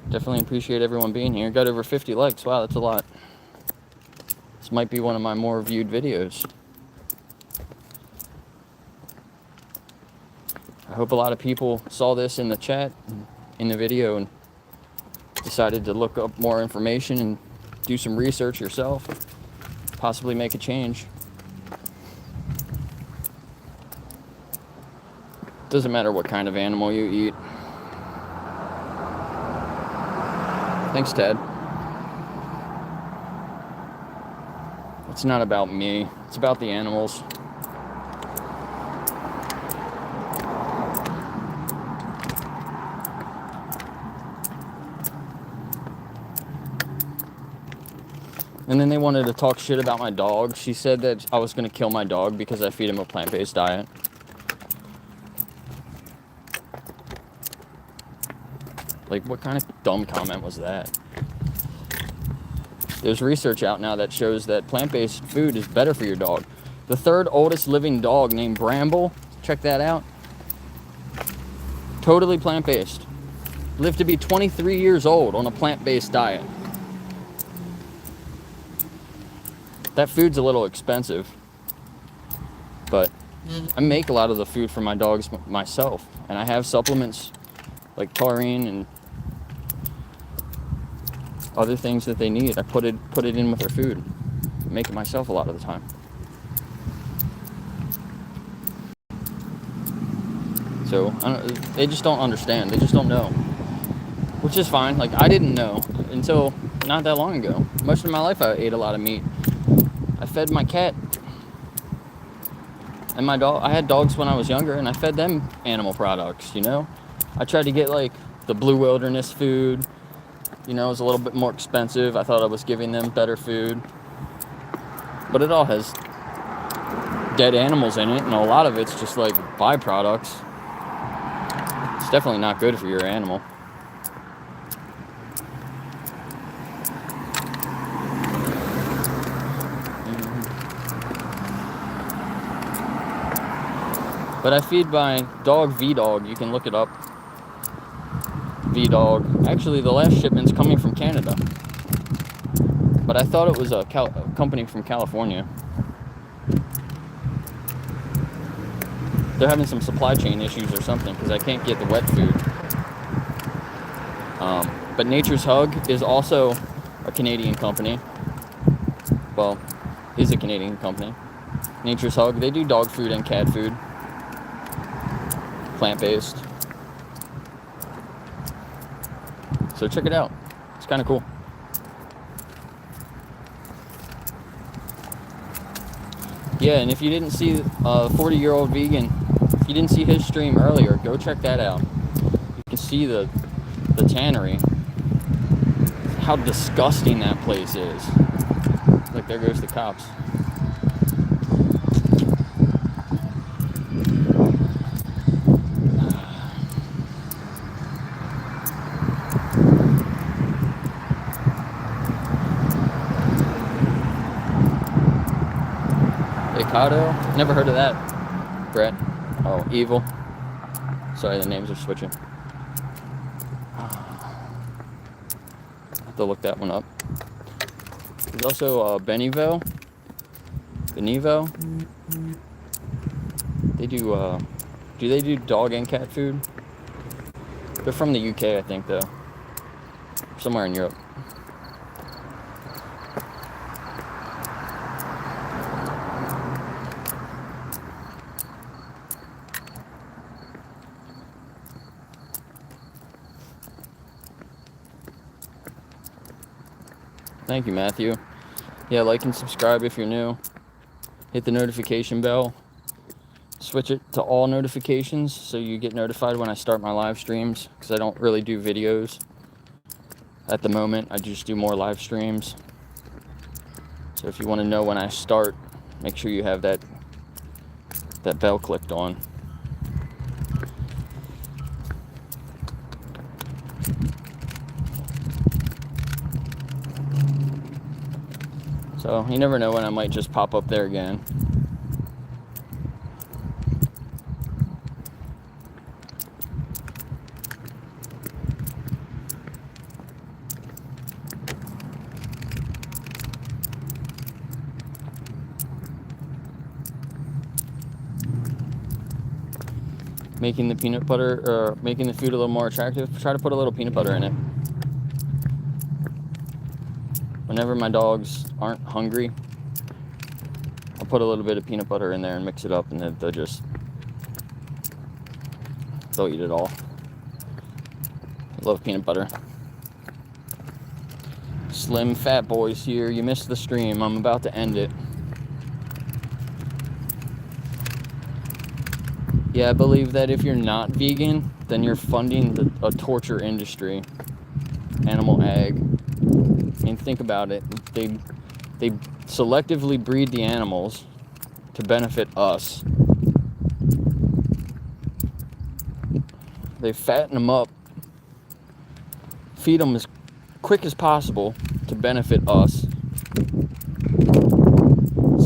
Definitely appreciate everyone being here. Got over 50 likes. Wow, that's a lot. This might be one of my more viewed videos. I hope a lot of people saw this in the chat, in the video, and decided to look up more information and do some research yourself, possibly make a change. Doesn't matter what kind of animal you eat. Thanks, Ted. It's not about me, it's about the animals. And then they wanted to talk shit about my dog. She said that I was going to kill my dog because I feed him a plant-based diet. Like, what kind of dumb comment was that? There's research out now that shows that plant-based food is better for your dog. The third oldest living dog, named Bramble, check that out. Totally plant-based. Lived to be 23 years old on a plant-based diet. That food's a little expensive, but I make a lot of the food for my dogs myself, and I have supplements like taurine and other things that they need. I put it in with their food. I make it myself a lot of the time. So they just don't understand. They just don't know, which is fine. Like, I didn't know until not that long ago. Most of my life I ate a lot of meat. I fed my cat and my dog. I had dogs when I was younger, and I fed them animal products, you know? I tried to get, like, the Blue Wilderness food. You know, it was a little bit more expensive. I thought I was giving them better food. But it all has dead animals in it, and a lot of it's just, like, byproducts. It's definitely not good for your animal. But I feed my dog V-Dog. You can look it up. V-Dog. Actually, the last shipment's coming from Canada. But I thought it was a company from California. They're having some supply chain issues or something because I can't get the wet food. But Nature's Hug is also a Canadian company. Well, is a Canadian company. Nature's Hug. They do dog food and cat food. Plant-based. So check it out. It's kind of cool. Yeah, and if you didn't see 40-year-old vegan, if you didn't see his stream earlier, go check that out. You can see the tannery. How disgusting that place is. Look, there goes the cops. Never heard of that, Brett. Oh, Evil. Sorry, the names are switching. I'll have to look that one up. There's also Benevo. They do they do dog and cat food? They're from the UK, I think, though. Somewhere in Europe. Thank you, Matthew. Yeah, like and subscribe if you're new. Hit the notification bell. Switch it to all notifications so you get notified when I start my live streams, because I don't really do videos at the moment. I just do more live streams. So if you want to know when I start, make sure you have that bell clicked on. So you never know when I might just pop up there again. Making the peanut butter, or making the food a little more attractive, try to put a little peanut butter in it. Whenever my dogs aren't hungry, I'll put a little bit of peanut butter in there and mix it up, and then they'll eat it all. I love peanut butter. Slim Fat Boys here. You missed the stream. I'm about to end it. Yeah, I believe that if you're not vegan, then you're funding a torture industry. Animal ag. I mean, think about it. They selectively breed the animals to benefit us. They fatten them up, feed them as quick as possible to benefit us,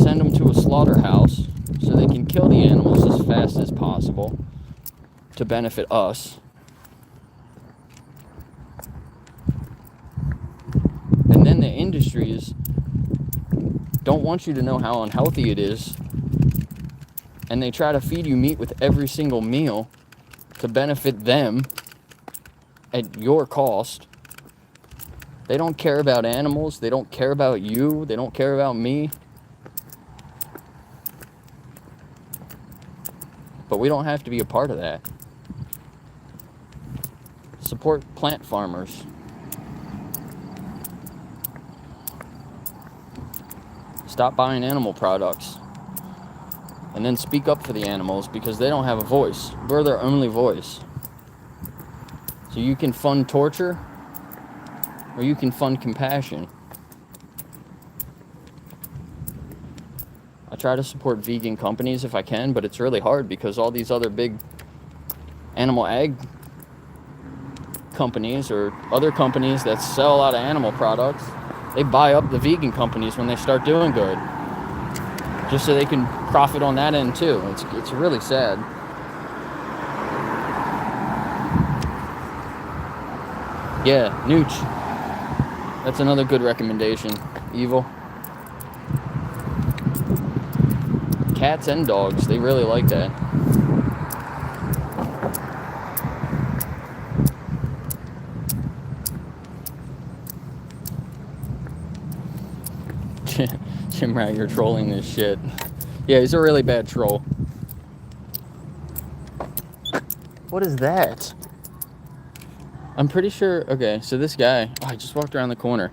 send them to a slaughterhouse so they can kill the animals as fast as possible to benefit us. And then the industries don't want you to know how unhealthy it is, and they try to feed you meat with every single meal to benefit them at your cost. They don't care about animals. They don't care about you. They don't care about me. But we don't have to be a part of that. Support plant farmers. Stop buying animal products. And then speak up for the animals, because they don't have a voice. We're their only voice. So you can fund torture, or you can fund compassion. I try to support vegan companies if I can, but it's really hard because all these other big animal ag companies or other companies that sell a lot of animal products, they buy up the vegan companies when they start doing good, just so they can profit on that end too. It's really sad. Yeah, Nooch. That's another good recommendation. Evil. Cats and dogs, they really like that. Jim Rat, you're trolling this shit. Yeah, he's a really bad troll. What is that? I'm pretty sure, okay, so this guy, I just walked around the corner.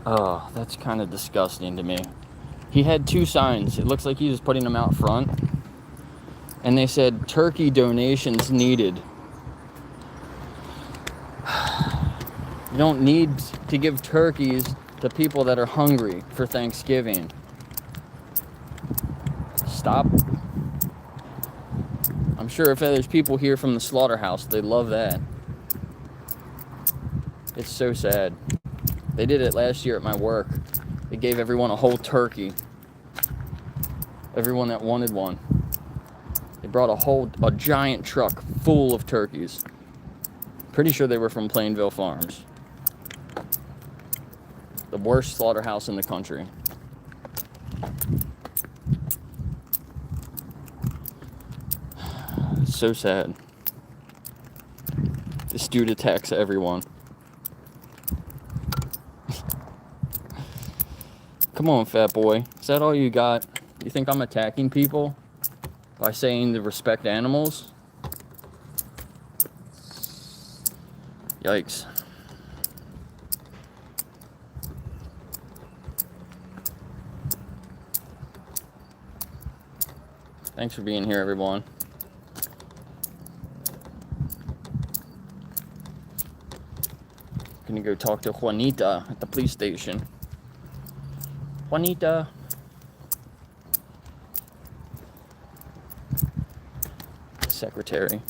Oh, that's kind of disgusting to me. He had two signs. It looks like he was putting them out front. And they said, turkey donations needed. You don't need to give turkeys to people that are hungry for Thanksgiving. Stop. I'm sure if there's people here from the slaughterhouse, they love that. It's so sad. They did it last year at my work. They gave everyone a whole turkey. Everyone that wanted one. They brought a giant truck full of turkeys. Pretty sure they were from Plainville Farms. The worst slaughterhouse in the country. It's so sad. This dude attacks everyone. Come on, fat boy. Is that all you got? You think I'm attacking people by saying to respect animals? Yikes. Thanks for being here, everyone. Gonna go talk to Juanita at the police station. Juanita. Secretary.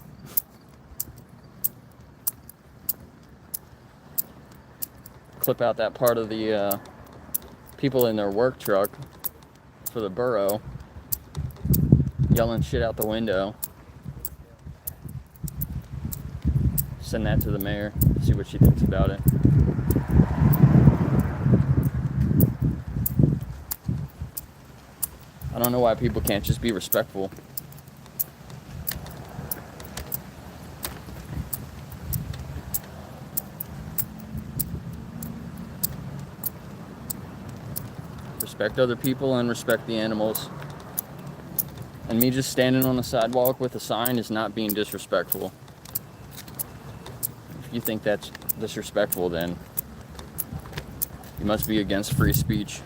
Clip out that part of the people in their work truck for the borough yelling shit out the window. Send that to the mayor, see what she thinks about it. I don't know why people can't just be respectful. Respect other people and respect the animals. And me just standing on the sidewalk with a sign is not being disrespectful. If you think that's disrespectful, then you must be against free speech.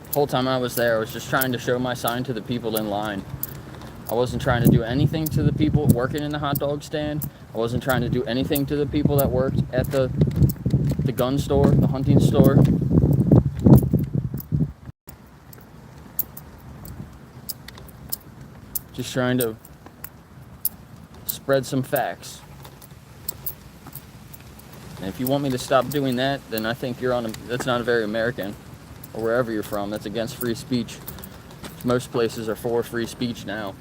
The whole time I was there, I was just trying to show my sign to the people in line. I wasn't trying to do anything to the people working in the hot dog stand. I wasn't trying to do anything to the people that worked at the gun store, the hunting store. Just trying to spread some facts. And if you want me to stop doing that, then I think that's not very American. Or wherever you're from, that's against free speech. Most places are for free speech now.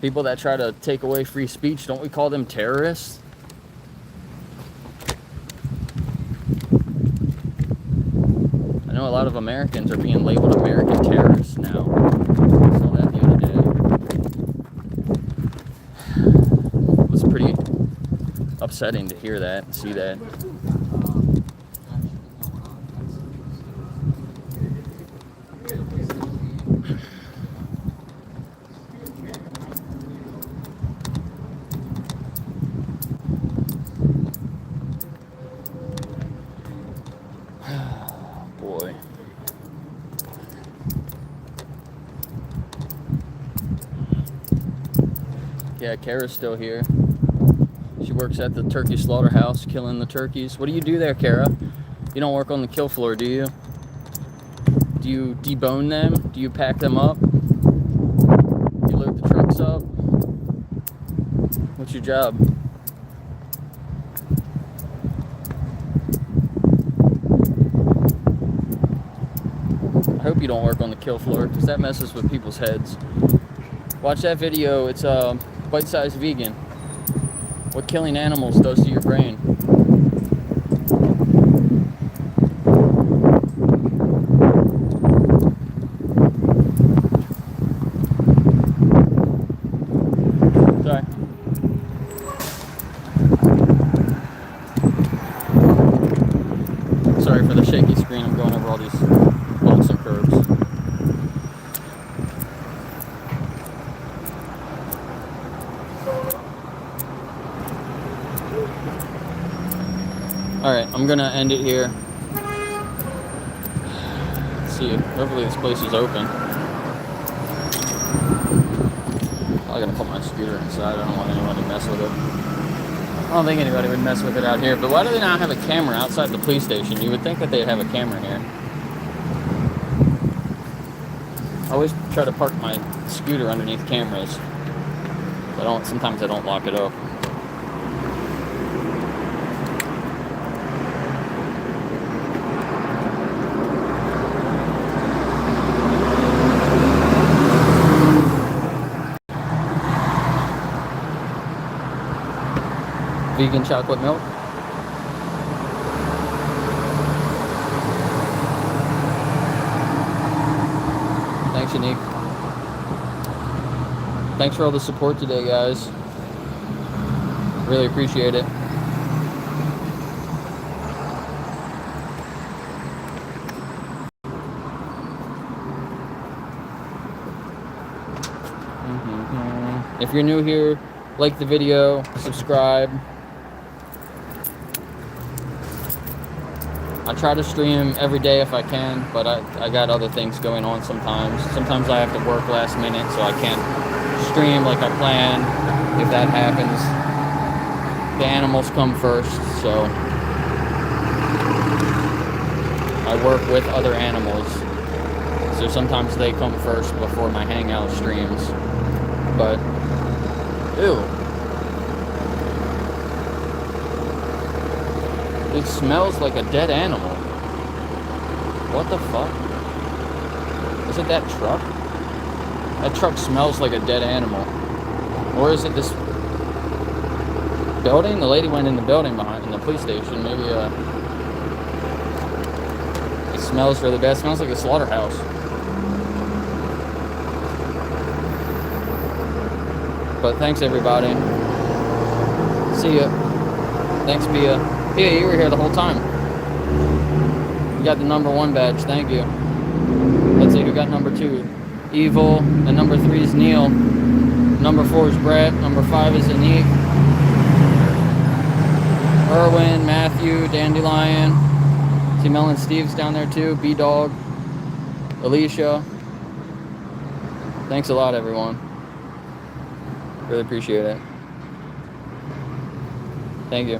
People that try to take away free speech, don't we call them terrorists? I know a lot of Americans are being labeled American terrorists now. I saw that the other day. It was pretty upsetting to hear that and see that. Boy. Yeah, Kara's still here. She works at the turkey slaughterhouse, killing the turkeys. What do you do there, Kara? You don't work on the kill floor, do you? Do you debone them? Do you pack them up? Do you load the trucks up? What's your job? I hope you don't work on the kill floor, because that messes with people's heads. Watch that video. It's Bite-Sized Vegan. What killing animals does to your brain. Sorry. Sorry for the shaky screen. I'm going over all these bumps and curves. Alright, I'm gonna end it here. Let's see, hopefully this place is open. I'm gonna put my scooter inside. I don't want anyone to mess with it. I don't think anybody would mess with it out here, but why do they not have a camera outside the police station? You would think that they'd have a camera here. I always try to park my scooter underneath cameras. Sometimes I don't lock it up. Vegan chocolate milk. Thanks, Unique. Thanks for all the support today, guys. Really appreciate it. If you're new here, like the video, subscribe. I try to stream every day if I can, but I got other things going on sometimes. Sometimes I have to work last minute, so I can't stream like I plan. If that happens, the animals come first, so I work with other animals. So sometimes they come first before my hangout streams. But, ew. It smells like a dead animal. What the fuck? Is it that truck? That truck smells like a dead animal. Or is it this building? The lady went in the building behind, in the police station. Maybe, it smells really bad. It smells like a slaughterhouse. But thanks, everybody. See ya. Thanks, Bia. Yeah, you were here the whole time. You got the number 1 badge. Thank you. Let's see who got number 2. Evil. And number 3 is Neil. Number 4 is Brett. Number 5 is Anik. Erwin, Matthew, Dandelion. See Mel and Steve's down there too. B-Dog. Alicia. Thanks a lot, everyone. Really appreciate it. Thank you.